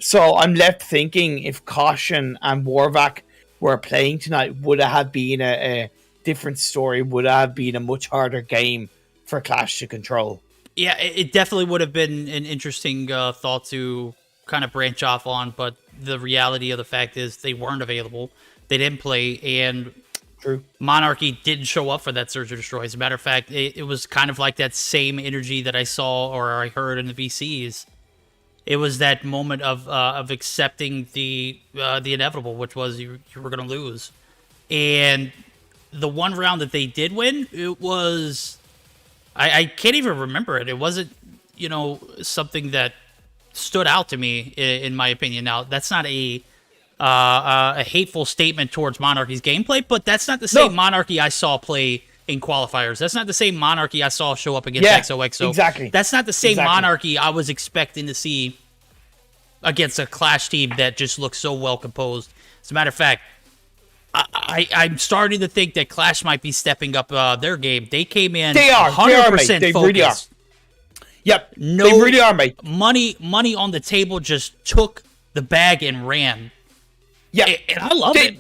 [SPEAKER 1] So I'm left thinking if Caution and Warvac were playing tonight, would it have been a different story? Would it have been a much harder game for Qlash to control?
[SPEAKER 6] Yeah, it definitely would have been an interesting thought to kind of branch off on, but the reality of the fact is they weren't available. They didn't play, and
[SPEAKER 1] True.
[SPEAKER 6] Monarchy didn't show up for that Search and Destroy. As a matter of fact, it was kind of like that same energy that I saw or I heard in the VCs. It was that moment of accepting the inevitable, which was you were going to lose. And the one round that they did win, it was... I can't even remember it. It wasn't, something that stood out to me, in my opinion. Now, that's not a hateful statement towards Monarchy's gameplay, but that's not the same Monarchy I saw play in qualifiers. That's not the same Monarchy I saw show up against XOXO.
[SPEAKER 1] Exactly.
[SPEAKER 6] That's not the same Monarchy I was expecting to see against a Qlash team that just looks so well composed. As a matter of fact, I'm starting to think that Qlash might be stepping up their game. They came in 100%
[SPEAKER 1] they
[SPEAKER 6] focused.
[SPEAKER 1] really are. Yep,
[SPEAKER 6] no,
[SPEAKER 1] they really are, mate.
[SPEAKER 6] Money on the table, just took the bag and ran.
[SPEAKER 1] Yeah,
[SPEAKER 6] and I love it.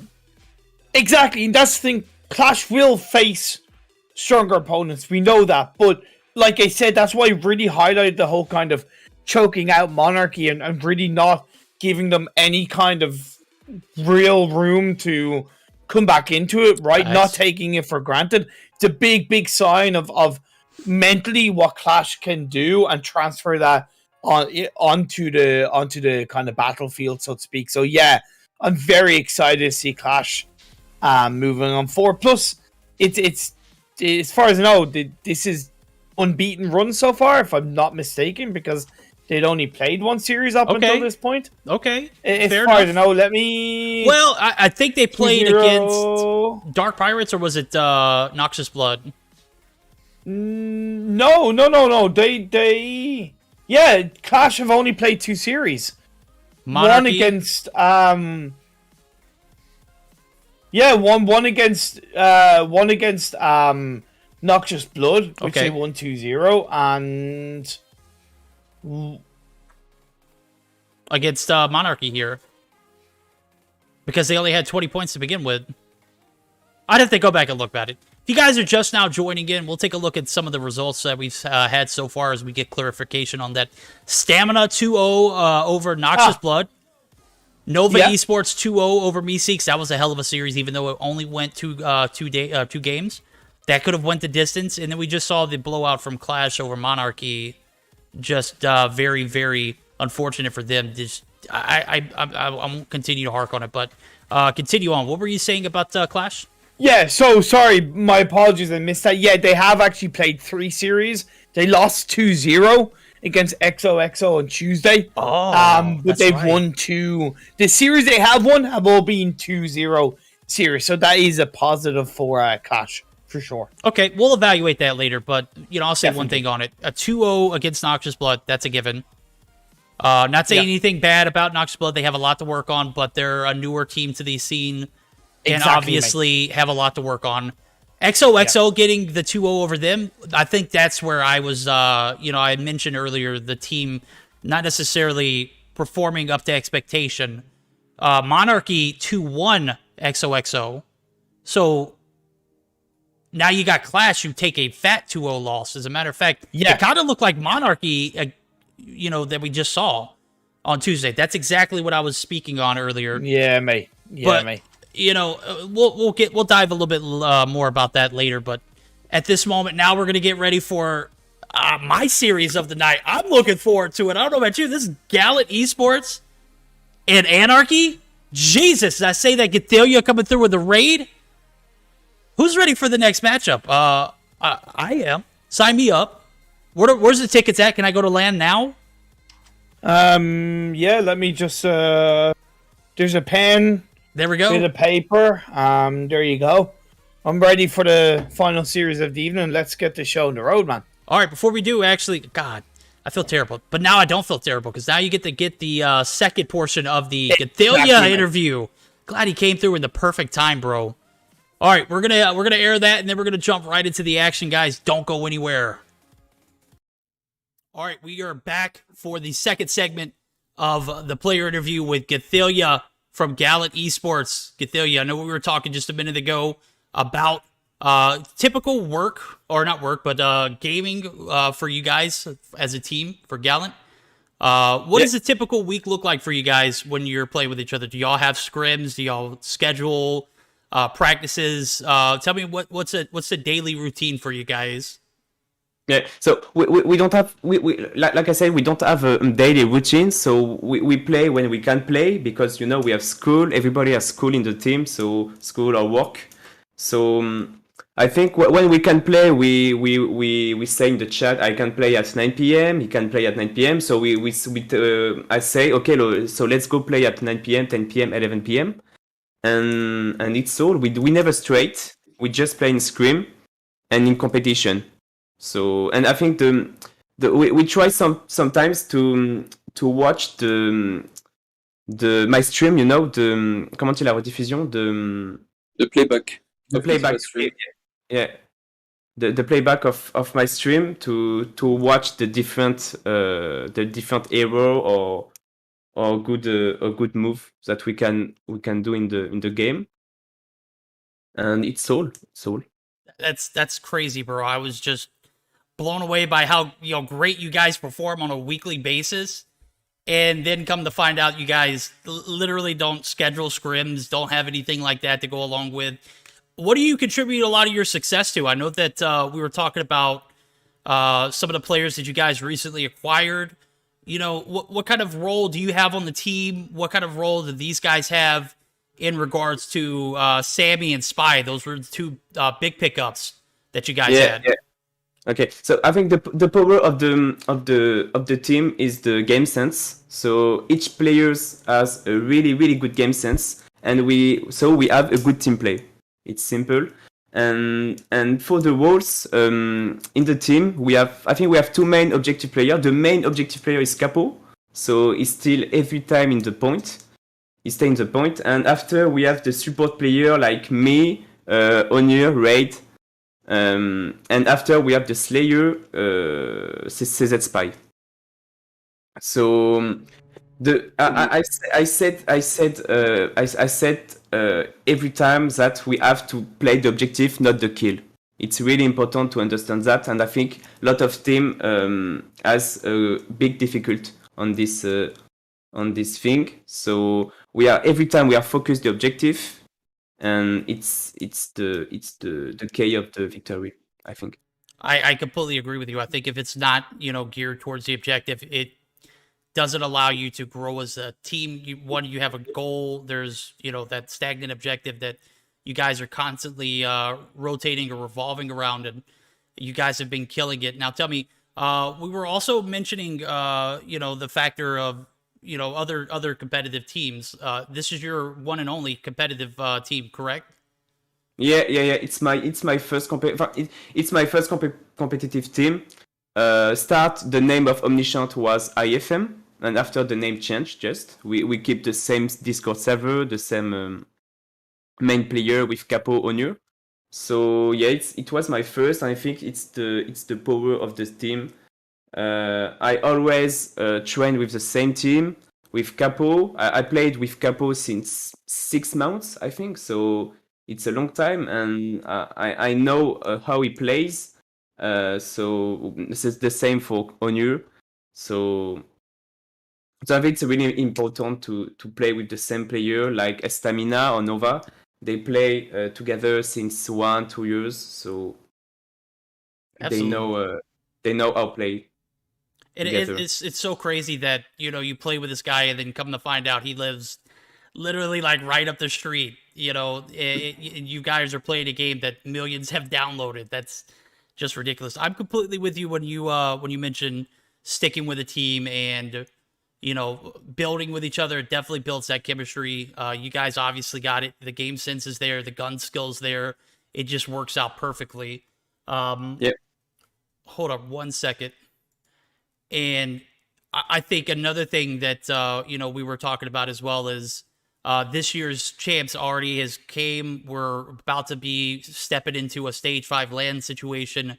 [SPEAKER 1] Exactly, and that's the thing. Qlash will face stronger opponents. We know that, but like I said, that's why I really highlighted the whole kind of choking out Monarchy and really not giving them any kind of real room to come back into it, right?
[SPEAKER 6] Nice.
[SPEAKER 1] Not taking it for granted. It's a big sign of mentally what Qlash can do and transfer that onto the kind of battlefield, so to speak. So yeah, I'm very excited to see Qlash moving on forward. Plus, it's as far as I know, this is unbeaten run so far, if I'm not mistaken, because they'd only played one series up until this point.
[SPEAKER 6] Okay,
[SPEAKER 1] as
[SPEAKER 6] fair
[SPEAKER 1] far
[SPEAKER 6] enough.
[SPEAKER 1] as I know, let me...
[SPEAKER 6] Well, I think they played against Dark Pirates, or was it Noxious Blood?
[SPEAKER 1] No. They yeah, Qlash have only played 2 series.
[SPEAKER 6] Monarchy?
[SPEAKER 1] One against one against Noxious Blood, which they won 2-0, and
[SPEAKER 6] against Monarchy here, because they only had 20 points to begin with. I'd have to go back and look at it. If you guys are just now joining in, we'll take a look at some of the results that we've had so far as we get clarification on that. Stamina 2-0 over Noxious Blood. Nova Esports 2-0 over Meseeks. That was a hell of a series, even though it only went two games. That could have went the distance. And then we just saw the blowout from Qlash over Monarchy. Just very, very unfortunate for them. Just I won't continue to hark on it, but continue on. What were you saying about Qlash?
[SPEAKER 1] Yeah, so sorry, my apologies, I missed that. Yeah, they have actually played 3 series. They lost 2-0 against XOXO on Tuesday. But they've won 2. The series they have won have all been 2-0 series, so that is a positive for Qlash, for sure.
[SPEAKER 6] Okay, we'll evaluate that later, but, you know, I'll say one thing on it. A 2-0 against Noxious Blood, that's a given. Not saying anything bad about Noxious Blood. They have a lot to work on, but they're a newer team to the scene and obviously have a lot to work on. XOXO getting the 2-0 over them, I think that's where I was, you know, I mentioned earlier the team not necessarily performing up to expectation. Monarchy 2-1 XOXO. So now you got Qlash who take a fat 2-0 loss. As a matter of fact, it kind of looked like Monarchy, you know, that we just saw on Tuesday. That's exactly what I was speaking on earlier.
[SPEAKER 1] Yeah, mate.
[SPEAKER 6] But, you know, we'll dive a little bit more about that later. But at this moment, now we're gonna get ready for my series of the night. I'm looking forward to it. I don't know about you. This is Gallant Esports and Anarchy. Jesus, did I say that Qlash coming through with a raid? Who's ready for the next matchup? I am. Sign me up. Where's the tickets at? Can I go to LAN now?
[SPEAKER 1] Yeah, let me just, there's a pen.
[SPEAKER 6] There we go.
[SPEAKER 1] Bit of paper. There you go. I'm ready for the final series of the evening. Let's get the show on the road, man.
[SPEAKER 6] All right, before we do, actually, God, I feel terrible. But now I don't feel terrible, because now you get the second portion of the Qlash interview. Glad he came through in the perfect time, bro. All right, we're gonna air that, and then we're gonna jump right into the action, guys. Don't go anywhere. All right, we are back for the second segment of the player interview with Qlash from Gallant Esports. Qlash, I know we were talking just a minute ago about typical work, or not work, but gaming for you guys as a team for Gallant. What does a typical week look like for you guys when you're playing with each other? Do y'all have scrims? Do y'all schedule practices? Tell me what's the daily routine for you guys?
[SPEAKER 10] Yeah, so we don't have, like I said, we don't have a daily routine, so we play when we can play, because, you know, we have school, everybody has school in the team, so school or work. So I think when we can play, we say in the chat, I can play at 9 p.m., he can play at 9 p.m, so I say, okay, so let's go play at 9 p.m., 10 p.m., 11 p.m, and it's all, we never straight, we just play in scrim and in competition. So, and I think we try sometimes to watch my stream, you know, comment dire la rediffusion,
[SPEAKER 11] the playback.
[SPEAKER 10] The playback, yeah. The playback of my stream to watch the different error or good move that we can do in the game. And it's all.
[SPEAKER 6] That's crazy, bro. I was just blown away by how great you guys perform on a weekly basis, and then come to find out you guys literally don't schedule scrims, don't have anything like that to go along with. What do you contribute a lot of your success to? I know that we were talking about some of the players that you guys recently acquired. You know, what kind of role do you have on the team? What kind of role do these guys have in regards to Sammy and Spy? Those were the two big pickups that you guys had.
[SPEAKER 10] Yeah. Okay, so I think the power of the team is the game sense. So each player has a really, really good game sense, and we have a good team play. It's simple. And for the roles in the team, I think we have two main objective players. The main objective player is Capo, so he's still every time in the point. He stays in the point, and after we have the support player like me, Onir, Raid. And after we have the Slayer, CZ Spy. So I said every time that we have to play the objective, not the kill. It's really important to understand that, and I think a lot of team has a big difficulty on this thing. So every time we are focused the objective. And it's the key of the victory, I think.
[SPEAKER 6] I completely agree with you. I think if it's not, geared towards the objective, doesn't allow you to grow as a team. You have a goal. There's, that stagnant objective that you guys are constantly rotating or revolving around, and you guys have been killing it. Now, tell me, we were also mentioning, the factor of, other competitive teams. This is your one and only competitive team, correct?
[SPEAKER 10] Yeah. It's my first competitive team. The name of Omniscient was IFM, and after the name changed, we keep the same Discord server, the same main player with Capo Onur. So yeah, it was my first, and I think it's the power of the team. I always train with the same team with Capo. I played with Capo since 6 months, I think. So it's a long time, and I know how he plays. So this is the same for Onur. So I think it's really important to play with the same player, like Estamina or Nova. They play together since 1-2 years, so
[SPEAKER 6] Absolutely.
[SPEAKER 10] they know how to play.
[SPEAKER 6] It's so crazy that you play with this guy and then come to find out he lives literally like right up the street. You guys are playing a game that millions have downloaded. That's just ridiculous. I'm completely with you when you mention sticking with a team and building with each other. It definitely builds that chemistry. You guys obviously got it. The game sense is there. The gun skills there. It just works out perfectly.
[SPEAKER 10] Yep.
[SPEAKER 6] Hold up 1 second. And I think another thing that we were talking about as well is this year's champs already came. We're about to be stepping into a stage 5 land situation.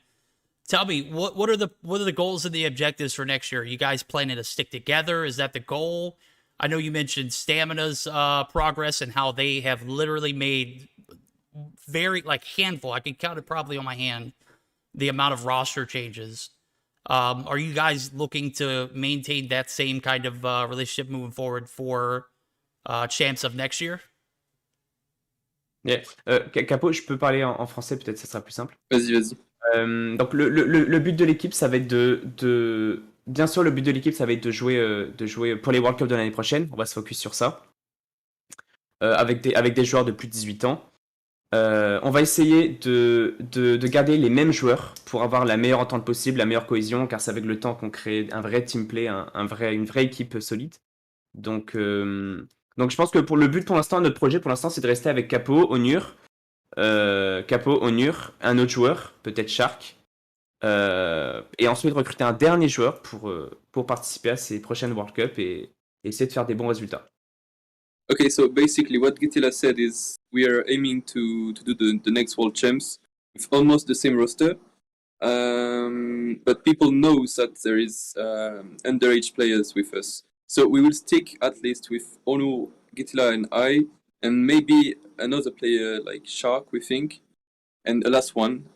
[SPEAKER 6] Tell me, what are the goals and the objectives for next year? Are you guys planning to stick together? Is that the goal? I know you mentioned Stamina's progress and how they have literally made very handful. I can count it probably on my hand the amount of roster changes. Are you guys looking to maintain that same kind of relationship moving forward for champs of next year?
[SPEAKER 10] Yeah. Capo, je peux parler en français, peut-être ça sera plus simple.
[SPEAKER 11] Vas-y.
[SPEAKER 10] Donc le but de l'équipe, ça va être bien sûr, le but de l'équipe, ça va être de jouer pour les World Cup de l'année prochaine. On va se focus sur ça. Avec des joueurs de plus de 18 ans. On va essayer de garder les mêmes joueurs pour avoir la meilleure entente possible, la meilleure cohésion, car c'est avec le temps qu'on crée un vrai team play, une vraie équipe solide. Donc je pense que notre projet pour l'instant, c'est de rester avec Capo, Onur, un autre joueur, peut-être Shark, et ensuite recruter un dernier joueur pour participer à ces prochaines World Cup et essayer de faire des bons résultats.
[SPEAKER 11] Okay, so basically what Gitila said is we are aiming to do the next World Champs with almost the same roster, but people knows that there is underage players with us. So we will stick at least with Onu, Gitila and I, and maybe another player like Shark, we think, and a last one,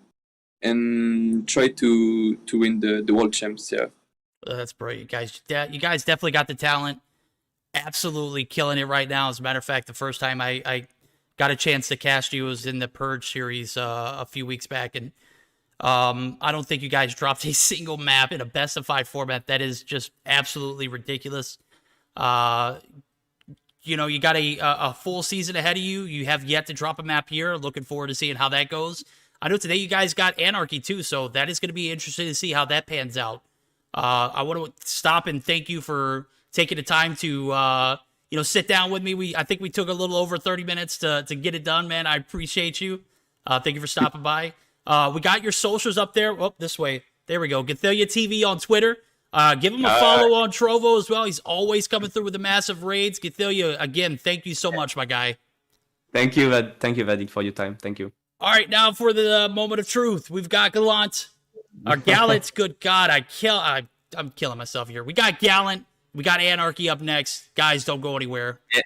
[SPEAKER 11] and try to win the World Champs, yeah.
[SPEAKER 6] That's brilliant, guys. You guys definitely got the talent. Absolutely killing it right now. As a matter of fact, the first time I got a chance to cast you was in the Purge series a few weeks back, and I don't think you guys dropped a single map in a best-of-5 format. That is just absolutely ridiculous. You got a full season ahead of you. You have yet to drop a map here. Looking forward to seeing how that goes. I know today you guys got Anarchy too, so that is going to be interesting to see how that pans out. I want to stop and thank you for taking the time to sit down with me. I think we took a little over 30 minutes to get it done, man. I appreciate you. Thank you for stopping by. We got your socials up there. Oh, this way. There we go. Gethilia TV on Twitter. Give him a follow on Trovo as well. He's always coming through with the massive raids. Gethilia, again, thank you so much, my guy.
[SPEAKER 10] Thank you, Vadik, for your time. Thank you.
[SPEAKER 6] All right, now for the moment of truth. We've got Gallant. Gallant, good God, I'm killing myself here. We got Gallant. We got Anarchy up next. Guys, don't go anywhere.
[SPEAKER 10] Yeah.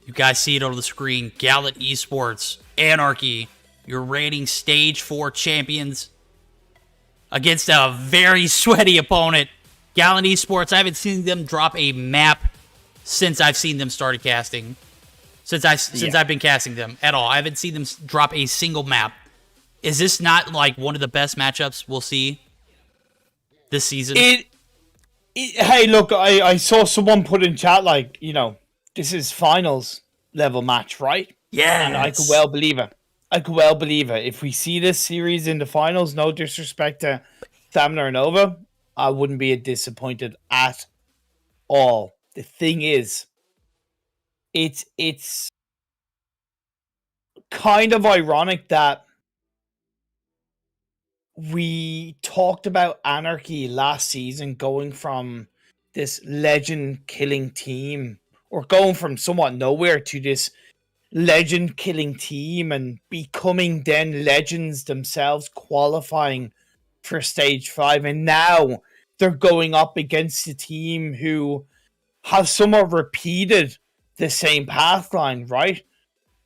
[SPEAKER 6] You guys see it on the screen. Gallant Esports, Anarchy, your reigning Stage 4 champions against a very sweaty opponent. Gallant Esports, I haven't seen them drop a map since I've seen them started casting. Since I've been casting them at all. I haven't seen them drop a single map. Is this not like one of the best matchups we'll see this season?
[SPEAKER 1] Hey, look, I saw someone put in chat, like, you know, this is finals level match, right?
[SPEAKER 6] Yeah.
[SPEAKER 1] And I could well believe it. If we see this series in the finals, no disrespect to Stamina or Nova, I wouldn't be disappointed at all. The thing is, it's kind of ironic that we talked about Anarchy last season going from this legend-killing team, or going from somewhat nowhere to this legend-killing team and becoming then legends themselves, qualifying for Stage 5. And now they're going up against a team who have somewhat repeated the same pathline, right?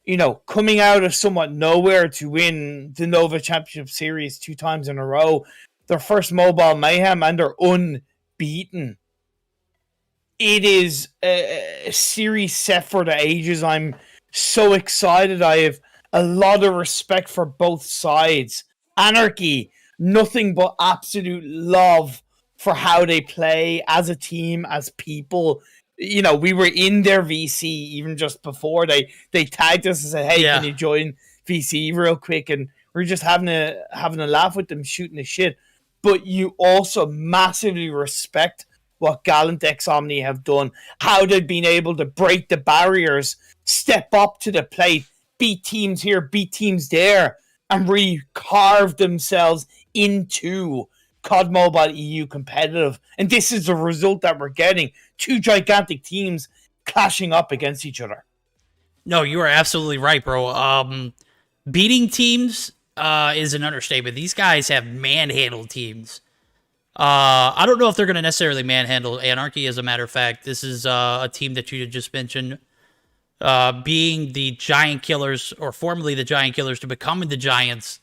[SPEAKER 1] You know, coming out of somewhat nowhere to win the Nova Championship Series 2 times in a row, their first mobile Mayhem, and they're unbeaten. It is a series set for the ages. I'm so excited. I have a lot of respect for both sides. Anarchy, nothing but absolute love for how they play as a team, as people. You know, we were in their VC even just before they tagged us and said, "Hey, can you join VC real quick?" And we're just having a laugh with them, shooting the shit. But you also massively respect what Gallant X Omni have done, how they've been able to break the barriers, step up to the plate, beat teams here, beat teams there, and really carve themselves into COD Mobile EU competitive. And this is the result that we're getting. Two gigantic teams clashing up against each other.
[SPEAKER 6] No, you are absolutely right, bro. Beating teams is an understatement. These guys have manhandled teams. I don't know if they're going to necessarily manhandle Anarchy, as a matter of fact. This is a team that you just mentioned. Being the Giant Killers, or formerly the Giant Killers, to becoming the Giants.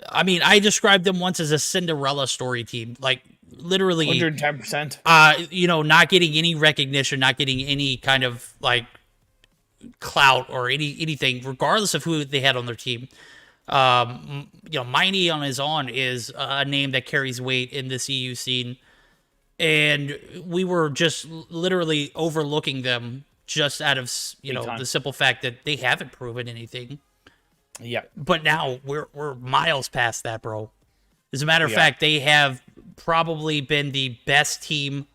[SPEAKER 6] I mean, I described them once as a Cinderella story team. Like, literally
[SPEAKER 1] 110%.
[SPEAKER 6] You know, not getting any recognition, not getting any kind of, like, clout or anything, regardless of who they had on their team. You know, Miney on his own is a name that carries weight in this EU scene. And we were just literally overlooking them just out of, you know, the simple fact that they haven't proven anything.
[SPEAKER 1] Yeah.
[SPEAKER 6] But now we're miles past that, bro. As a matter of fact, they have probably been the best team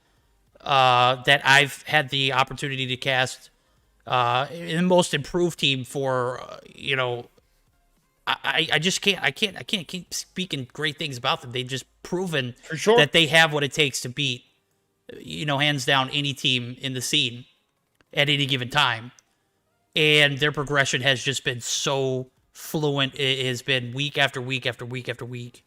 [SPEAKER 6] that I've had the opportunity to cast. The most improved team for, you know, I just can't keep speaking great things about them. They've just proven
[SPEAKER 1] for sure
[SPEAKER 6] that they have what it takes to beat, you know, hands down any team in the scene at any given time. And their progression has just been so fluent. It has been week after week after week after week.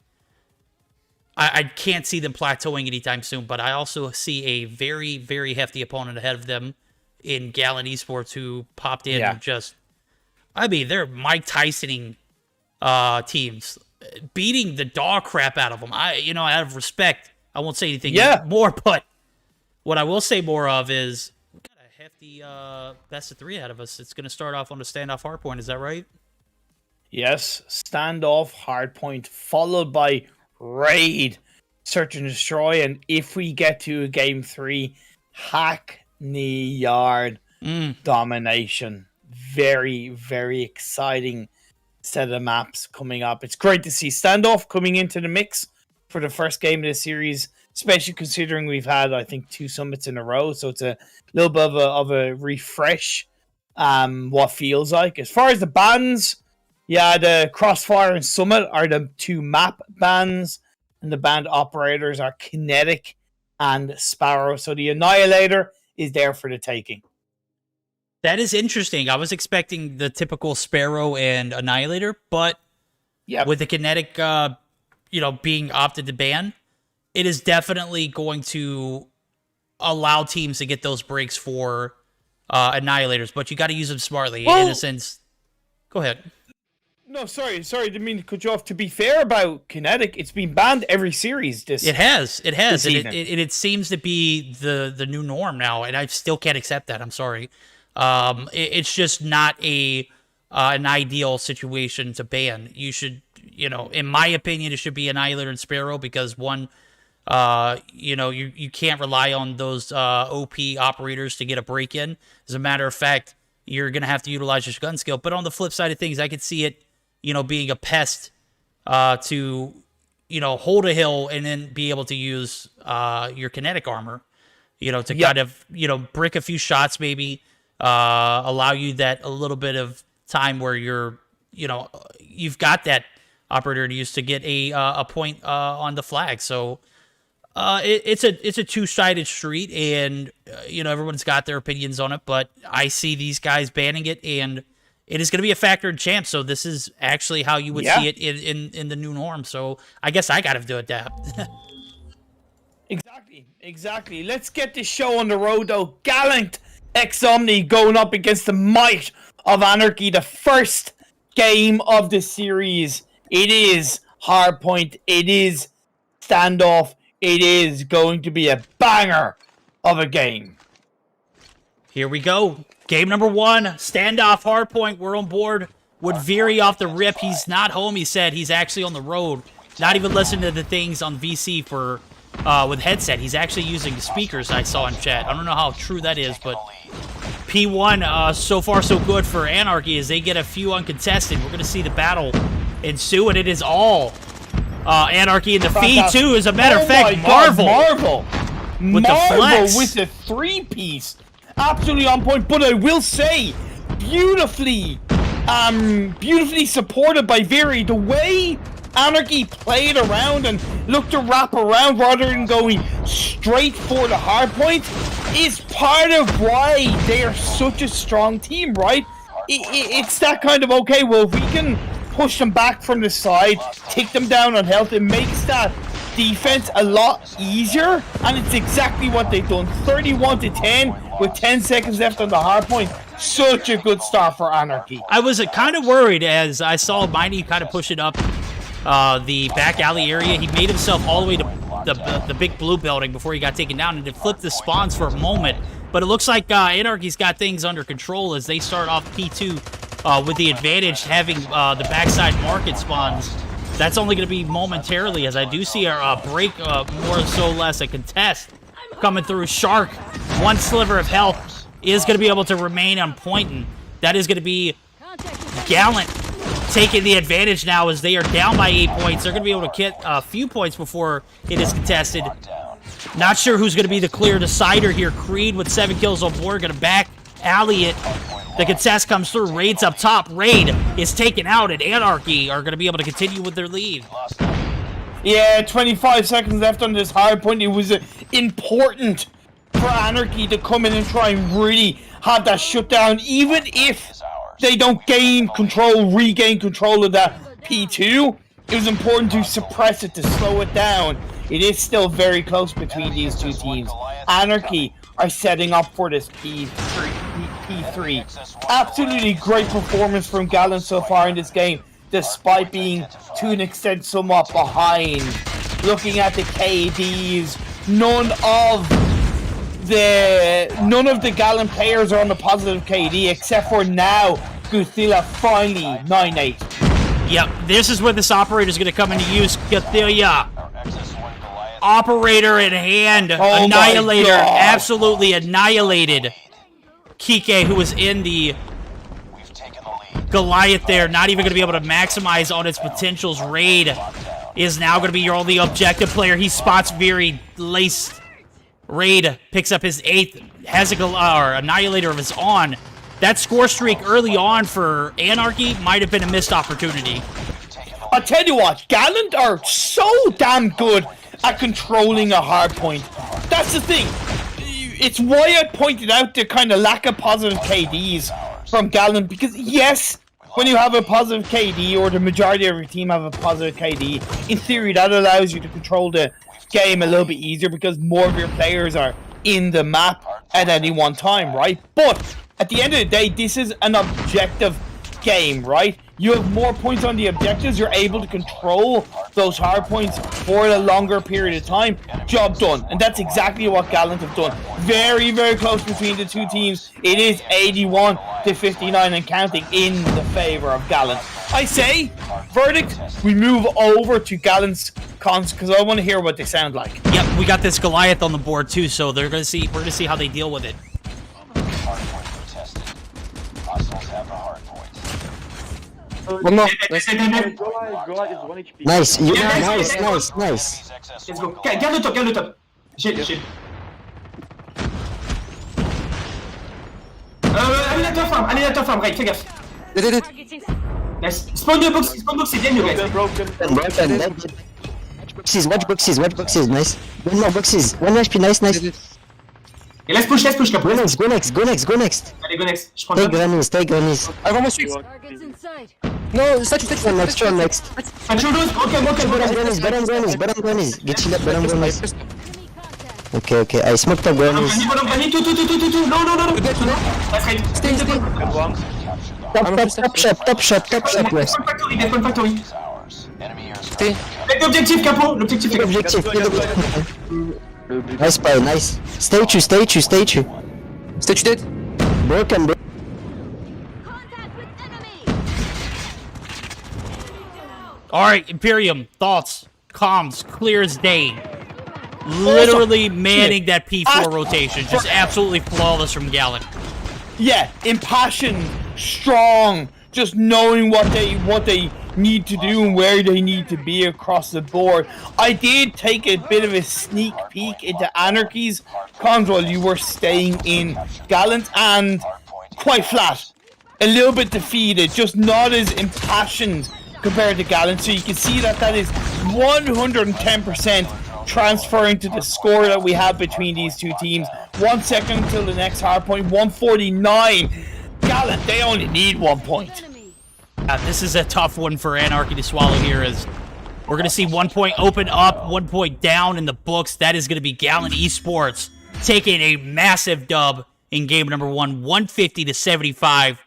[SPEAKER 6] I can't see them plateauing anytime soon, but I also see a very, very hefty opponent ahead of them in Gallant Esports, who popped in and just, I mean, they're Mike Tysoning teams, beating the dog crap out of them. You know, out of respect, I won't say anything more, but what I will say more of is we got a hefty best of 3 out of us. It's going to start off on a standoff hardpoint. Is that right?
[SPEAKER 1] Yes, standoff hardpoint followed by raid, search and destroy, and if we get to a game 3, Hackney Yard domination. Very, very exciting set of maps coming up. It's great to see standoff coming into the mix for the first game of the series, especially considering we've had, I think, 2 summits in a row, so it's a little bit of a refresh. What feels like as far as the bans, the Crossfire and Summit are the 2 map bans, and the band operators are Kinetic and Sparrow, so the Annihilator is there for the taking.
[SPEAKER 6] That is interesting. I was expecting the typical Sparrow and Annihilator, but with the Kinetic, you know, being opted to ban, it is definitely going to allow teams to get those breaks for Annihilators, but you got to use them smartly. In a sense, go ahead.
[SPEAKER 1] No, sorry, didn't mean to cut you off. To be fair about Kinetic, it's been banned every series. It has, and
[SPEAKER 6] it seems to be the new norm now, and I still can't accept that. I'm sorry. It's just not an ideal situation to ban. You should, you know, in my opinion, it should be Annihilator and Sparrow, because one, you know, you can't rely on those OP operators to get a break in. As a matter of fact, you're gonna have to utilize your gun skill. But on the flip side of things, I could see it, you know, being a pest to, you know, hold a hill and then be able to use your Kinetic armor, you know, to kind of, you know, brick a few shots, maybe allow you that a little bit of time where you're, you know, you've got that operator to use to get a point on the flag. So it's a two-sided street, and you know, everyone's got their opinions on it, but I see these guys banning it, and it is going to be a factor in champs. So this is actually how you would see it in the new norm. So I guess I got to adapt.
[SPEAKER 1] Exactly. Let's get this show on the road, though. Gallant X Omni going up against the might of Anarchy. The first game of the series. It is hardpoint. It is standoff. It is going to be a banger of a game.
[SPEAKER 6] Here we go. Game number 1, standoff hardpoint. We're on board with Veery off the rip. He's not home, he said. He's actually on the road. Not even listening to the things on VC for with headset. He's actually using speakers, I saw in chat. I don't know how true that is, but P1, so far so good for Anarchy as they get a few uncontested. We're going to see the battle ensue, and it is all Anarchy in defeat, too. As a matter of fact, Marvel with the flex.
[SPEAKER 1] With the 3-piece. Absolutely on point, but I will say, beautifully supported by Veery. The way Anarchy played around and looked to wrap around rather than going straight for the hard point is part of why they are such a strong team, right? It's that kind of, okay, well, if we can push them back from the side, take them down on health, it makes that defense a lot easier, and it's exactly what they've done. 31-10 with 10 seconds left on the hard point. Such a good start for Anarchy.
[SPEAKER 6] I was kind of worried as I saw Mighty kind of push it up the back alley area. He made himself all the way to the big blue building before he got taken down, and it flipped the spawns for a moment. But it looks like Anarchy's got things under control as they start off P2 with the advantage having the backside market spawns. That's only going to be momentarily, as I do see a break, more so less a contest coming through. Shark, one sliver of health, is going to be able to remain on point, and that is going to be Gallant taking the advantage now as they are down by 8 points. They're going to be able to get a few points before it is contested. Not sure who's going to be the clear decider here. Creed with 7 kills on board, going to back alley it. The contest comes through. Raid's up top. Raid is taken out, and Anarchy are going to be able to continue with their lead.
[SPEAKER 1] Yeah, 25 seconds left on this hard point. It was important for Anarchy to come in and try and really have that shutdown, even if they don't regain control of that P2. It was important to suppress it, to slow it down. It is still very close between these two teams. Anarchy are setting up for this P3. Absolutely great performance from Gallant so far in this game, despite being, to an extent, somewhat behind. Looking at the KDs, none of the Gallant players are on the positive KD, except for now, Guthilla finally 9-8.
[SPEAKER 6] Yep, this is where this operator is going to come into use. Guthilla. Operator in hand. Annihilator. Absolutely annihilated Kike, who was in the Goliath there. Not even going to be able to maximize on its potentials. Raid is now going to be your only objective player. He spots Veery laced. Raid picks up his 8th. Has a Annihilator of his own. That score streak early on for Anarchy might have been a missed opportunity.
[SPEAKER 1] I'll tell you what, Gallant are so damn good at controlling a hard point. That's the thing. It's why I pointed out the kind of lack of positive KDs from Gallant, because yes, when you have a positive KD, or the majority of your team have a positive KD, in theory that allows you to control the game a little bit easier because more of your players are in the map at any one time, right? But at the end of the day, this is an objective game, right? You have more points on the objectives, you're able to control those hard points for a longer period of time. Job done. And that's exactly what Gallant have done. Very, very close between the two teams. It is 81-59 and counting in the favor of Gallant. I say, verdict, we move over to Gallant's cons because I want to hear what they sound like.
[SPEAKER 6] Yep, we got this Goliath on the board too, so we're gonna see how they deal with it.
[SPEAKER 7] One more. Nice. Nice.
[SPEAKER 10] Let's go. Garde le top. J'ai. Alligator farm, Raid, fais gaffe. Nice. Spawn box, c'est bien, guys.
[SPEAKER 7] Watch boxes, nice. One more boxes, 1 HP, nice.
[SPEAKER 10] Et laisse push, Capo.
[SPEAKER 7] Go next.
[SPEAKER 10] Allez, go next. Je prends
[SPEAKER 7] Take grannies. I want my street. No, statue. One next. Bottom grannies. Get chill up, bottom grannies. Okay, I smoked up grannies.
[SPEAKER 10] No. That's right. Stay in the point.
[SPEAKER 7] Top shot, yes.
[SPEAKER 10] Defend factory. Stay. Take l'objectif, Capo. L'objectif.
[SPEAKER 7] Nice spy, nice. Stay true. Statue dead. Broken, bro.
[SPEAKER 6] All right, Imperium, thoughts, comms, clear as day. Literally manning that P4 rotation. Just absolutely flawless from Gallant.
[SPEAKER 1] Yeah, impassioned, strong, just knowing what they need to do and where they need to be across the board. I did take a bit of a sneak peek into Anarchy's comms while you were staying in Gallant, and quite flat. A little bit defeated, just not as impassioned compared to Gallant. So you can see that is 110% transferring to the score that we have between these two teams. 1 second until the next hardpoint. 149. Gallant, they only need 1 point.
[SPEAKER 6] This is a tough one for Anarchy to swallow here, as we're going to see 1 point open up, 1 point down in the books. That is going to be Gallant Esports taking a massive dub in game number 1, 150-75.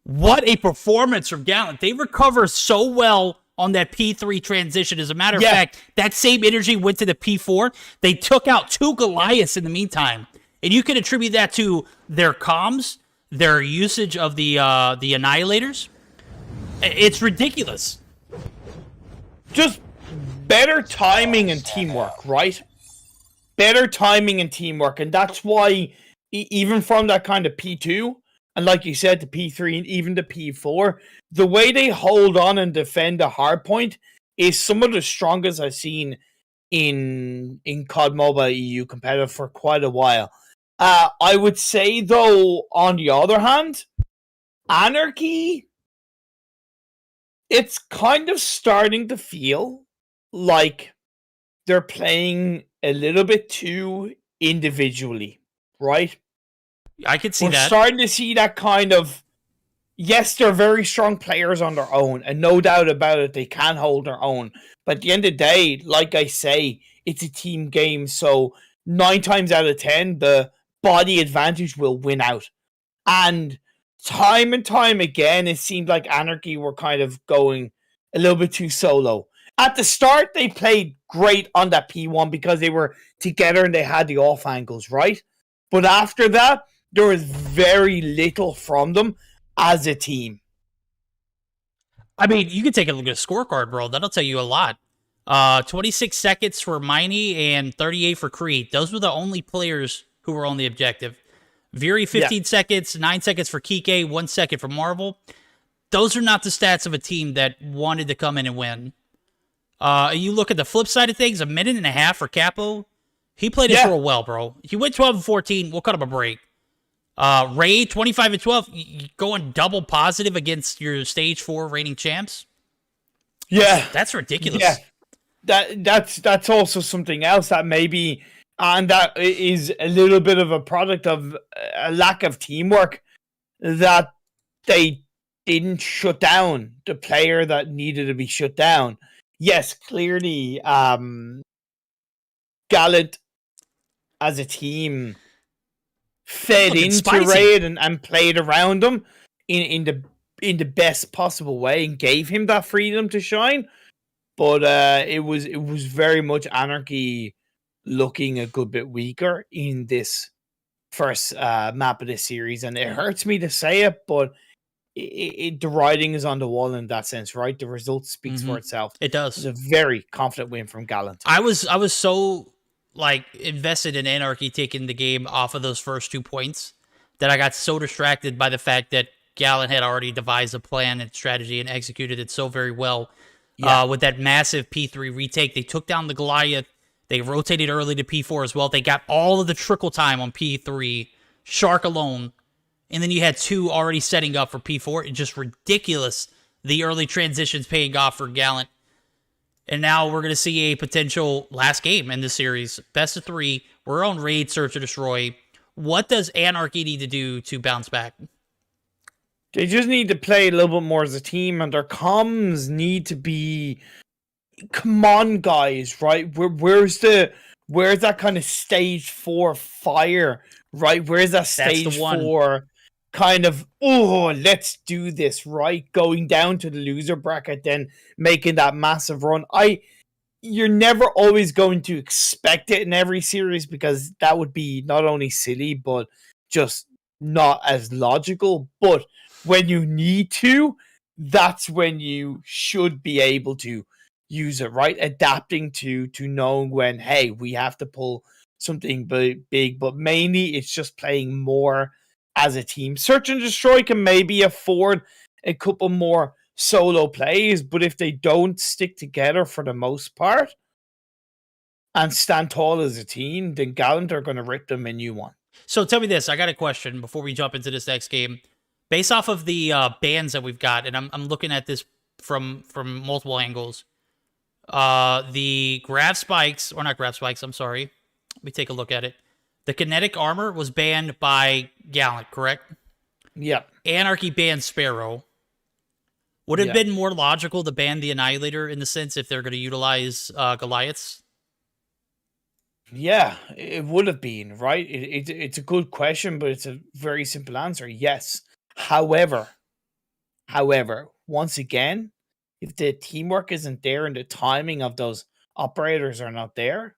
[SPEAKER 6] What a performance from Gallant. They recover so well on that P3 transition. As a matter of fact, that same energy went to the P4. They took out 2 Goliaths in the meantime. And you can attribute that to their comms, their usage of the Annihilators. It's ridiculous.
[SPEAKER 1] Just better timing and teamwork, right? Better timing and teamwork. And that's why, even from that kind of P2, and like you said, the P3 and even the P4, the way they hold on and defend the hardpoint is some of the strongest I've seen in COD Mobile EU competitive for quite a while. I would say, though, on the other hand, Anarchy, it's kind of starting to feel like they're playing a little bit too individually, right?
[SPEAKER 6] I could see
[SPEAKER 1] We're
[SPEAKER 6] that.
[SPEAKER 1] starting to see that kind of, yes, they're very strong players on their own, and no doubt about it, they can hold their own. But at the end of the day, like I say, it's a team game, so 9 times out of 10, the body advantage will win out. And time again, it seemed like Anarchy were kind of going a little bit too solo. At the start, they played great on that P1 because they were together and they had the off angles, right? But after that, there was very little from them as a team.
[SPEAKER 6] I mean, you can take a look at a scorecard, bro. That'll tell you a lot. 26 seconds for Miney and 38 for Creed. Those were the only players who were on the objective. Viri, 15 seconds, 9 seconds for Kike, 1 second for Marvel. Those are not the stats of a team that wanted to come in and win. You look at the flip side of things, 1.5 minutes for Capo. He played his role well, bro. He went 12-14. We'll cut him a break. Ray, 25-12, going double positive against your stage 4 reigning champs.
[SPEAKER 1] Yeah,
[SPEAKER 6] that's ridiculous.
[SPEAKER 1] Yeah, that's also something else that maybe, and that is a little bit of a product of a lack of teamwork, that they didn't shut down the player that needed to be shut down. Yes, clearly, Gallant as a team fed into Raid and played around him in the best possible way and gave him that freedom to shine. But it was very much Anarchy looking a good bit weaker in this first map of the series, and it hurts me to say it, but the writing is on the wall in that sense, right? The result speaks for itself.
[SPEAKER 6] It does.
[SPEAKER 1] It's a very confident win from Gallant.
[SPEAKER 6] I was so invested in Anarchy taking the game off of those first 2 points that I got so distracted by the fact that Gallant had already devised a plan and strategy and executed it so very well. With that massive P3 retake, they took down the Goliath. They rotated early to P4 as well. They got all of the trickle time on P3, Shark alone. And then you had 2 already setting up for P4. It's just ridiculous, the early transitions paying off for Gallant. And now we're going to see a potential last game in this series. Best of 3. We're on Raid, Search, or Destroy. What does Anarchy need to do to bounce back?
[SPEAKER 1] They just need to play a little bit more as a team, and their comms need to be, come on, guys, right? Where's that kind of stage 4 fire, right? Where's that stage 4 kind of, oh, let's do this, right? Going down to the loser bracket, then making that massive run. You're never always going to expect it in every series, because that would be not only silly, but just not as logical. But when you need to, that's when you should be able to use it, right? Adapting to knowing when, hey, we have to pull something big, but mainly it's just playing more as a team. Search and Destroy can maybe afford a couple more solo plays, but if they don't stick together for the most part and stand tall as a team, then Gallant are going to rip them a new one.
[SPEAKER 6] So tell me this, I got a question before we jump into this next game. Based off of the bans that we've got, and I'm looking at this from multiple angles, the grav spikes, or not grav spikes, I'm sorry. Let me take a look at it. The kinetic armor was banned by Gallant, correct?
[SPEAKER 1] Yep.
[SPEAKER 6] Anarchy banned Sparrow. Would it have been more logical to ban the Annihilator in the sense if they're going to utilize Goliaths?
[SPEAKER 1] Yeah, it would have been, right? It's a good question, but it's a very simple answer. Yes. However, once again, if the teamwork isn't there and the timing of those operators are not there,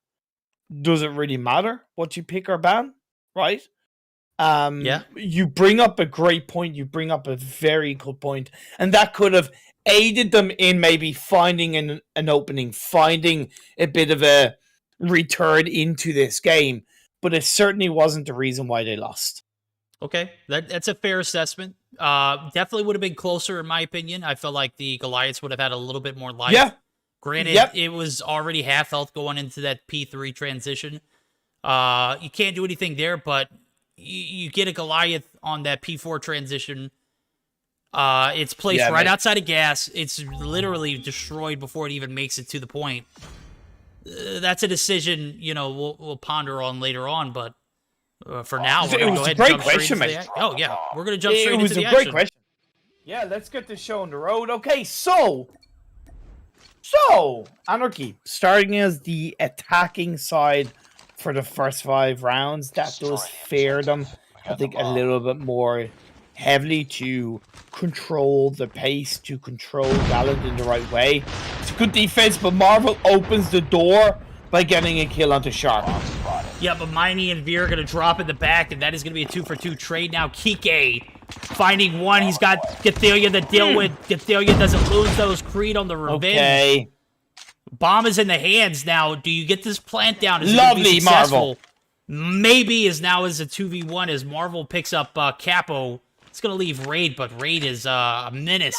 [SPEAKER 1] does it really matter what you pick or ban, right? You bring up a great point. You bring up a very good point, and that could have aided them in maybe finding an opening, finding a bit of a return into this game, but it certainly wasn't the reason why they lost.
[SPEAKER 6] Okay, that's a fair assessment. Definitely would have been closer, in my opinion. I felt like the Goliaths would have had a little bit more life.
[SPEAKER 1] Yeah.
[SPEAKER 6] Granted, it was already half health going into that P3 transition. You can't do anything there, but you get a Goliath on that P4 transition. It's placed right outside of gas. It's literally destroyed before it even makes it to the point. That's a decision, we'll ponder on later on, but for now, we're going to go ahead and jump straight into the action. Oh, yeah. We're going to jump straight into the action.
[SPEAKER 1] It was a great question. Yeah, let's get this show on the road. Okay, so Anarchy, starting as the attacking side for the first 5 rounds, that does fare them, I think, a little bit more heavily to control the pace, to control Gallant in the right way. It's a good defense, but Marvel opens the door by getting a kill onto Shark.
[SPEAKER 6] Yeah, but Miney and Veer are going to drop in the back, and that is going to be a 2-for-2 trade. Now, Kike finding one. He's got Gathelia to deal with. Gathelia doesn't lose those. Creed on the revenge.
[SPEAKER 1] Okay.
[SPEAKER 6] Bomb is in the hands now. Do you get this plant down? Is it gonna be successful?
[SPEAKER 1] Marvel.
[SPEAKER 6] Maybe as now as a 2v1 as Marvel picks up Capo. It's going to leave Raid, but Raid is a menace,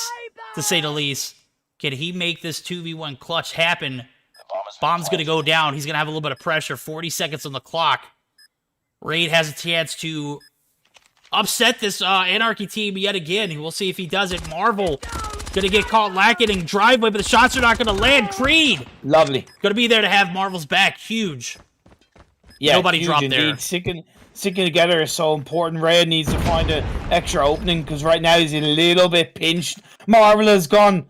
[SPEAKER 6] to say the least. Can he make this 2v1 clutch happen? Bomb's going to go down. He's going to have a little bit of pressure. 40 seconds on the clock. Raid has a chance to upset this Anarchy team yet again. We'll see if he does it. Marvel going to get caught lacking in driveway, but the shots are not going to land. Creed.
[SPEAKER 1] Lovely.
[SPEAKER 6] Going to be there to have Marvel's back. Huge.
[SPEAKER 1] Yeah,
[SPEAKER 6] nobody
[SPEAKER 1] huge
[SPEAKER 6] dropped
[SPEAKER 1] indeed.
[SPEAKER 6] there.
[SPEAKER 1] Sticking together is so important. Raid needs to find an extra opening because right now he's a little bit pinched. Marvel has gone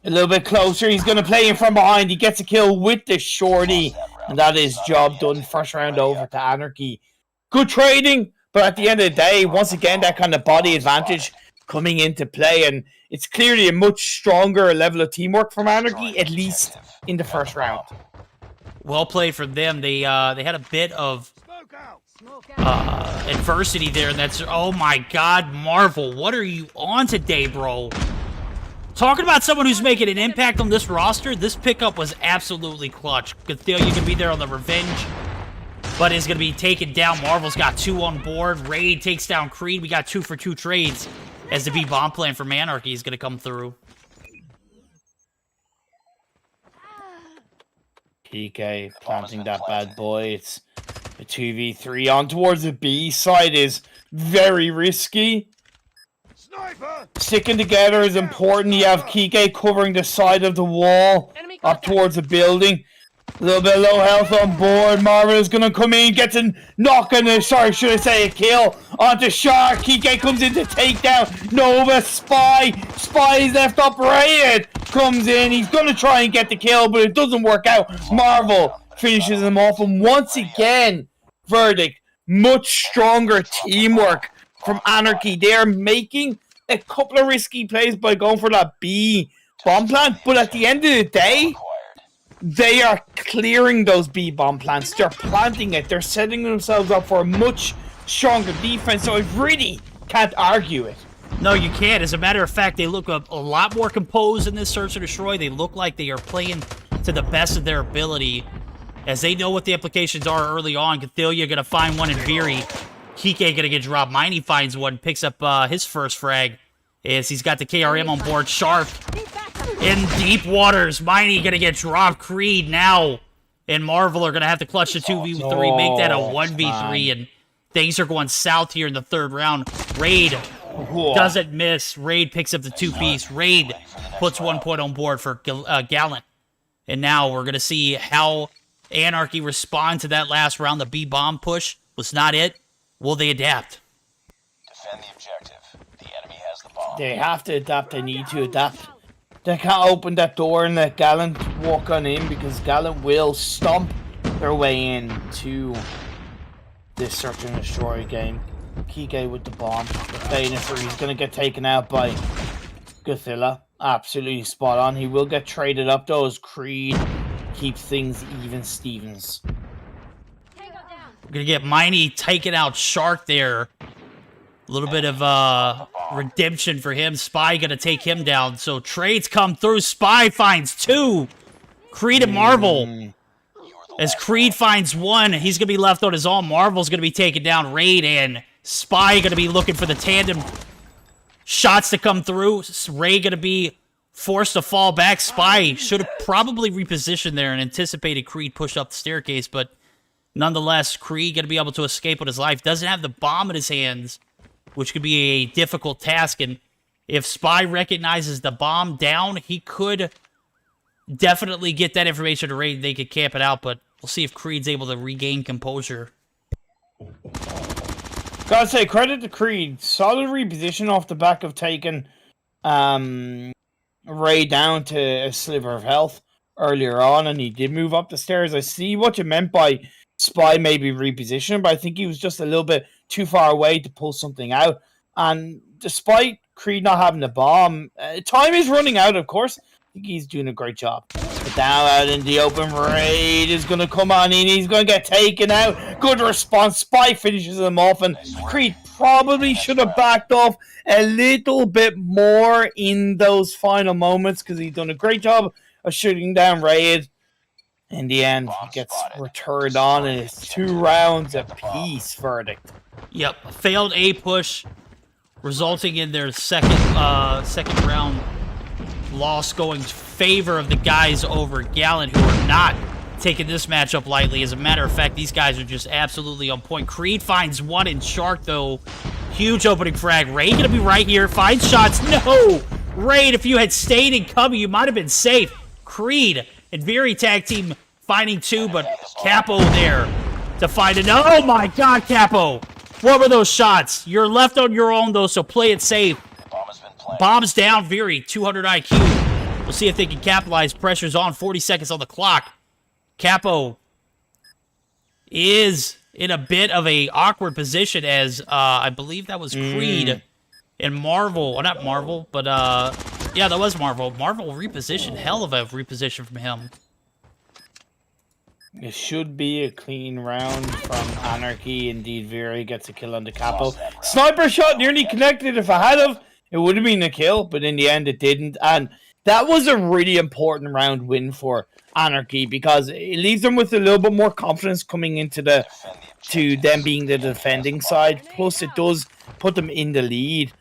[SPEAKER 1] a little bit closer. He's going to play in from behind. He gets a kill with the shorty, and that is job done. First round over to Anarchy. Good trading, but at the end of the day, once again, that kind of body advantage coming into play, and it's clearly a much stronger level of teamwork from Anarchy, at least in the first round.
[SPEAKER 6] Well played for them. They had a bit of adversity there, and that's, oh my god, Marvel, what are you on today, bro? Talking about someone who's making an impact on this roster, this pickup was absolutely clutch. Gathelia can be there on the revenge, but is going to be taken down. Marvel's got 2 on board. Raid takes down Creed. We got 2-for-2 trades as the B-bomb plan from Anarchy is going to come through.
[SPEAKER 1] PK planting that bad boy. It's a 2v3 on towards the B side is very risky. Sticking together is important. You have Kike covering the side of the wall up towards the building. A little bit low health on board. Marvel is going to come in, gets a knock on a, sorry, should I say a kill onto Shark. Kike comes in to take down Nova. Spy is left uprated. Comes in, he's going to try and get the kill, but it doesn't work out. Marvel finishes him off, and once again, verdict, much stronger teamwork from Anarchy. They're making a couple of risky plays by going for that B bomb plant, but at the end of the day, they are clearing those B bomb plants. They're planting it. They're setting themselves up for a much stronger defense, so I really can't argue it.
[SPEAKER 6] No, you can't. As a matter of fact, they look a lot more composed in this Search and Destroy. They look like they are playing to the best of their ability, as they know what the implications are early on. Cathilia gonna find one in Veery. Kike gonna get dropped. Miney finds one, picks up his first frag, as he's got the KRM on board. Sharp in deep waters. Miney gonna get dropped. Creed now and Marvel are gonna have to clutch the 2v3, make that a 1v3, and things are going south here in the third round. Raid doesn't miss. Raid picks up the 2-piece. Raid puts 1 point on board for Gallant. And now we're going to see how Anarchy respond to that last round. The B-bomb push was not it. Will they adapt?
[SPEAKER 2] Defend the objective. The enemy has the bomb.
[SPEAKER 1] They have to adapt. They need to adapt. They can't open that door and let Gallant walk on in, because Gallant will stomp their way in to this Search and Destroy game. Kike with the bomb. The Bayonetter, he's going to get taken out by Godzilla. Absolutely spot on. He will get traded up though, as Creed keeps things even Stevens.
[SPEAKER 6] We're going to get Miney taking out Shark there. A little bit of redemption for him. Spy going to take him down. So trades come through. Spy finds 2. Creed and Marvel. As Creed finds 1, he's going to be left on his own. Marvel's going to be taken down. Raid and Spy going to be looking for the tandem shots to come through. Ray going to be forced to fall back. Spy should have probably repositioned there and anticipated Creed push up the staircase, but nonetheless, Creed going to be able to escape with his life. Doesn't have the bomb in his hands, which could be a difficult task, and if Spy recognizes the bomb down, he could definitely get that information to Raid. They could camp it out, but we'll see if Creed's able to regain composure.
[SPEAKER 1] Gotta say, credit to Creed. Solid reposition off the back of taking Ray down to a sliver of health earlier on, and he did move up the stairs. I see what you meant by Spy maybe repositioning, but I think he was just a little bit too far away to pull something out. And despite Creed not having the bomb, time is running out, of course. I think he's doing a great job. But now out in the open, Raid is going to come on in. He's going to get taken out. Good response. Spy finishes him off, and Creed probably should have backed off a little bit more in those final moments, because he's done a great job of shooting down Raid. In the end, he gets returned on, and it's 2 rounds apiece verdict.
[SPEAKER 6] Yep, failed A push, resulting in their second round loss, going in favor of the guys over Gallant, who are not taking this matchup lightly. As a matter of fact, these guys are just absolutely on point. Creed finds 1 in Shark, though. Huge opening frag. Ray gonna be right here. Finds shots. No! Raid, if you had stayed in cover, you might have been safe. Creed and Veery tag team finding 2, but Capo there to find it. Oh my god, Capo! What were those shots? You're left on your own, though, so play it safe. Bombs down, Veery, 200 IQ. We'll see if they can capitalize. Pressure's on, 40 seconds on the clock. Capo is in a bit of a awkward position, as I believe that was Creed and Marvel. Well, not Marvel, but yeah, that was Marvel. Marvel repositioned. Hell of a reposition from him.
[SPEAKER 1] It should be a clean round from Anarchy. Indeed, Veery gets a kill on the Capo. Sniper shot nearly connected. If I had of, it would have been a kill, but in the end it didn't. And that was a really important round win for Anarchy, because it leaves them with a little bit more confidence coming into to them being the defending side. Plus, it does put them in the lead.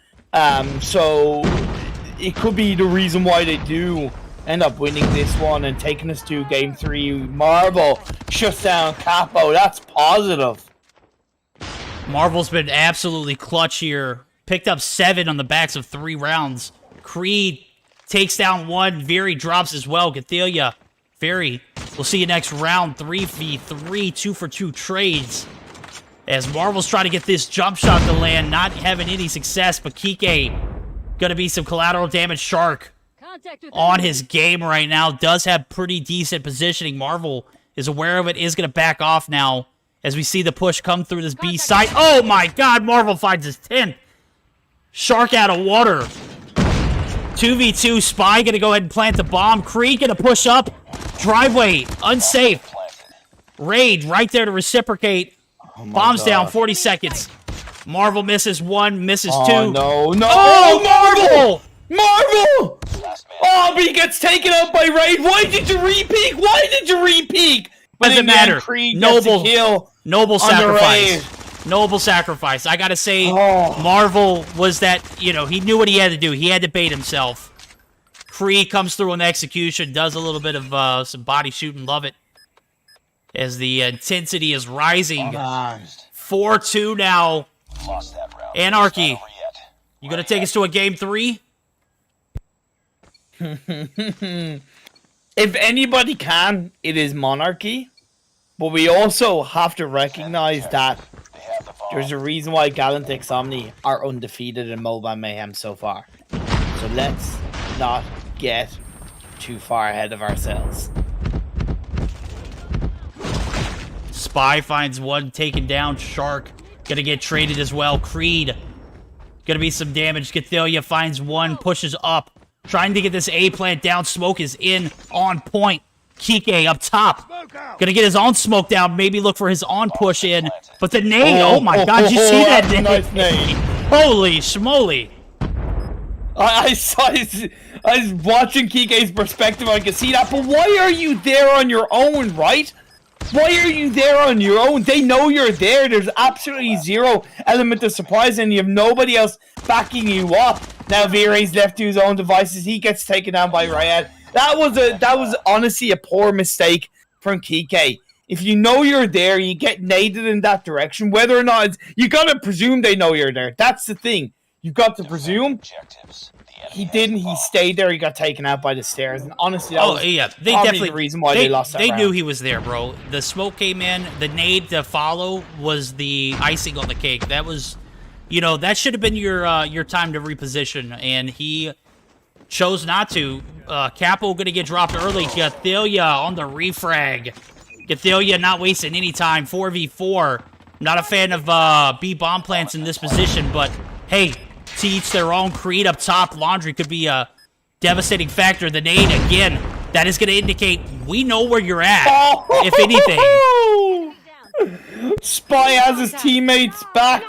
[SPEAKER 1] So it could be the reason why they do end up winning this one and taking us to Game 3. Marvel shuts down Capo. That's positive.
[SPEAKER 6] Marvel's been absolutely clutch here. Picked up 7 on the backs of 3 rounds. Creed takes down 1. Veery drops as well. Cathilia. Veery. We'll see you next round. 3v3. 2 for 2 trades. As Marvel's trying to get this jump shot to land. Not having any success, but Kike gonna be some collateral damage. Shark on his game right now. Does have pretty decent positioning. Marvel is aware of it. Is gonna back off now as we see the push come through this B side. Oh my god, Marvel finds his 10th. Shark out of water. 2v2. Spy gonna go ahead and plant the bomb. Creed gonna push up. Driveway, unsafe. Raid right there to reciprocate. Bombs down, 40 seconds. Marvel misses 1, misses 2.
[SPEAKER 1] Oh, no.
[SPEAKER 6] Oh,
[SPEAKER 1] Marvel! Oh, but he gets taken out by Raid. Why did you re-peek?
[SPEAKER 6] Doesn't matter. Noble sacrifice.
[SPEAKER 1] Raid.
[SPEAKER 6] Noble sacrifice. I gotta say, Marvel was that, you know, he knew what he had to do. He had to bait himself. Kree comes through on the execution, does a little bit of some body shooting. Love it. As the intensity is rising. 4-2 now. Anarchy. You gonna take us to a game 3?
[SPEAKER 1] If anybody can, it is Monarchy. But we also have to recognize that there's a reason why Gallant Omni are undefeated in Mobile Mayhem so far. So let's not get too far ahead of ourselves.
[SPEAKER 6] Spy finds 1, taken down. Shark gonna get traded as well. Creed gonna be some damage. Gathelia finds 1, pushes up, trying to get this A plant down. Smoke is in, on point. Kike up top, gonna get his own smoke down. Maybe look for his on push in, but the nade. Oh my God! Did you see that nade?
[SPEAKER 1] Nice nade.
[SPEAKER 6] Holy schmoly!
[SPEAKER 1] I was watching Kike's perspective. I could see that, but why are you there on your own, right? Why are you there on your own? They know you're there. There's absolutely zero element of surprise, and you have nobody else backing you up. Now Vire's left to his own devices. He gets taken down by Ryad. That was honestly a poor mistake from Kike. If you know you're there, you get naded in that direction. Whether or not you gotta presume they know you're there. That's the thing. You got to presume. He didn't. He stayed there. He got taken out by the stairs. And honestly, that was
[SPEAKER 6] they
[SPEAKER 1] probably
[SPEAKER 6] definitely
[SPEAKER 1] the reason why they lost that
[SPEAKER 6] They
[SPEAKER 1] round.
[SPEAKER 6] knew he was there, bro. The smoke came in. The nade to follow was the icing on the cake. That was, you know, that should have been your time to reposition, and he chose not to. Capo gonna get dropped early. Gathelia on the refrag. Gathelia not wasting any time. 4v4. Not a fan of B bomb plants in this position, but hey, to each their own. Creed up top. Laundry could be a devastating factor. The nade again. That is gonna indicate we know where you're at. If anything.
[SPEAKER 1] Spy has his teammates back.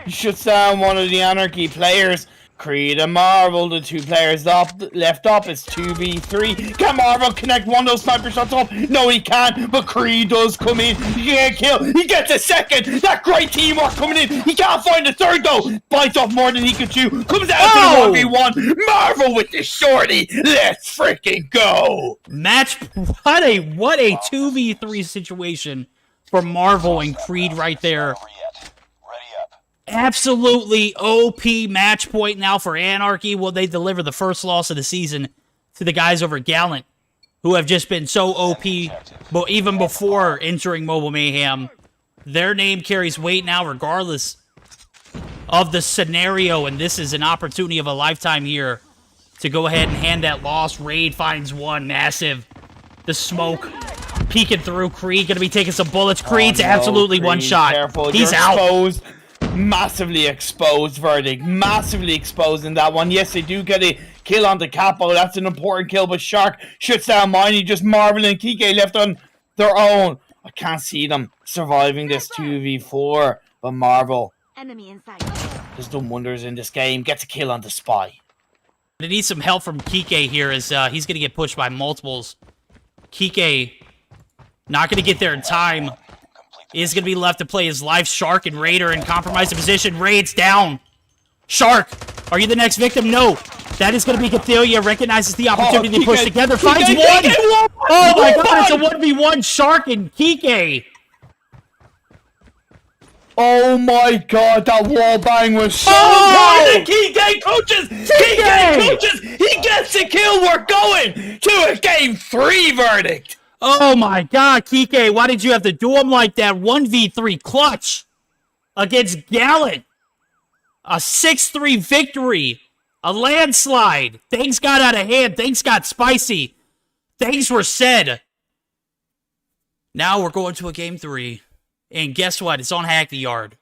[SPEAKER 1] He shuts down one of the Anarchy players. Creed and Marvel, the 2 players left up. It's 2v3. Can Marvel connect one of those sniper shots off? No, he can't, but Creed does come in. He can't kill. He gets a second. That great teamwork coming in. He can't find a third, though. Bites off more than he can chew. Comes out to the 1v1. Marvel with the shorty. Let's freaking go.
[SPEAKER 6] What a 2v3 situation for Marvel and Creed right there. Absolutely OP match point now for Anarchy. Will they deliver the first loss of the season to the guys over Gallant, who have just been so OP, but even before entering Mobile Mayhem? Their name carries weight now regardless of the scenario, and this is an opportunity of a lifetime here to go ahead and hand that loss. Raid finds 1, massive. The smoke peeking through. Creed gonna be taking some bullets. Creed's absolutely
[SPEAKER 1] Creed,
[SPEAKER 6] one shot.
[SPEAKER 1] Careful.
[SPEAKER 6] He's
[SPEAKER 1] You're
[SPEAKER 6] out.
[SPEAKER 1] Exposed. Massively exposed, Verdict. Massively exposed in that one. Yes, they do get a kill on the Capo. That's an important kill, but Shark shuts down Miney. Just Marvel and Kike left on their own. I can't see them surviving this 2v4, but Marvel has done wonders in this game. Gets a kill on the Spy.
[SPEAKER 6] They need some help from Kike here as he's going to get pushed by multiples. Kike not going to get there in time. Is going to be left to play his life. Shark and Raider in compromised position. Raid's down. Shark, are you the next victim? No. That is going to be Gathelia. Recognizes the opportunity to push together. Finds 1. Oh my God, it's a 1v1. Shark and Kike.
[SPEAKER 1] Oh my God, that wall bang was so good. Kike coaches. Kike coaches. He gets a kill. We're going to a game 3, Verdict.
[SPEAKER 6] Oh my God, Kike, why did you have to do him like that? 1v3 clutch against Gallant. A 6-3 victory. A landslide. Things got out of hand. Things got spicy. Things were said. Now we're going to a game 3. And guess what? It's on Hack the Yard.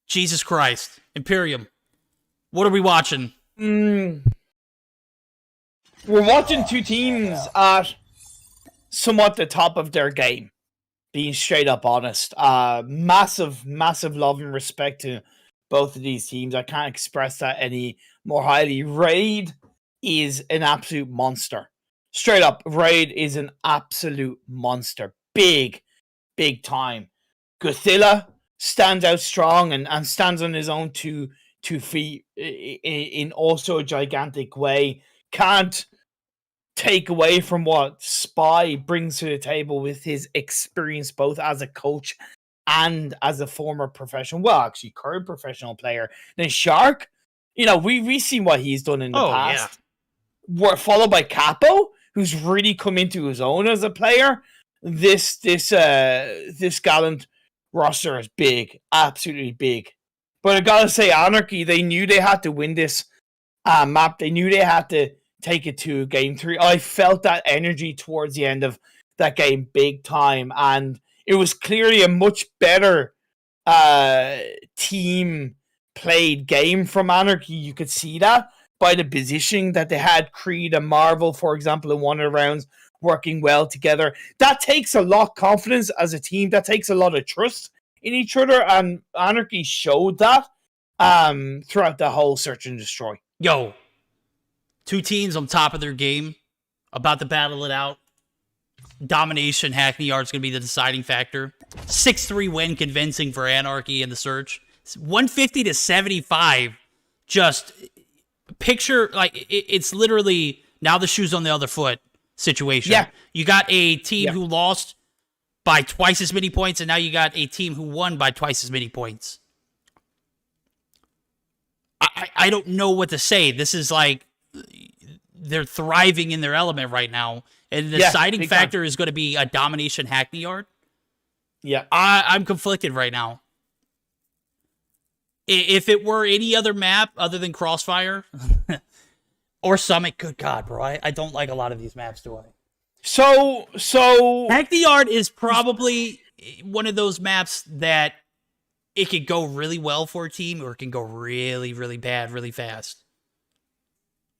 [SPEAKER 6] Jesus Christ. Imperium. What are we watching?
[SPEAKER 1] We're watching 2 teams at somewhat the top of their game. being straight up honest. Massive love and respect to both of these teams. I can't express that any more highly. Raid is an absolute monster. Straight up, Raid is an absolute monster. Big time. Godzilla stands out strong and stands on his own two feet in also a gigantic way. Can't take away from what Spy brings to the table with his experience both as a coach and as a former professional, well, actually current professional player. Then Shark, we've seen what he's done in the past. Yeah. Followed by Capo, who's really come into his own as a player. This Gallant roster is big, absolutely big. But I gotta say, Anarchy, they knew they had to win this map. They knew they had to take it to game 3. I felt that energy towards the end of that game big time, and it was clearly a much better team played game from Anarchy. You could see that by the positioning that they had. Creed and Marvel, for example, in one of the rounds, working well together. That takes a lot of confidence as a team. That takes a lot of trust in each other, and Anarchy showed that throughout the whole Search and Destroy.
[SPEAKER 6] Yo, two teams on top of their game, about to battle it out. Domination, Hackney Yard's going to be the deciding factor. 6-3 win, convincing for Anarchy in the Search. 150 to 75. Just picture, like, it's literally now the shoe's on the other foot situation. Yeah. You got a team who lost by twice as many points, and now you got a team who won by twice as many points. I don't know what to say. This is like, they're thriving in their element right now. And the deciding factor is going to be a Domination Hackney Yard.
[SPEAKER 1] Yeah.
[SPEAKER 6] I'm conflicted right now. If it were any other map other than Crossfire or Summit, good God, bro. I don't like a lot of these maps, do I?
[SPEAKER 1] So
[SPEAKER 6] Hackney Yard is probably one of those maps that it could go really well for a team, or it can go really, really bad really fast.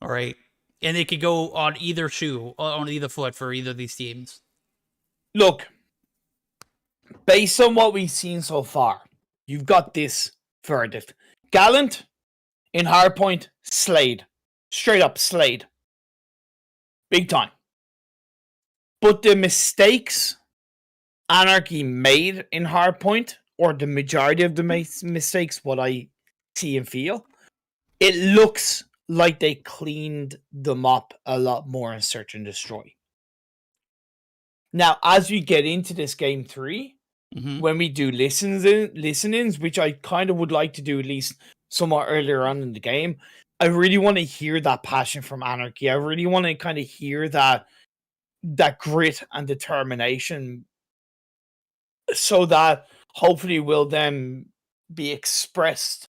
[SPEAKER 6] All right. And it could go on either shoe, on either foot for either of these teams.
[SPEAKER 1] Look, based on what we've seen so far, you've got this verdict. Gallant in Hardpoint, slayed. Straight up slayed. Big time. But the mistakes Anarchy made in Hardpoint, or the majority of the mistakes, what I see and feel, it looks like they cleaned them up a lot more in Search and Destroy. Now, as we get into this game 3, when we do listen-ins, which I kind of would like to do at least somewhat earlier on in the game, I really want to hear that passion from Anarchy. I really want to kind of hear that grit and determination, so that hopefully will then be expressed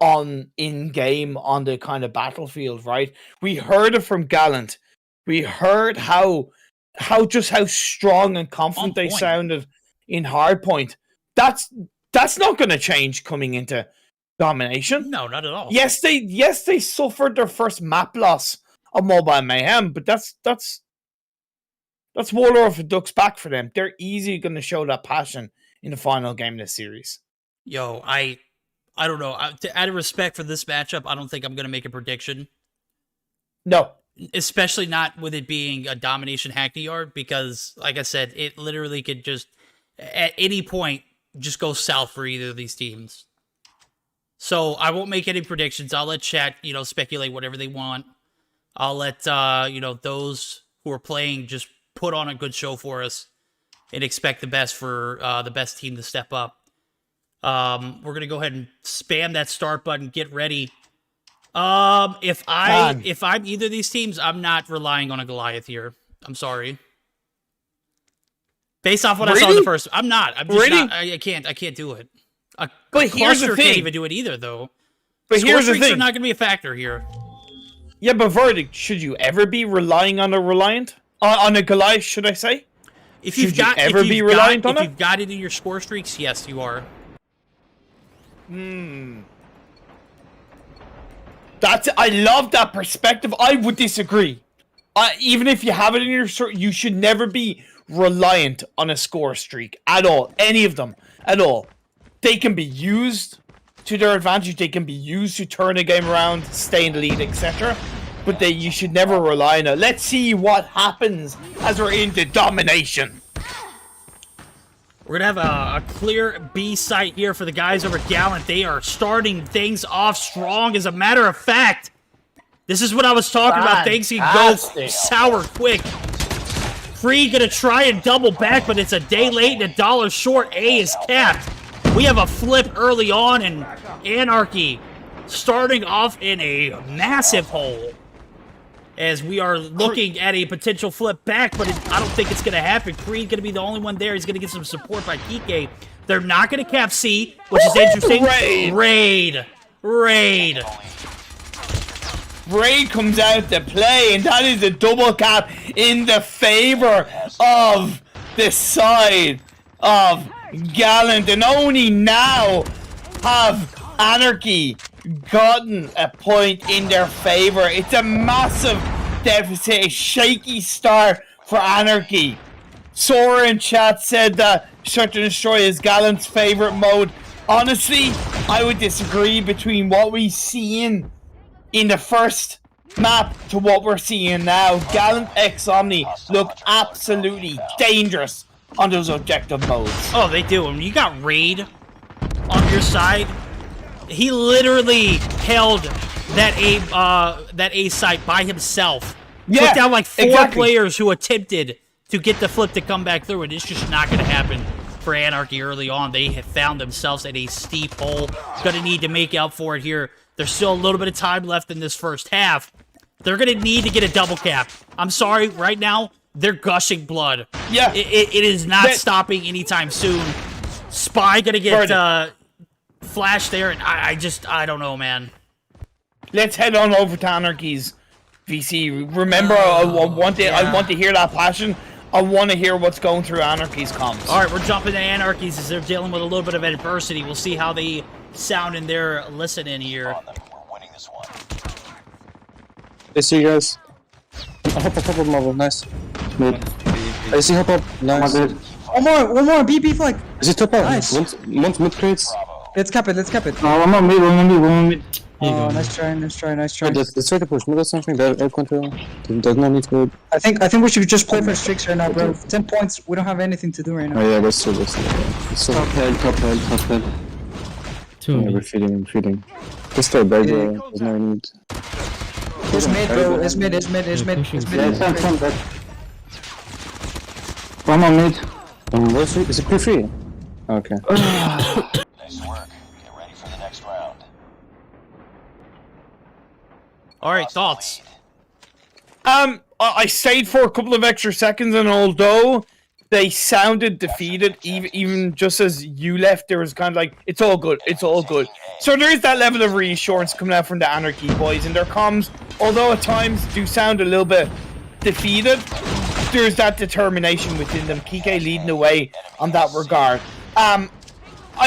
[SPEAKER 1] on in-game on the kind of battlefield, right? We heard it from Gallant. We heard how strong and confident they sounded in Hardpoint. That's not going to change coming into Domination.
[SPEAKER 6] No, not at all.
[SPEAKER 1] Yes, they suffered their first map loss of Mobile Mayhem, but that's water off a duck's back for them. They're easily going to show that passion in the final game of this series.
[SPEAKER 6] Yo, I don't know. Out of respect for this matchup, I don't think I'm going to make a prediction.
[SPEAKER 1] No.
[SPEAKER 6] Especially not with it being a Domination Hackney Yard, because, like I said, it literally could just, at any point, just go south for either of these teams. So I won't make any predictions. I'll let chat, speculate whatever they want. I'll let, those who are playing just put on a good show for us and expect the best for the best team to step up. We're going to go ahead and spam that start button. Get ready. If I'm either of these teams, I'm not relying on a Goliath here. I'm sorry. Based off what I saw in the first, I'm not. I'm just not. I can't do it.
[SPEAKER 1] But here's the thing.
[SPEAKER 6] Can't even do it either, though.
[SPEAKER 1] But here's the thing.
[SPEAKER 6] Are not going to be a factor here.
[SPEAKER 1] Yeah, but Verdict, should you ever be relying on a Reliant? On a Goliath, should I say?
[SPEAKER 6] If you've got it in your score streaks, yes, you are.
[SPEAKER 1] I love that perspective. I would disagree. Even if you have it in your, you should never be reliant on a score streak at all. Any of them at all. They can be used to their advantage. They can be used to turn a game around, stay in the lead, etc. But you should never rely on it. Let's see what happens as we're into domination.
[SPEAKER 6] We're going to have a clear B site here for the guys over Gallant. They are starting things off strong. As a matter of fact, this is what I was talking about. Things can go sour quick. Free going to try and double back, but it's a day late and $1 short. A is capped. We have a flip early on, and Anarchy starting off in a massive hole. As we are looking at a potential flip back, but I don't think it's going to happen. Creed going to be the only one there. He's going to get some support by Kike. They're not going to cap C, which is interesting. Raid
[SPEAKER 1] comes out to play, and that is a double cap in the favor of the side of Gallant. And only now have Anarchy gotten a point in their favor. It's a massive deficit, a shaky start for Anarchy. Sora in chat said that Search and Destroy is Gallant's favorite mode. Honestly, I would disagree between what we seen in the first map to what we're seeing now. Gallant x Omni look absolutely dangerous on those objective modes.
[SPEAKER 6] Oh, they do. When you got Raid on your side, he literally held that A site by himself.
[SPEAKER 1] Yeah,
[SPEAKER 6] took down like 4 players who attempted to get the flip to come back through, and it's just not going to happen for Anarchy early on. They have found themselves in a steep hole. Going to need to make out for it here. There's still a little bit of time left in this first half. They're going to need to get a double cap. I'm sorry, right now, they're gushing blood.
[SPEAKER 1] Yeah.
[SPEAKER 6] It is not stopping anytime soon. Spy going to get Flash there, and I don't know, man.
[SPEAKER 1] Let's head on over to Anarchy's VC. Remember, I want to hear that passion. I want to hear what's going through Anarchy's comms.
[SPEAKER 6] All right, we're jumping to Anarchy's as they're dealing with a little bit of adversity. We'll see how they sound in their listening here.
[SPEAKER 7] I see you guys. Hop up, Marvel. Nice. Mid. I see hop up. Nice. One more. BP flag. Is it top up? Nice. One mid crates. Let's cap it.
[SPEAKER 9] No, one more mid.
[SPEAKER 7] Oh, nice try. Let's try to push. Maybe that's something that air control. There's no need to. I think we should just play for streaks right now, bro. 10 points. We don't have anything to do right now. Oh yeah, that's true. Top head. Yeah, we're feeding. Just stay back, bro. There's no need. It's mid, bro. It's mid.
[SPEAKER 9] Yeah, one more mid.
[SPEAKER 7] Is it pre-free? Okay.
[SPEAKER 2] Nice work. Get ready for the next round.
[SPEAKER 6] All right, thoughts?
[SPEAKER 1] I stayed for a couple of extra seconds, and although they sounded defeated, even just as you left, there was kind of like, it's all good. So there is that level of reassurance coming out from the Anarchy boys, and their comms, although at times do sound a little bit defeated, there's that determination within them. Kike leading the way on that regard. I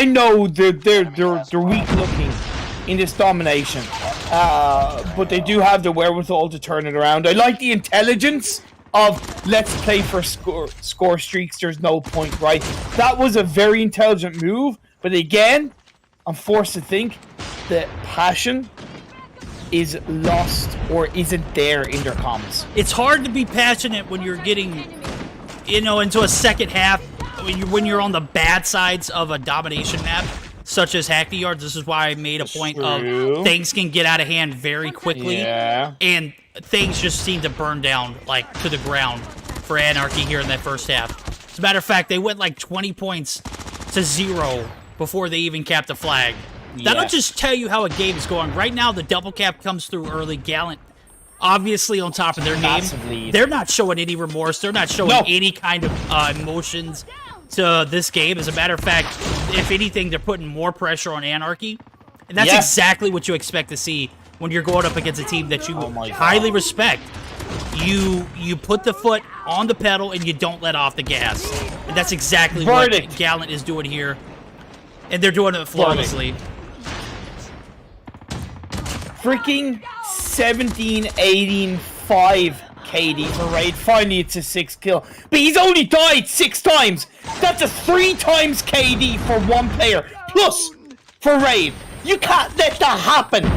[SPEAKER 1] know they're weak looking in this domination, but they do have the wherewithal to turn it around. I like the intelligence of let's play for score streaks. There's no point, right? That was a very intelligent move, but again, I'm forced to think that passion is lost or isn't there in their comms.
[SPEAKER 6] It's hard to be passionate when you're getting, into a second half, when you're on the bad sides of a domination map, such as Hackney Yards. This is why I made a point of things can get out of hand very quickly, and things just seem to burn down, like, to the ground for Anarchy here in that first half. As a matter of fact, they went like 20 points to 0 before they even capped the flag. That'll just tell you how a game is going. Right now, the double cap comes through early. Gallant, obviously on top of their game. They're not showing any remorse. They're not showing any kind of emotions to this game. As a matter of fact, if anything, they're putting more pressure on Anarchy. And that's exactly what you expect to see when you're going up against a team that you highly respect. You put the foot on the pedal and you don't let off the gas. And that's exactly what Gallant is doing here. And they're doing it flawlessly.
[SPEAKER 1] Freaking 17-18-5 KD for Raid. Finally, it's a 6 kill. But he's only died 6 times. That's a 3 times KD for one player. Plus, for Raid. You can't let that happen.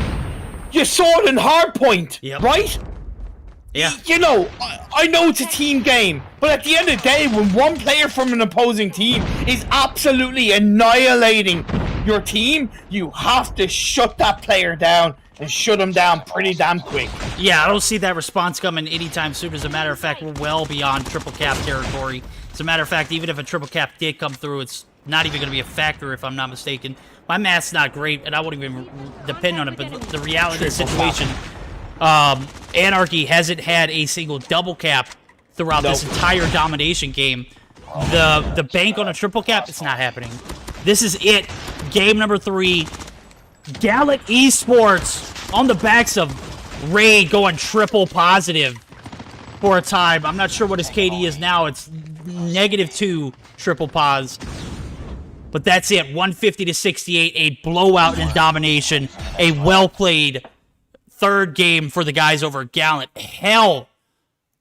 [SPEAKER 1] You saw it in Hardpoint, right?
[SPEAKER 6] Yeah.
[SPEAKER 1] You know, I know it's a team game, but at the end of the day, when one player from an opposing team is absolutely annihilating your team, you have to shut that player down and shut him down pretty damn quick.
[SPEAKER 6] Yeah, I don't see that response coming anytime soon. As a matter of fact, we're well beyond triple cap territory. As a matter of fact, even if a triple cap did come through, it's not even going to be a factor if I'm not mistaken. My math's not great, and I won't even depend on it, but the reality of the situation... Anarchy hasn't had a single double cap throughout this entire domination game. The bank on a triple cap, it's not happening. This is it. Game number 3. Gallant Esports on the backs of Raid going triple positive for a time. I'm not sure what his KD is now. It's -2 triple pos. But that's it. 150 to 68. A blowout in domination. A well-played third game for the guys over Gallant. Hell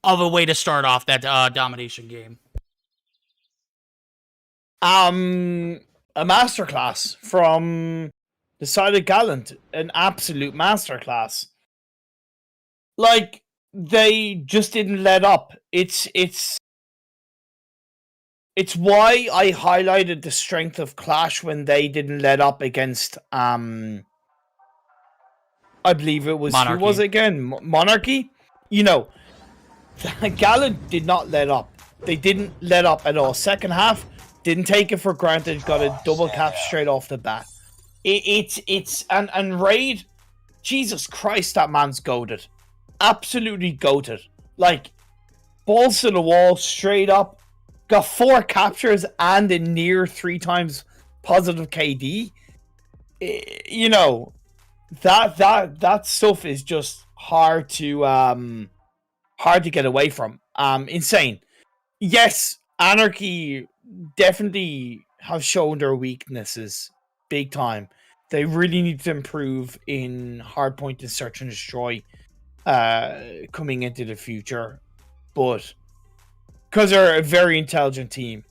[SPEAKER 6] of a way to start off that domination game.
[SPEAKER 1] A masterclass from the side of Gallant. An absolute masterclass. Like, they just didn't let up. It's why I highlighted the strength of Qlash when they didn't let up against I believe it was
[SPEAKER 6] Monarchy.
[SPEAKER 1] Who was it again? Monarchy? You know, Gallant did not let up. They didn't let up at all. Second half, didn't take it for granted. Got a double cap straight off the bat. And Raid, Jesus Christ, that man's goated. Absolutely goated. Like, balls to the wall, straight up. Got 4 captures and a near 3 times positive KD. You know, that stuff is just hard to get away from. Insane. Yes, Anarchy definitely have shown their weaknesses big time. They really need to improve in hardpoint and search and destroy coming into the future, but because they're a very intelligent team,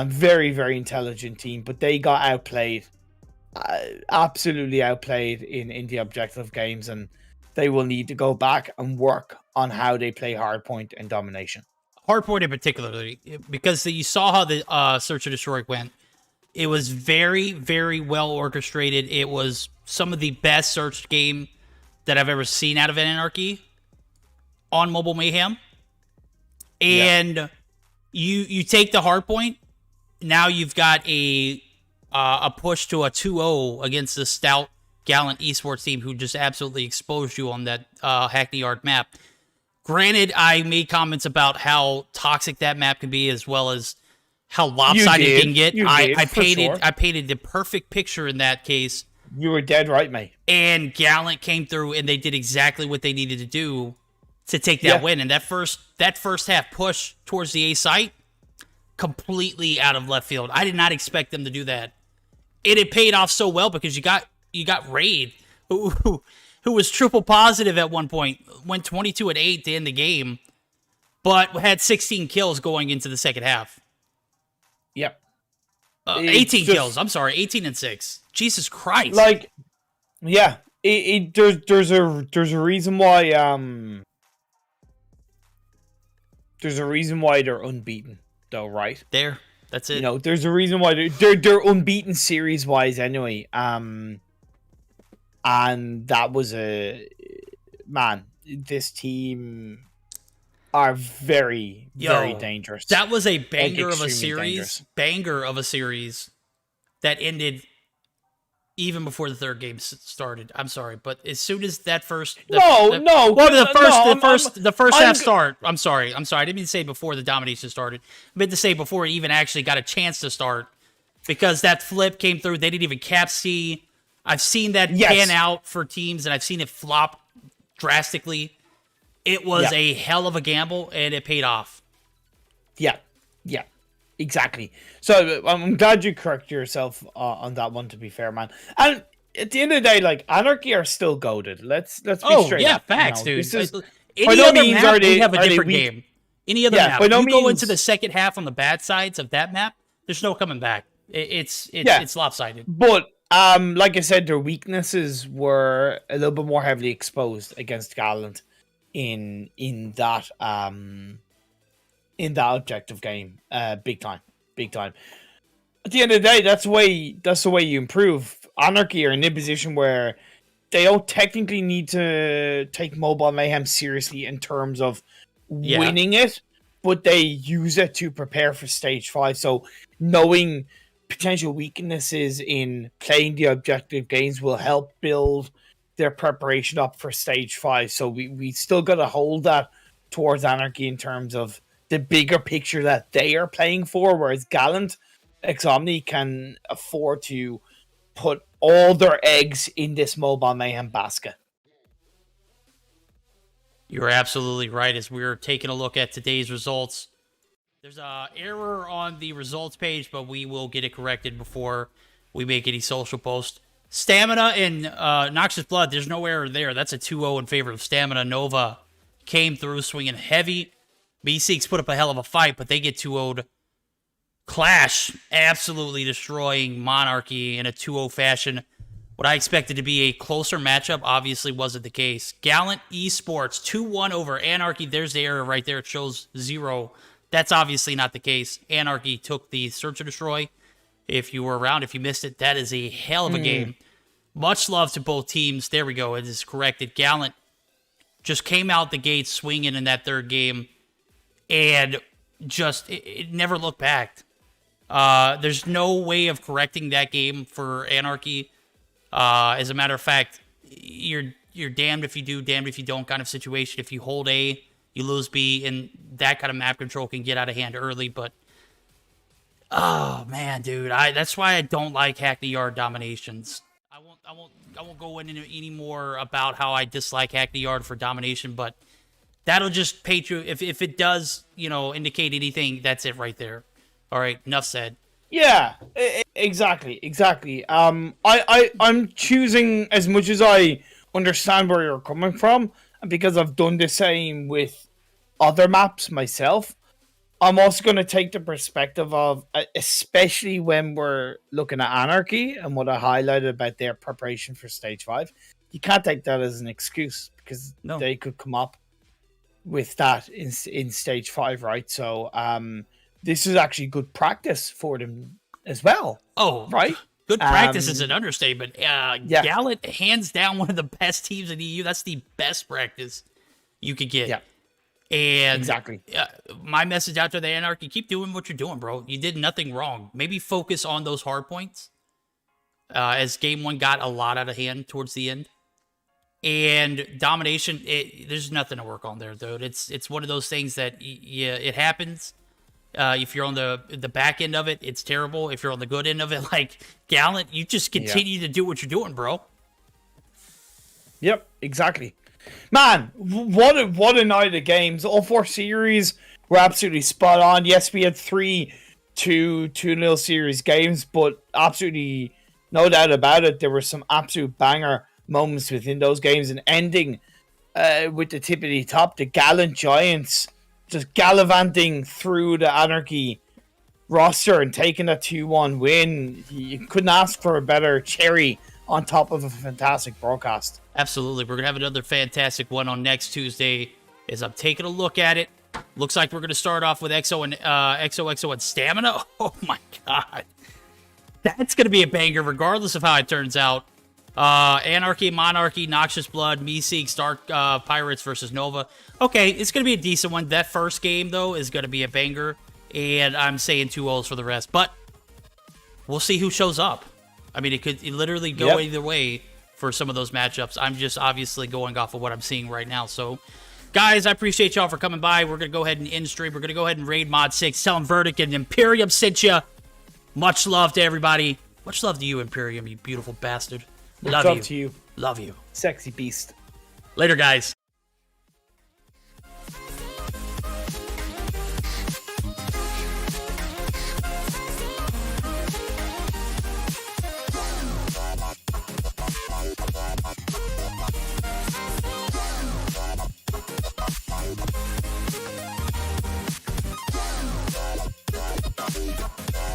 [SPEAKER 1] very, very intelligent team, but they got outplayed, absolutely outplayed in the objective games, and they will need to go back and work on how they play hardpoint and domination.
[SPEAKER 6] Hardpoint in particular, because you saw how the search and destroy went. It was very, very well orchestrated. It was some of the best searched game that I've ever seen out of Anarchy on Mobile Mayhem. And you take the hardpoint. Now you've got a push to a 2-0 against the stout Gallant Esports team who just absolutely exposed you on that Hackney Yard map. Granted, I made comments about how toxic that map can be, as well as how lopsided it can get. I painted the perfect picture in that case.
[SPEAKER 1] You were dead right, mate.
[SPEAKER 6] And Gallant came through, and they did exactly what they needed to do to take that win. And that first half push towards the A site, completely out of left field. I did not expect them to do that. It paid off so well because you got Raid, who was triple positive at one point, went 22-8 to end the game, but had 16 kills going into the second half.
[SPEAKER 1] Yep.
[SPEAKER 6] 18 kills. I'm sorry, 18-6. Jesus Christ.
[SPEAKER 1] Like, yeah, there's a reason why they're unbeaten, though, right?
[SPEAKER 6] That's it.
[SPEAKER 1] You know, there's a reason why they're unbeaten series wise anyway. And that was this team are very, very dangerous.
[SPEAKER 6] That was a banger of a series. Banger of a series that ended even before the third game started. I'm sorry, but as soon as that first the first half start. I'm sorry. I didn't mean to say before the domination started. I meant to say before it even actually got a chance to start, because that flip came through. They didn't even cap C. I've seen that pan out for teams, and I've seen it flop drastically. It was a hell of a gamble, and it paid off.
[SPEAKER 1] Yeah, exactly. So I'm glad you corrected yourself on that one, to be fair, man. And at the end of the day, like, Anarchy are still goated. Let's be straight up.
[SPEAKER 6] Facts, dude. Any other map, we have a different game. Any other map, if you go into the second half on the bad sides of that map, there's no coming back. It's lopsided.
[SPEAKER 1] But like I said, their weaknesses were a little bit more heavily exposed against Gallant in that objective game. Big time. At the end of the day, that's the way you improve. Anarchy are in a position where they don't technically need to take Mobile Mayhem seriously in terms of winning it, but they use it to prepare for stage 5. So knowing potential weaknesses in playing the objective games will help build their preparation up for stage 5. So we still got to hold that towards Anarchy in terms of the bigger picture that they are playing for, whereas Gallant X Omni can afford to put all their eggs in this Mobile Mayhem basket.
[SPEAKER 6] You're absolutely right. As we're taking a look at today's results, there's an error on the results page, but we will get it corrected before we make any social post. Stamina and Noxious Blood, there's no error there. That's a 2-0 in favor of Stamina. Nova came through swinging heavy. Meseeks put up a hell of a fight, but they get 2-0'd. Qlash absolutely destroying Monarchy in a 2-0 fashion. What I expected to be a closer matchup obviously wasn't the case. Gallant Esports 2-1 over Anarchy. There's the error right there. It shows 0. That's obviously not the case. Anarchy took the Search and Destroy. If you were around, if you missed it, that is a hell of a game. Much love to both teams. There we go. It is corrected. Gallant just came out the gate swinging in that third game and just it never looked back. There's no way of correcting that game for Anarchy. As a matter of fact, you're damned if you do, damned if you don't kind of situation. If you hold A, you lose B, and that kind of map control can get out of hand early. But oh man, dude, that's why I don't like Hackney Yard dominations. I won't go into any more about how I dislike Hackney Yard for domination, but that'll just paint you. If it does, indicate anything, that's it right there. All right, enough said.
[SPEAKER 1] Yeah, exactly. I'm choosing, as much as I understand where you're coming from, and because I've done the same with other maps myself, I'm also going to take the perspective of, especially when we're looking at Anarchy and what I highlighted about their preparation for stage 5, you can't take that as an excuse because they could come up with that in stage 5, right? So, this is actually good practice for them as well.
[SPEAKER 6] Oh,
[SPEAKER 1] right.
[SPEAKER 6] Good practice is an understatement. Gallant, hands down, one of the best teams in EU. That's the best practice you could get.
[SPEAKER 1] Yeah.
[SPEAKER 6] And
[SPEAKER 1] exactly.
[SPEAKER 6] My message out to the Anarchy, keep doing what you're doing, bro. You did nothing wrong. Maybe focus on those hard points. As game 1 got a lot out of hand towards the end. And domination, there's nothing to work on there, dude. It's one of those things that, it happens. If you're on the back end of it, it's terrible. If you're on the good end of it, like Gallant, you just continue to do what you're doing, bro.
[SPEAKER 1] Yep, exactly. Man, what a night of games. All 4 series were absolutely spot on. Yes, we had 3 2-0 series games, but absolutely no doubt about it, there were some absolute banger moments within those games, and ending with the tippity top, the Gallant Giants just gallivanting through the Anarchy roster and taking a 2-1 win. You couldn't ask for a better cherry on top of a fantastic broadcast.
[SPEAKER 6] Absolutely. We're going to have another fantastic one on next Tuesday as I'm taking a look at it. Looks like we're going to start off with XO and Stamina. Oh my God. That's going to be a banger regardless of how it turns out. Anarchy, Monarchy, Noxious Blood, Meseeks, Dark Pirates versus Nova. Okay, it's going to be a decent one. That first game, though, is going to be a banger. And I'm saying 2-0s for the rest. But we'll see who shows up. I mean, it could literally go either way for some of those matchups. I'm just obviously going off of what I'm seeing right now. So, guys, I appreciate y'all for coming by. We're going to go ahead and end stream. We're going to go ahead and raid Mod 6. Tell them Verdict and Imperium sent you. Much love to everybody. Much love to you, Imperium, you beautiful bastard. Love you.
[SPEAKER 1] To you.
[SPEAKER 6] Love you.
[SPEAKER 1] Sexy beast.
[SPEAKER 6] Later, guys.